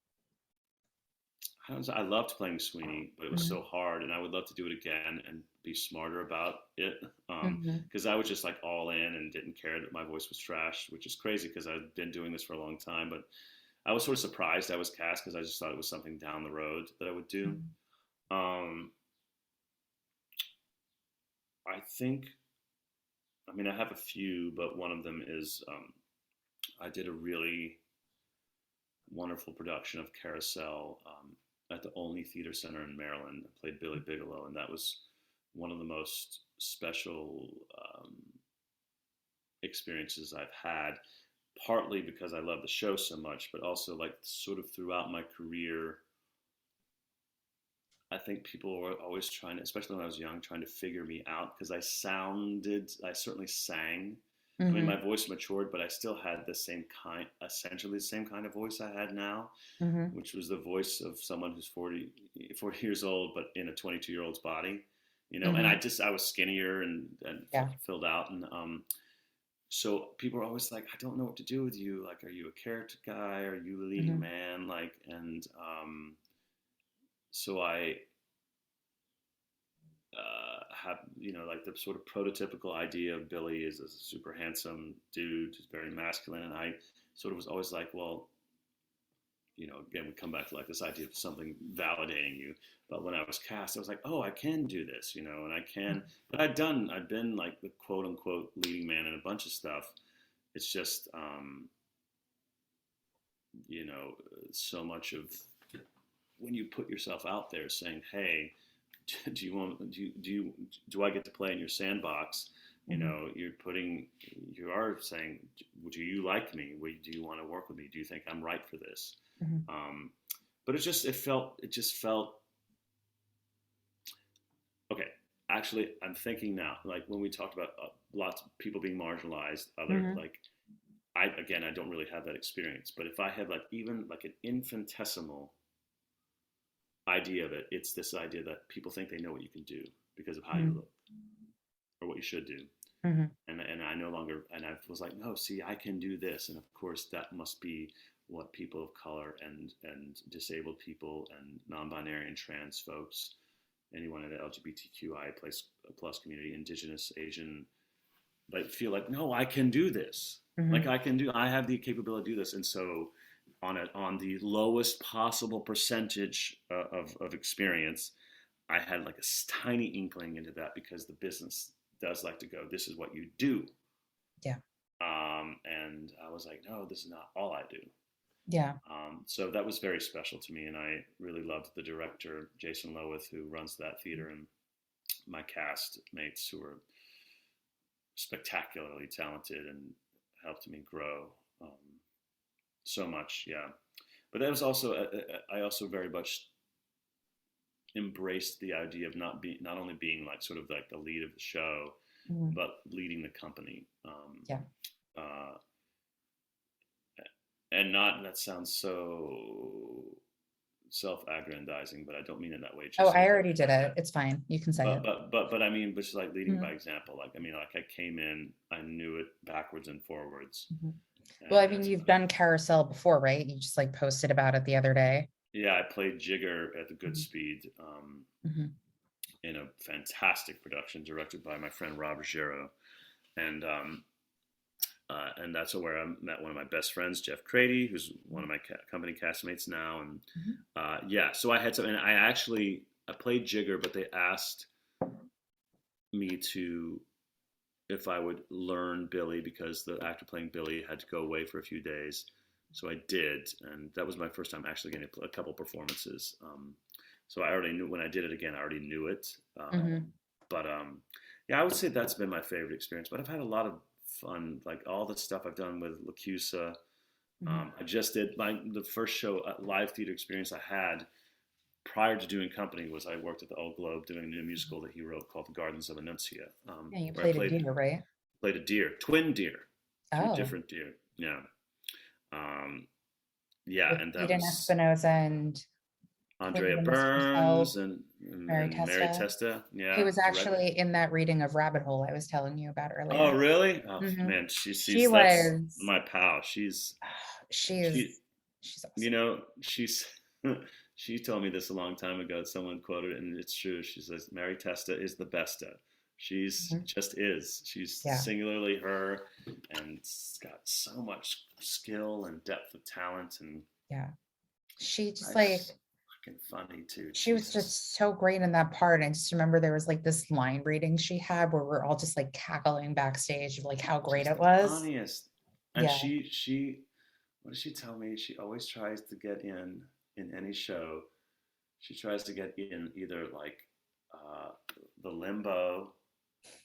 S3: I loved playing Sweeney, but it was
S1: Hmm.
S3: so hard, and I would love to do it again and be smarter about it.
S1: Hmm.
S3: Because I was just like all in and didn't care that my voice was trash, which is crazy because I've been doing this for a long time. But I was sort of surprised I was cast because I just thought it was something down the road that I would do.
S1: Hmm.
S3: Um, I think, I mean, I have a few, but one of them is I did a really wonderful production of Carousel at the Olney Theater Center in Maryland. I played Billy Bigelow, and that was one of the most special experiences I've had. Partly because I love the show so much, but also like sort of throughout my career, I think people were always trying to, especially when I was young, trying to figure me out because I certainly sang. I mean, my
S1: Hmm.
S3: voice matured, but I still had the same kind, essentially the same kind of voice I had now,
S1: Hmm.
S3: which was the voice of someone who's 40 years old, but in a 22-year-old's body, and
S1: Hmm.
S3: I was skinnier and
S1: Yeah.
S3: filled out. And so people are always like, I don't know what to do with you. Like, are you a character guy? Are you a leading
S1: Hmm.
S3: man? Like, and so I have, like the sort of prototypical idea of Billy is as a super handsome dude, who's very masculine. And I sort of was always like, well, again, we come back to like this idea of something validating you. But when I was cast, I was like, oh, I can do this, and I can. But I've been like the quote unquote leading man in a bunch of stuff. It's just, you know, so much of when you put yourself out there saying, hey, do you want, do I get to play in your sandbox?
S1: Hmm.
S3: You are saying, do you like me? Do you want to work with me? Do you think I'm right for this?
S1: Hmm.
S3: Um, but it just felt okay. Actually, I'm thinking now, like when we talked about lots of people being marginalized, other
S1: Hmm.
S3: like I don't really have that experience, but if I had like even like an infinitesimal idea of it, it's this idea that people think they know what you can do because of how you
S1: Hmm.
S3: look or what you should do.
S1: Hmm.
S3: And I no longer, and I was like, no, see, I can do this. And of course, that must be what people of color and disabled people and non-binary and trans folks, anyone in the LGBTQI plus community, indigenous, Asian, but feel like, no, I can do this. Like
S1: Hmm.
S3: I have the capability to do this. And so on the lowest possible percentage of experience, I had like a tiny inkling into that because the business does like to go, this is what you do.
S1: Yeah.
S3: And I was like, no, this is not all I do.
S1: Yeah.
S3: So that was very special to me. And I really loved the director, Jason Lowith, who runs that theater, and my cast mates who were spectacularly talented and helped me grow so much. Yeah. But that was also, I also very much embraced the idea of not only being like sort of like the lead of the show,
S1: Hmm.
S3: but leading the company.
S1: Yeah.
S3: Uh, and not that sounds so self-aggrandizing, but I don't mean it that way. It
S1: Oh,
S3: just
S1: I
S3: seems like
S1: already did it. It's fine. You can say it.
S3: but I mean, but just like leading by
S1: Mhm.
S3: example. Like I mean, like I came in, I knew it backwards and forwards,
S1: Mhm. Well, I
S3: and
S1: mean,
S3: it's
S1: you've done Carousel before, right? You just like posted about it the other day.
S3: yeah. I played Jigger at the Good
S1: Mhm.
S3: Speed
S1: Mhm.
S3: in a fantastic production directed by my friend Rob Ruggiero, and and that's where I met one of my best friends, Jeff Crady, who's one of my company castmates now. And
S1: Mhm.
S3: yeah, so I had some, and I played Jigger, but they asked me to if I would learn Billy because the actor playing Billy had to go away for a few days. So I did, and that was my first time actually getting a couple performances. So I already knew when I did it again. I already knew it,
S1: Mhm.
S3: but yeah, I would say that's been my favorite experience. But I've had a lot of fun, like all the stuff I've done with LaCusa.
S1: Mhm.
S3: I just did the first show live theater experience I had prior to doing company was I worked at the Old Globe doing a new musical that he wrote called The Gardens of Anastasia.
S1: Yeah, you
S3: Where I
S1: played a deer, right?
S3: played a deer, twin deer, two
S1: Oh,
S3: different deer. Yeah. Um, yeah,
S1: with
S3: and that
S1: Eden
S3: was
S1: Espinosa and Queen
S3: Andrea
S1: Miss Purcell,
S3: Burns
S1: Mary
S3: and Mary
S1: Testa,
S3: Testa.
S1: who
S3: Yeah,
S1: was
S3: direct.
S1: actually in that reading of Rabbit Hole I was telling you about
S3: Oh,
S1: earlier.
S3: really? Oh
S1: Hmm.
S3: man,
S1: She
S3: that's
S1: was,
S3: my pal. She
S1: she's
S3: you
S1: awesome.
S3: know she's she told me this a long time ago. Someone quoted it, and it's true. She says Mary Testa is the besta. She's
S1: Mhm.
S3: just is. She's
S1: Yeah,
S3: singularly her, and got so much skill and depth of talent, and
S1: yeah. She just like,
S3: life's fucking funny too.
S1: she was
S3: Jesus.
S1: just so great in that part. I just remember there was like this line reading she had where we're all just like cackling backstage of like how great
S3: She's
S1: it
S3: the
S1: was.
S3: funniest. And
S1: Yeah.
S3: she what does she tell me? She always tries to get in any show. She tries to get in either like uh, the limbo,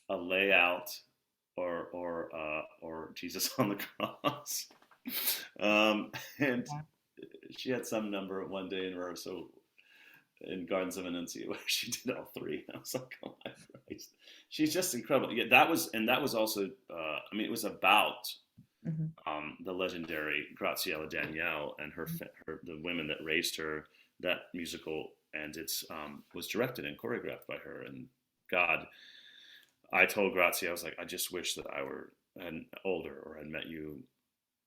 S3: a layout, or Jesus on the cross. And
S1: Yeah.
S3: she had some number one day in rehearsal in Gardens of Anastasia where she did all three. I was like, oh my Christ, she's just incredible. Yeah, that was also. I mean, it was about
S1: Mhm.
S3: the legendary Graziella Danielle and the women that raised her. That musical, and it's was directed and choreographed by her. And God, I told Grazia, I was like, I just wish that I were older or had met you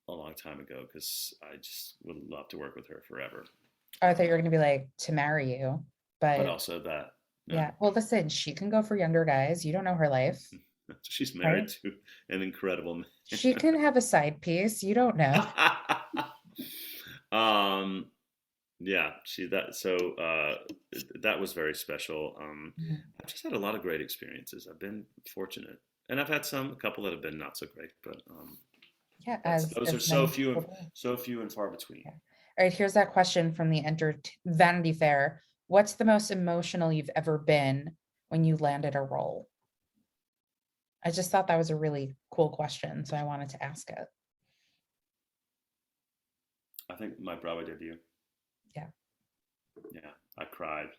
S3: a long time ago because I just would love to work with her forever.
S1: Oh, I thought you were
S3: Um,
S1: gonna be like to marry you,
S3: but
S1: but
S3: also that, no,
S1: yeah. Well, listen, she can go for younger guys. You don't know her life,
S3: she's married
S1: right?
S3: to an incredible
S1: She
S3: man.
S1: can have a side piece. You don't know.
S3: um, yeah, that was very special.
S1: Mhm.
S3: I've just had a lot of great experiences. I've been fortunate, and I've had a couple that have been not so great, but
S1: Yeah,
S3: those are
S1: as many people do.
S3: so few and far between.
S1: Yeah. All right, here's that question from the Vanity Fair. What's the most emotional you've ever been when you landed a role? I just thought that was a really cool question, so I wanted to ask it.
S3: I think my Broadway debut.
S1: Yeah.
S3: Yeah, I cried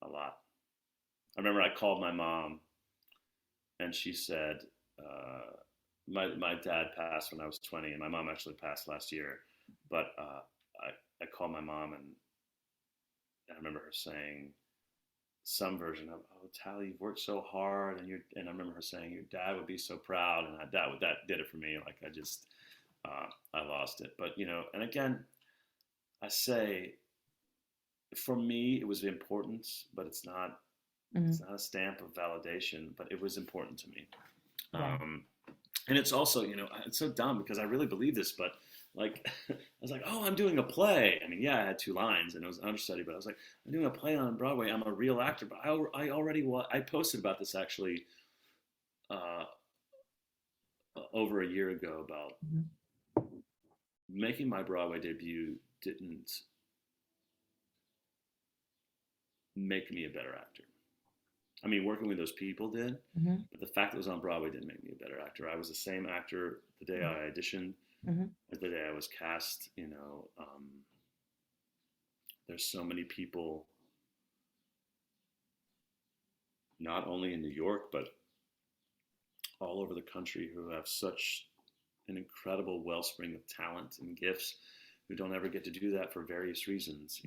S3: a lot. I remember I called my mom, and she said, uh, my dad passed when I was 20, and my mom actually passed last year. But I called my mom, and I remember her saying some version of, "Oh, Tally, you've worked so hard," and I remember her saying, "Your dad would be so proud," and that did it for me. Like I lost it. But and again, I say for me, it was important, but it's not.
S1: Mhm.
S3: It's not a stamp of validation, but it was important to me.
S1: Yeah.
S3: Um, and it's also, it's so dumb because I really believe this, but like, I was like, oh, I'm doing a play. I mean, yeah, I had 2 lines and it was understudy, but I was like, I'm doing a play on Broadway. I'm a real actor, but I already, I posted about this actually uh, over a year ago about
S1: Mhm.
S3: making my Broadway debut didn't make me a better actor. I mean, working with those people did,
S1: Mhm.
S3: but the fact that it was on Broadway didn't make me a better actor. I was the same actor the day I auditioned
S1: Mhm.
S3: as the day I was cast. There's so many people, not only in New York, but all over the country, who have such an incredible wellspring of talent and gifts who don't ever get to do that for various reasons.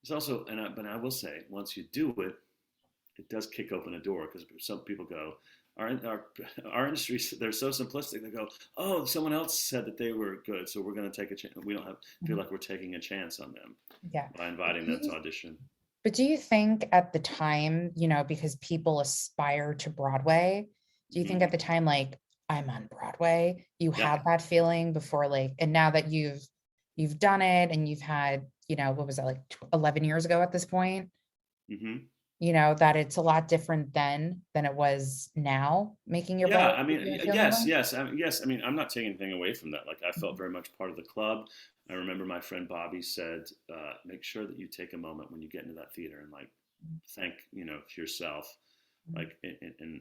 S3: It's also, but I will say, once you do it, it does kick open a door because some people go, our industry, they're so simplistic. They go, oh, someone else said that they were good, so we're going to take a chance. We don't feel
S1: Mhm.
S3: like we're taking a chance on them
S1: Yeah.
S3: by
S1: But
S3: inviting
S1: do
S3: them to
S1: you
S3: audition.
S1: but do you think at the time, because people aspire to Broadway, do you think
S3: Hmm.
S1: at the time, like, I'm on Broadway, you
S3: Yeah.
S1: had that feeling before, like, and now that you've done it and you've had, what was that, like 11 years ago at this point,
S3: Hmm.
S1: that it's a lot different then than it was now, making your
S3: Yeah,
S1: Broadway
S3: I mean,
S1: debut and feeling
S3: yes,
S1: like?
S3: yes, yes. I mean, I'm not taking anything away from that. Like, I felt
S1: Mhm.
S3: very much part of the club. I remember my friend Bobby said, "Make sure that you take a moment when you get into that theater and like thank yourself,
S1: Mhm.
S3: like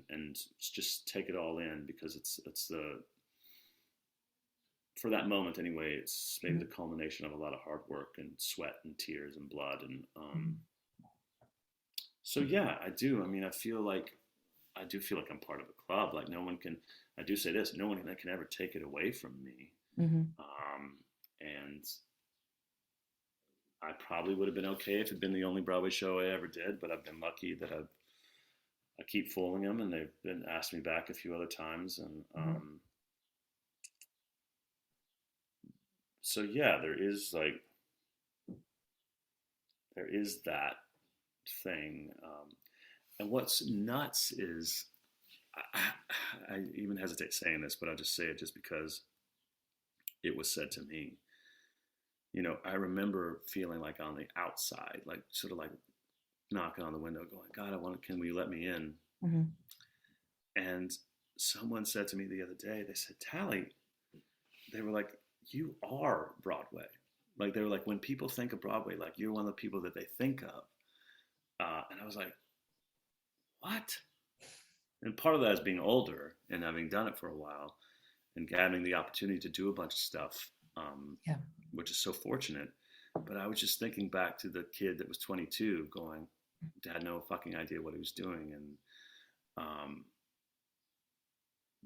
S3: and just take it all in because it's the for that moment anyway, it's maybe the culmination of a lot of hard work and sweat and tears and blood. And so yeah, I do. I mean, I do feel like I'm part of a club. Like no one can. I do say this: no one can ever take it away from me. And I probably would have been okay if it'd been the only Broadway show I ever did. But I've been lucky that I keep fooling them, and they've been asked me back a few other times. And so yeah, there is that thing. And what's nuts is, I even hesitate saying this, but I'll just say it just because it was said to me. You know, I remember feeling like on the outside, like sort of like knocking on the window, going, God, will you let me in? And someone said to me the other day, they said, Tally, they were like, you are Broadway. Like, they were like, when people think of Broadway, like, you're one of the people that they think of. And I was like, what? And part of that is being older and having done it for a while and having the opportunity to do a bunch of stuff, which is so fortunate. But I was just thinking back to the kid that was 22 going, had no fucking idea what he was doing. And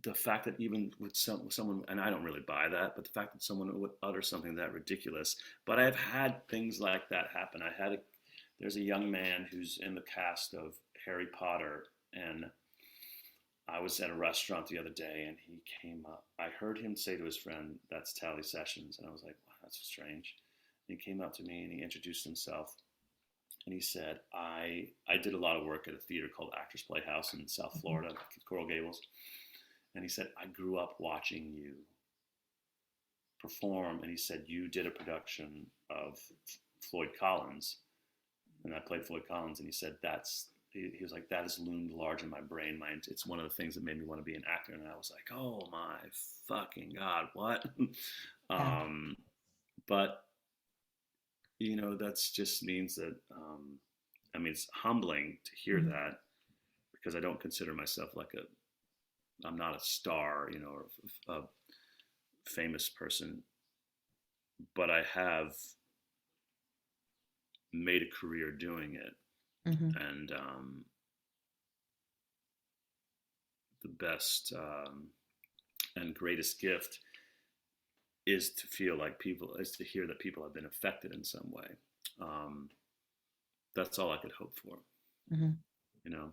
S3: the fact that even with someone, and I don't really buy that, but the fact that someone would utter something that ridiculous. But I've had things like that happen. There's a young man who's in the cast of Harry Potter, and I was at a restaurant the other day, and he came up. I heard him say to his friend, "That's Tally Sessions," and I was like, "Wow, that's strange." And he came up to me and he introduced himself, and he said, "I did a lot of work at a theater called Actors Playhouse in South Florida, Coral Gables," and he said, "I grew up watching you perform," and he said, "You did a production of Floyd Collins," and I played Floyd Collins, and he said, he was like, "That has loomed large in my brain. It's one of the things that made me want to be an actor." And I was like, oh my fucking God, what? But, you know, that's just means that, I mean, it's humbling to hear that, because I don't consider myself I'm not a star, you know, or a famous person, but I have made a career doing it. And the best and greatest gift is to hear that people have been affected in some way. That's all I could hope for, you know?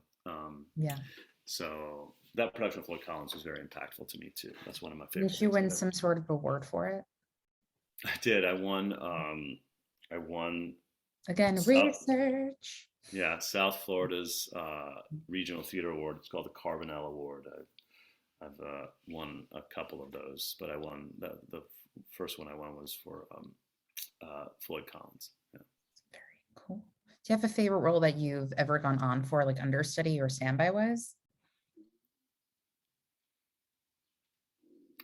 S3: So that production of Floyd Collins was very impactful to me too. That's one of my favorite.
S1: Did you win some sort of award for it?
S3: I did. I won
S1: again, research.
S3: Yeah, South Florida's regional theater award. It's called the Carbonell Award. I've won a couple of those, but I won the first one I won was for Floyd Collins. Yeah.
S1: Very cool. Do you have a favorite role that you've ever gone on for, like understudy or standby was?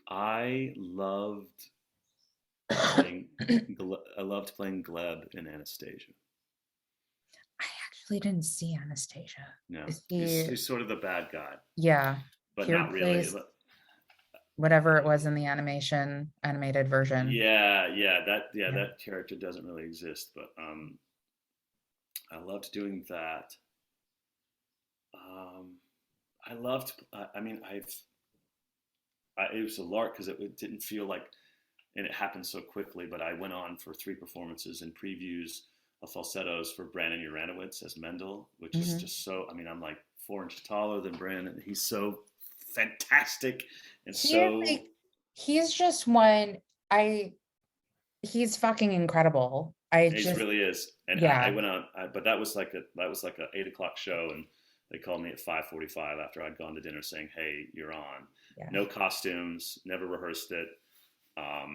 S3: I loved playing Gleb in Anastasia.
S1: I actually didn't see Anastasia.
S3: No, he's sort of the bad guy.
S1: Yeah,
S3: but not really.
S1: Whatever it was in the animated version.
S3: That character doesn't really exist, but I loved doing that. It was a lark because it didn't feel like, and it happened so quickly, but I went on for 3 performances and previews of falsettos for Brandon Uranowitz as Mendel, which is just so, I mean, I'm like 4 inches taller than Brandon. He's so fantastic. And
S1: he's just he's fucking incredible.
S3: He really is. And I went on, but that was like a 8:00 show, and they called me at 5:45 after I'd gone to dinner saying, "Hey, you're on." Yeah. No costumes, never rehearsed it. I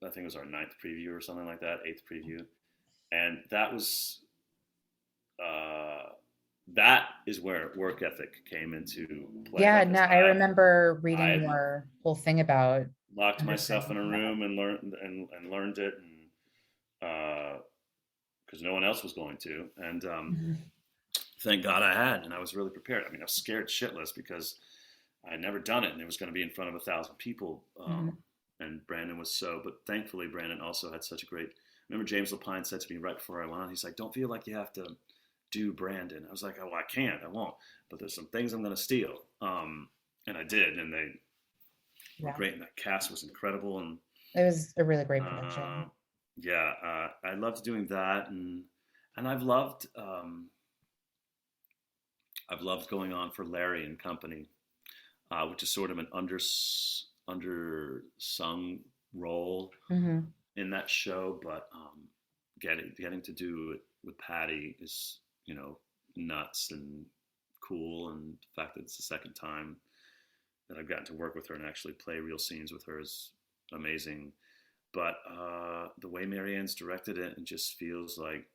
S3: think it was our 9th preview or something like that, 8th preview. And that was, that is where work ethic came into play.
S1: Yeah, no, I remember reading your whole thing about.
S3: Locked myself in a room and learned it, and because no one else was going to, and thank God I had, and I was really prepared. I mean, I was scared shitless because I'd never done it, and it was going to be in front of 1,000 people. and Brandon was so, but thankfully Brandon also had such a great, I remember James Lapine said to me right before I went on, he's like, don't feel like you have to do Brandon. I was like, oh, I can't, I won't, but there's some things I'm going to steal. And I did, and they were great, and that cast was incredible. And
S1: it was a really great production.
S3: I loved doing that, and I've loved going on for Larry and Company, which is sort of an undersung role in that show, but getting to do it with Patty is, nuts and cool, and the fact that it's the second time that I've gotten to work with her and actually play real scenes with her is amazing. But the way Marianne's directed it, it just feels like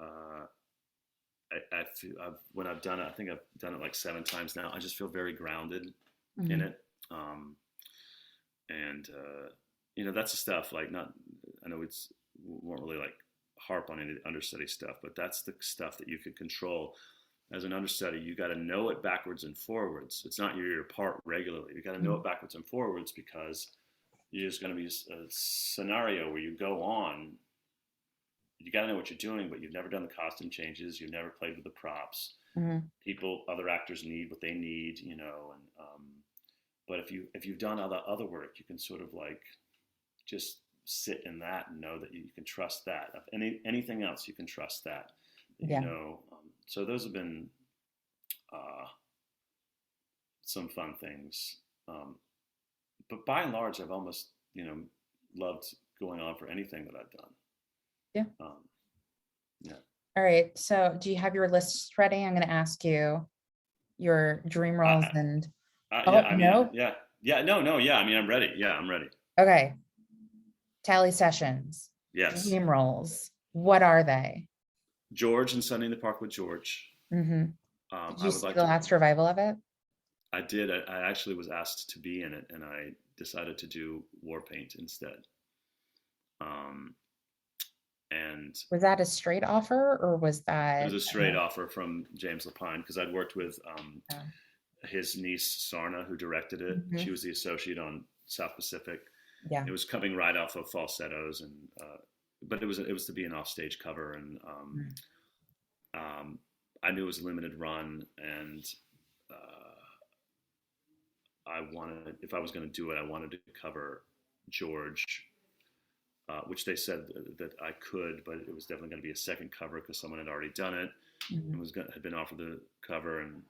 S3: I feel when I've done it, I think I've done it like 7 times now. I just feel very grounded in it, and that's the stuff. Like, not, I know we won't really like harp on any understudy stuff, but that's the stuff that you could control. As an understudy, you got to know it backwards and forwards. It's not your part regularly. You got to know it backwards and forwards, because there's going to be a scenario where you go on. You got to know what you're doing, but you've never done the costume changes. You've never played with the props. Other actors need what they need, and but if you've done other work, you can sort of like just sit in that and know that you can trust that. If anything else, you can trust that. So those have been some fun things. But by and large, I've almost, loved going on for anything that I've done.
S1: Yeah.
S3: Yeah.
S1: All right. So do you have your lists ready? I'm going to ask you your dream roles and. No.
S3: Yeah. I mean, I'm ready. Yeah, I'm ready.
S1: Okay. Tally sessions.
S3: Yes.
S1: Dream roles. What are they?
S3: George and Sunday in the Park with George.
S1: Did you see the last revival of it?
S3: I did. I actually was asked to be in it, and I decided to do War Paint instead. And
S1: was that a straight offer, or was that?
S3: It was a straight offer from James Lapine, because I'd worked with his niece Sarna, who directed it. She was the associate on South Pacific. Yeah, it was coming right off of Falsettos, and but it was to be an offstage cover, and I knew it was a limited run, and if I was going to do it, I wanted to cover George, which they said that I could, but it was definitely going to be a second cover because someone had already done it and had been offered the cover, and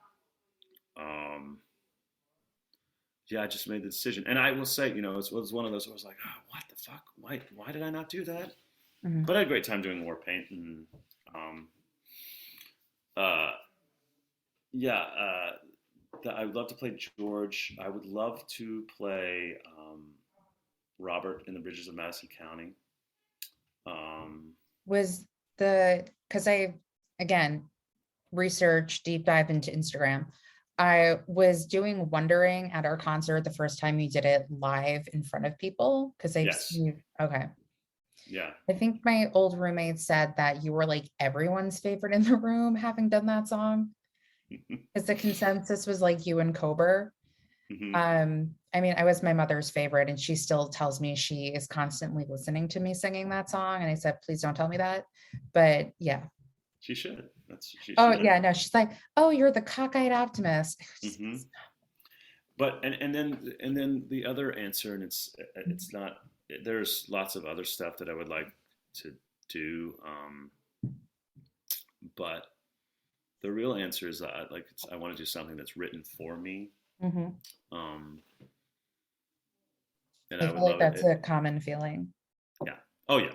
S3: I just made the decision. And I will say, it was one of those where I was like, oh, what the fuck? Why did I not do that? But I had a great time doing War Paint, and I would love to play George. I would love to play Robert in The Bridges of Madison County.
S1: Because I, again, research, deep dive into Instagram. I was wondering at our concert the first time you did it live in front of people, because they've seen. Okay.
S3: Yeah.
S1: I think my old roommate said that you were like everyone's favorite in the room having done that song. Because the consensus was like you and Kober. I mean, I was my mother's favorite, and she still tells me she is constantly listening to me singing that song. And I said, please don't tell me that. But yeah.
S3: She should.
S1: Yeah, no, she's like, oh, you're the cockeyed optimist.
S3: But and then the other answer, and it's not. There's lots of other stuff that I would like to do, but the real answer is I want to do something that's written for me. And
S1: I feel like that's a common feeling.
S3: Yeah. Oh yeah.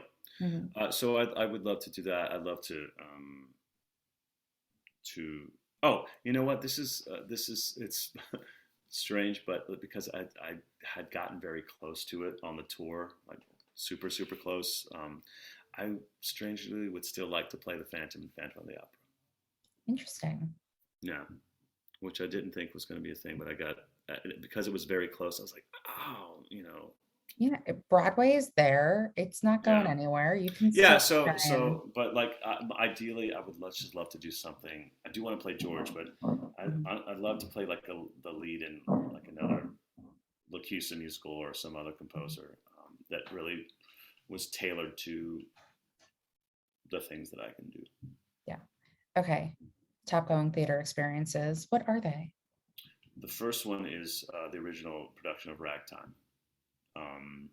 S3: So I would love to do that. I'd love to. Oh, you know what? This is it's strange, but because I had gotten very close to it on the tour, like super close. I strangely would still like to play the Phantom in Phantom of the Opera.
S1: Interesting.
S3: Yeah, which I didn't think was going to be a thing, but I got because it was very close. I was like, oh,
S1: Yeah, Broadway is there. It's not going anywhere. You can.
S3: Yeah. So, but like ideally, I would just love to do something. I do want to play George, but I'd love to play like the lead in like another LaCusa musical or some other composer that really was tailored to the things that I can do.
S1: Yeah. Okay. Top going theater experiences. What are they?
S3: The first one is the original production of Ragtime. Um,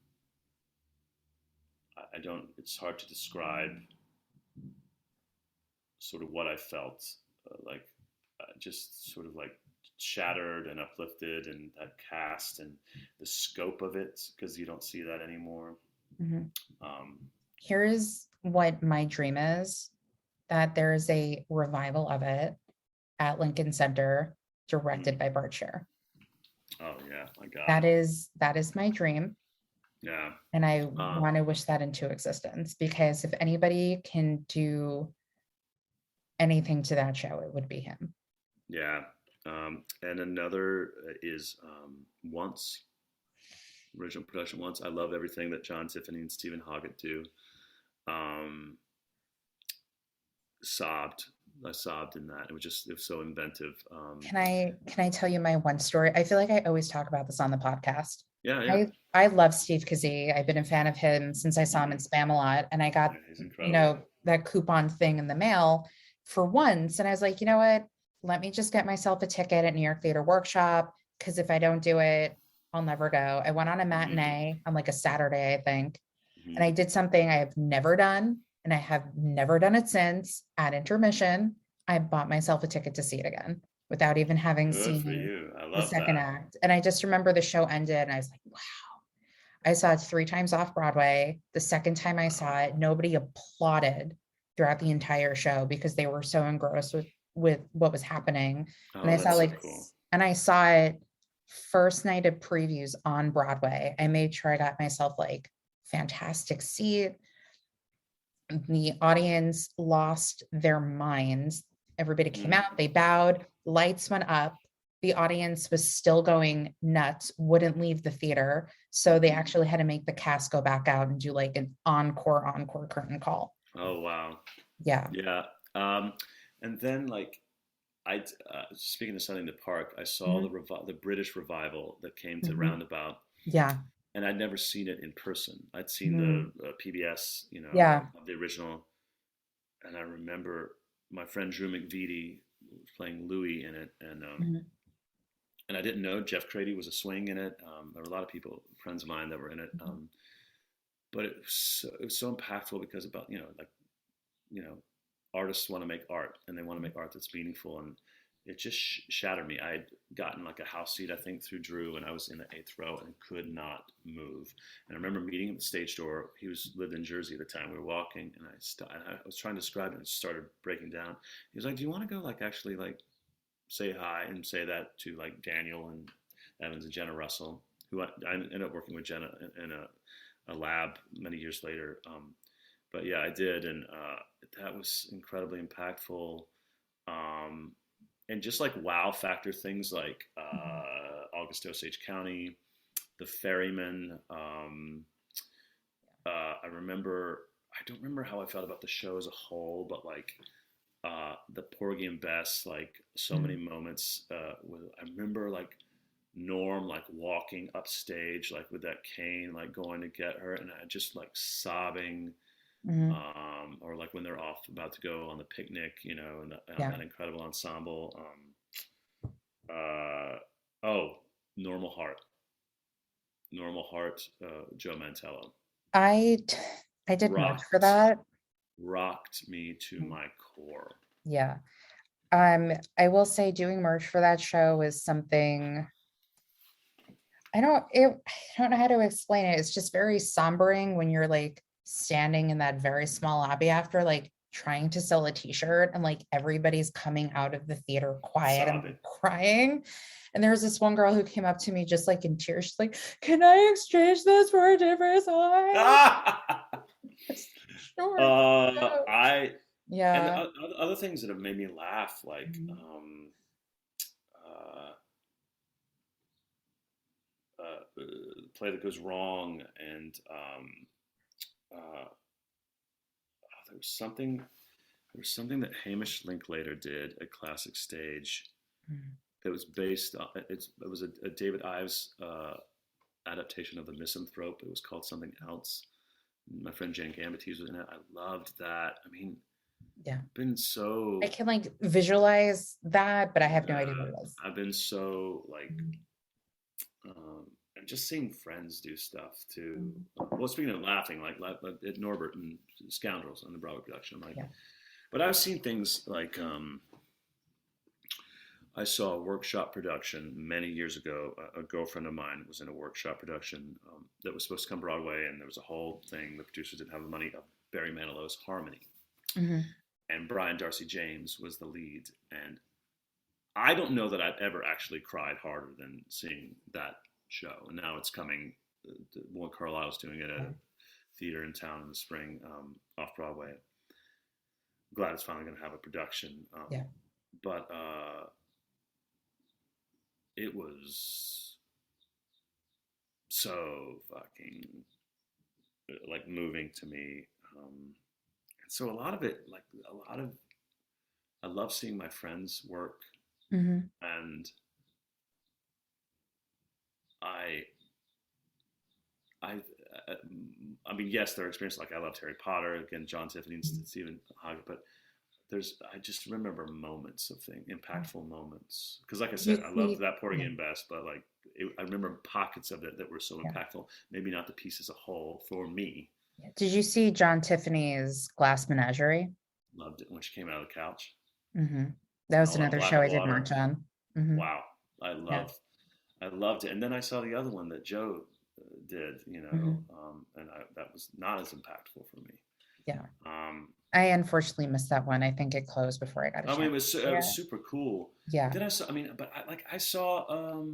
S3: I don't. It's hard to describe sort of what I felt just sort of like shattered and uplifted, and that cast and the scope of it, because you don't see that anymore.
S1: Mhm.
S3: Um,
S1: Here's what my dream is, that there is a revival of it at Lincoln Center, directed by Bart Scher.
S3: oh yeah, my God.
S1: That is my dream.
S3: Yeah.
S1: And I want to wish that into existence, because if anybody can do anything to that show, it would be him.
S3: Yeah. And another is Once, original production Once. I love everything that John Tiffany and Stephen Hoggett do. I sobbed in that. It was so inventive.
S1: Can I tell you my one story? I feel like I always talk about this on the podcast.
S3: Yeah.
S1: I love Steve Kazee. I've been a fan of him since I saw him in Spamalot, and I got,
S3: he's incredible.
S1: that coupon thing in the mail for Once. And I was like, you know what? Let me just get myself a ticket at New York Theater Workshop, because if I don't do it, I'll never go. I went on a matinee on like a Saturday, I think. And I did something I have never done, and I have never done it since. At intermission, I bought myself a ticket to see it again without even having
S3: Good for
S1: seen
S3: you. I
S1: the
S3: love
S1: second
S3: that.
S1: act. And I just remember the show ended and I was like, wow. I saw it 3 times off Broadway. The second time I saw it, nobody applauded throughout the entire show because they were so engrossed with what was happening. And I saw
S3: that's so
S1: like,
S3: cool.
S1: and I saw it first night of previews on Broadway. I made sure I got myself like fantastic seat. The audience lost their minds. Everybody came out, they bowed, lights went up. The audience was still going nuts, wouldn't leave the theater. So they actually had to make the cast go back out and do like an encore curtain call.
S3: Oh, wow.
S1: Yeah.
S3: Yeah. And then like, speaking of Sunday in the Park, I saw the British revival that came to Roundabout.
S1: Yeah.
S3: And I'd never seen it in person. I'd seen the PBS, the original. And I remember my friend Drew McVitie was playing Louis in it, and I didn't know Jeff Crady was a swing in it. There were a lot of people, friends of mine, that were in it. But it was so impactful because artists want to make art, and they want to make art that's meaningful, and it just shattered me. I had gotten like a house seat, I think, through Drew, and I was in the 8th row and could not move. And I remember meeting him at the stage door. He lived in Jersey at the time. We were walking, and I was trying to describe it, and it started breaking down. He was like, "Do you want to go like actually like say hi and say that to like Daniel and Evans and Jenna Russell, who I ended up working with Jenna in a lab many years later." But yeah, I did, and that was incredibly impactful. And just like wow factor things like August Osage County, The Ferryman. I don't remember how I felt about the show as a whole, but like the Porgy and Bess, like so many moments. I remember like Norm like walking upstage like with that cane, like going to get her, and I just like sobbing. Or like when they're off about to go on the picnic, and that incredible ensemble. Normal Heart, Joe Mantello.
S1: I did much for that.
S3: Rocked me to my core.
S1: Yeah. I will say doing merch for that show is something I don't know how to explain it. It's just very sombering when you're like standing in that very small lobby after like trying to sell a t-shirt, and like everybody's coming out of the theater quiet and like, crying. And there was this one girl who came up to me just like in tears. She's like, "Can I exchange this for a different size?" Sure.
S3: And other things that have made me laugh, like Play That Goes Wrong, and there was something that Hamish Linklater did at Classic Stage that was based on it was a David Ives adaptation of The Misanthrope. It was called something else. My friend Jen Gambites was in it. I loved that. I mean,
S1: Yeah.
S3: been so.
S1: I can like visualize that, but I have no idea what it is.
S3: I've been so like, and just seeing friends do stuff too. Well, speaking of laughing, like at Norbert and Scoundrels on the Broadway production, like,
S1: Yeah.
S3: but I've seen things like, I saw a workshop production many years ago. A girlfriend of mine was in a workshop production that was supposed to come Broadway, and there was a whole thing. The producers didn't have the money of Barry Manilow's Harmony.
S1: Mm-hmm.
S3: And Brian Darcy James was the lead. And I don't know that I've ever actually cried harder than seeing that show. And now it's coming. Warren Carlisle's doing it at a theater in town in the spring, off Broadway. Glad it's finally going to have a production. But it was so fucking like moving to me. So I love seeing my friends work, and I mean, yes, there are experiences like I loved Harry Potter, again, John Tiffany and Stephen Hawking, but I just remember moments of impactful moments. Because like I said, I love that Porgy Best, but like I remember pockets of it that were so impactful. Maybe not the piece as a whole for me.
S1: Did you see John Tiffany's Glass Menagerie?
S3: Loved it when she came out of the couch.
S1: That was another show I did watch on.
S3: Wow, I loved it. And then I saw the other one that Joe did, and that was not as impactful for me.
S1: Yeah. I unfortunately missed that one. I think it closed before I got a chance.
S3: I mean, it was super cool.
S1: Yeah.
S3: Then I saw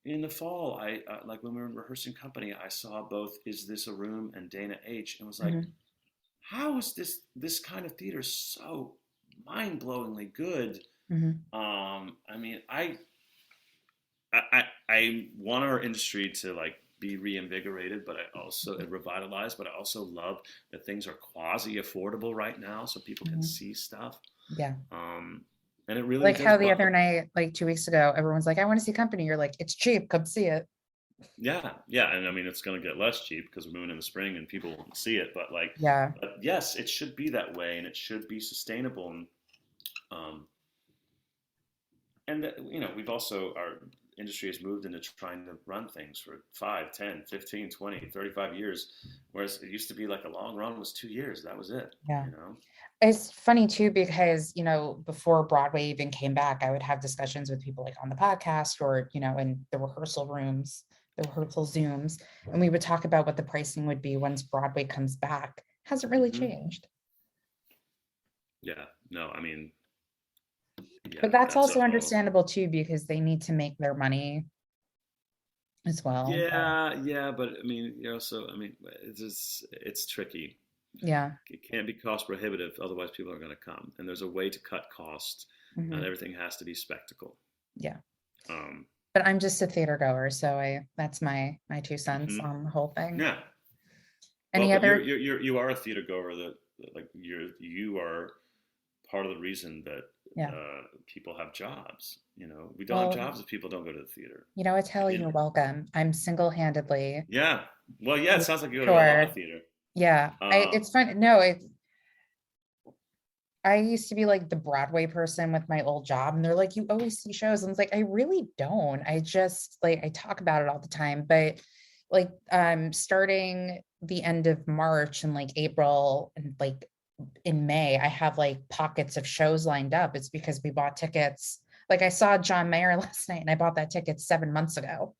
S3: in the fall, I like when we were rehearsing Company, I saw both Is This a Room and Dana H. and was like, how is this kind of theater so mind-blowingly good? I mean, I want our industry to like be reinvigorated, but I also revitalized. But I also love that things are quasi affordable right now, so people can see stuff.
S1: Yeah.
S3: And it really
S1: like how the other night, like 2 weeks ago, everyone's like, I want to see Company. You're like, it's cheap. Come see it.
S3: Yeah. And I mean, it's going to get less cheap because we're moving in the spring and people won't see it. But like, but yes, it should be that way, and it should be sustainable. And we've also, our industry has moved into trying to run things for 5, 10, 15, 20, 35 years. Whereas it used to be like a long run was 2 years. That was it.
S1: Yeah. It's funny too, because, before Broadway even came back, I would have discussions with people like on the podcast or, in the rehearsal rooms, the rehearsal Zooms, and we would talk about what the pricing would be once Broadway comes back. Hasn't really changed.
S3: Yeah, no, I mean,
S1: but that's also understandable too, because they need to make their money as well.
S3: Yeah, but I mean, it's tricky.
S1: Yeah,
S3: it can't be cost prohibitive, otherwise people are going to come, and there's a way to cut cost. Not everything has to be spectacle.
S1: Yeah. But I'm just a theater goer, so that's my 2 cents on the whole thing.
S3: Yeah.
S1: Any other?
S3: You are a theater goer that like you are part of the reason that people have jobs. We don't have jobs if people don't go to the theater.
S1: I tell you, you're welcome. I'm single-handedly.
S3: Yeah. Well, yeah, it sounds like you go to a lot of theater.
S1: Yeah, it's fun. No, I used to be like the Broadway person with my old job, and they're like, you always see shows. And it's like, I really don't. I just I talk about it all the time, but like starting the end of March and like April and like in May, I have like pockets of shows lined up. It's because we bought tickets. Like I saw John Mayer last night and I bought that ticket 7 months ago,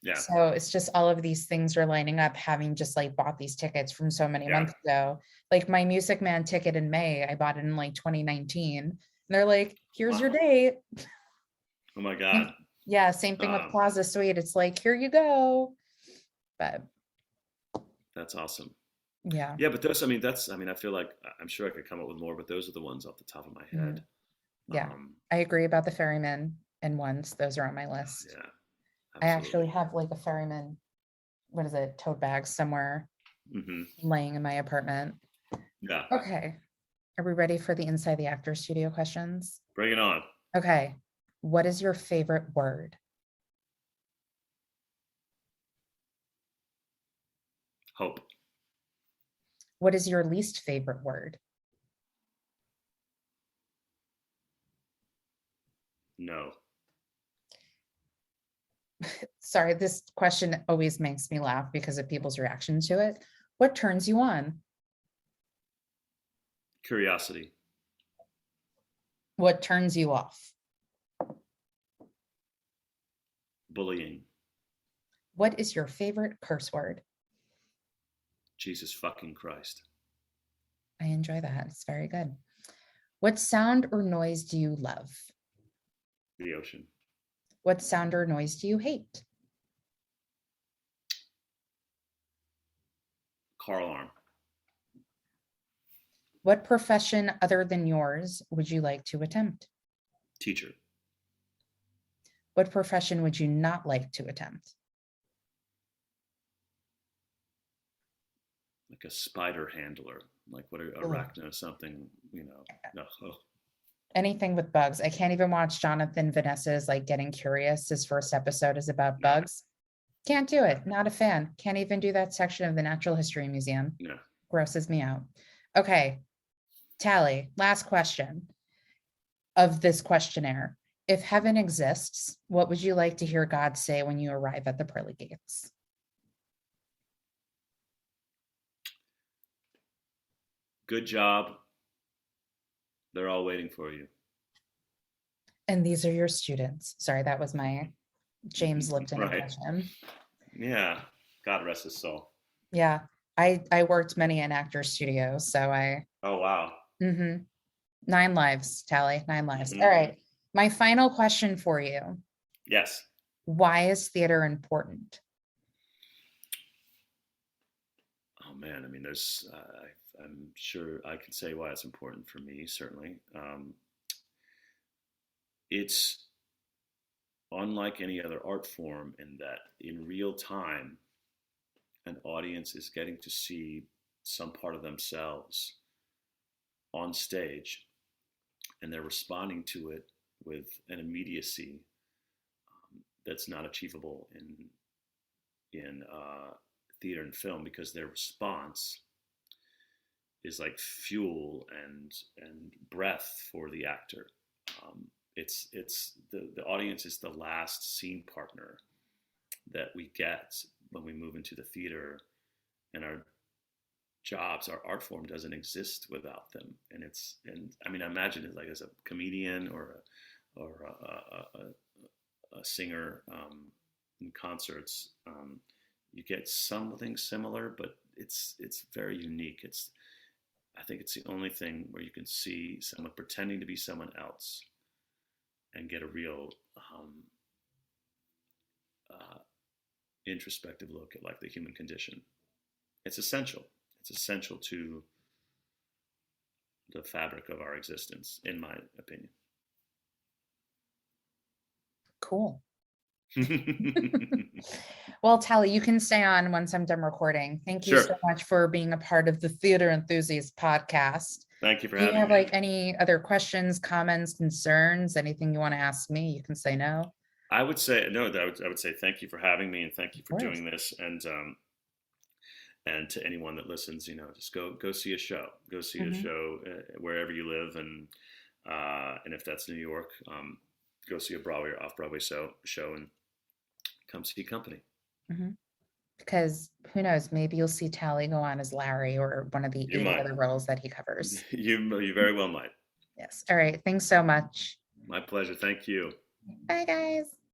S3: Yeah.
S1: So it's just all of these things are lining up, having just like bought these tickets from so many months ago. Like my Music Man ticket in May, I bought it in like 2019. And they're like, here's your date.
S3: Oh my God.
S1: Yeah, same thing with Plaza Suite. It's like, here you go. But
S3: that's awesome.
S1: Yeah.
S3: Yeah, but those, I feel like I'm sure I could come up with more, but those are the ones off the top of my head.
S1: Yeah. I agree about the Ferryman and Ones. Those are on my list.
S3: Yeah.
S1: Absolutely. I actually have like a Ferryman, tote bag somewhere laying in my apartment.
S3: Yeah.
S1: Okay. Are we ready for the Inside the Actor Studio questions?
S3: Bring it on.
S1: Okay. What is your favorite word?
S3: Hope.
S1: What is your least favorite word?
S3: No.
S1: Sorry, this question always makes me laugh because of people's reaction to it. What turns you on?
S3: Curiosity.
S1: What turns you off?
S3: Bullying.
S1: What is your favorite curse word?
S3: Jesus fucking Christ.
S1: I enjoy that. It's very good. What sound or noise do you love?
S3: The ocean.
S1: What sound or noise do you hate?
S3: Car alarm.
S1: What profession other than yours would you like to attempt?
S3: Teacher.
S1: What profession would you not like to attempt?
S3: Like a spider handler, like what arachno something, no. Oh.
S1: Anything with bugs. I can't even watch Jonathan Vanessa's like Getting Curious. His first episode is about bugs. Can't do it. Not a fan. Can't even do that section of the Natural History Museum.
S3: No.
S1: Grosses me out. Okay. Tally, last question of this questionnaire. If heaven exists, what would you like to hear God say when you arrive at the pearly gates?
S3: Good job. They're all waiting for you.
S1: And these are your students. Sorry, that was my James Lipton impression.
S3: Yeah. God rest his soul.
S1: Yeah. I worked many in actor studios, so I.
S3: Oh, wow.
S1: 9 lives, Tally, 9 lives. All right. My final question for you.
S3: Yes.
S1: Why is theater important?
S3: Oh man, I mean, I'm sure I can say why it's important for me, certainly. It's unlike any other art form in that in real time, an audience is getting to see some part of themselves on stage, and they're responding to it with an immediacy that's not achievable in theater and film, because their response is like fuel and breath for the actor. It's the audience is the last scene partner that we get when we move into the theater, and our art form doesn't exist without them. And I mean, I imagine it like as a comedian or a singer in concerts, you get something similar, but it's very unique. I think it's the only thing where you can see someone pretending to be someone else and get a real introspective look at like the human condition. It's essential. It's essential to the fabric of our existence, in my opinion.
S1: Cool. Well, Tally, you can stay on once I'm done recording. Thank you so much for being a part of the Theater Enthusiast podcast.
S3: Thank you for having me.
S1: Do you have like any other questions, comments, concerns, anything you want to ask me? You can say no.
S3: I would say no. I would say thank you for having me, and thank you for doing this. And to anyone that listens, just go see a show. Go see a show wherever you live, and if that's New York, go see a Broadway or off-Broadway show and come see company.
S1: Because who knows, maybe you'll see Tally go on as Larry or one of the 80 other roles that he covers.
S3: You very well might.
S1: Yes. All right. Thanks so much.
S3: My pleasure. Thank you.
S1: Bye, guys.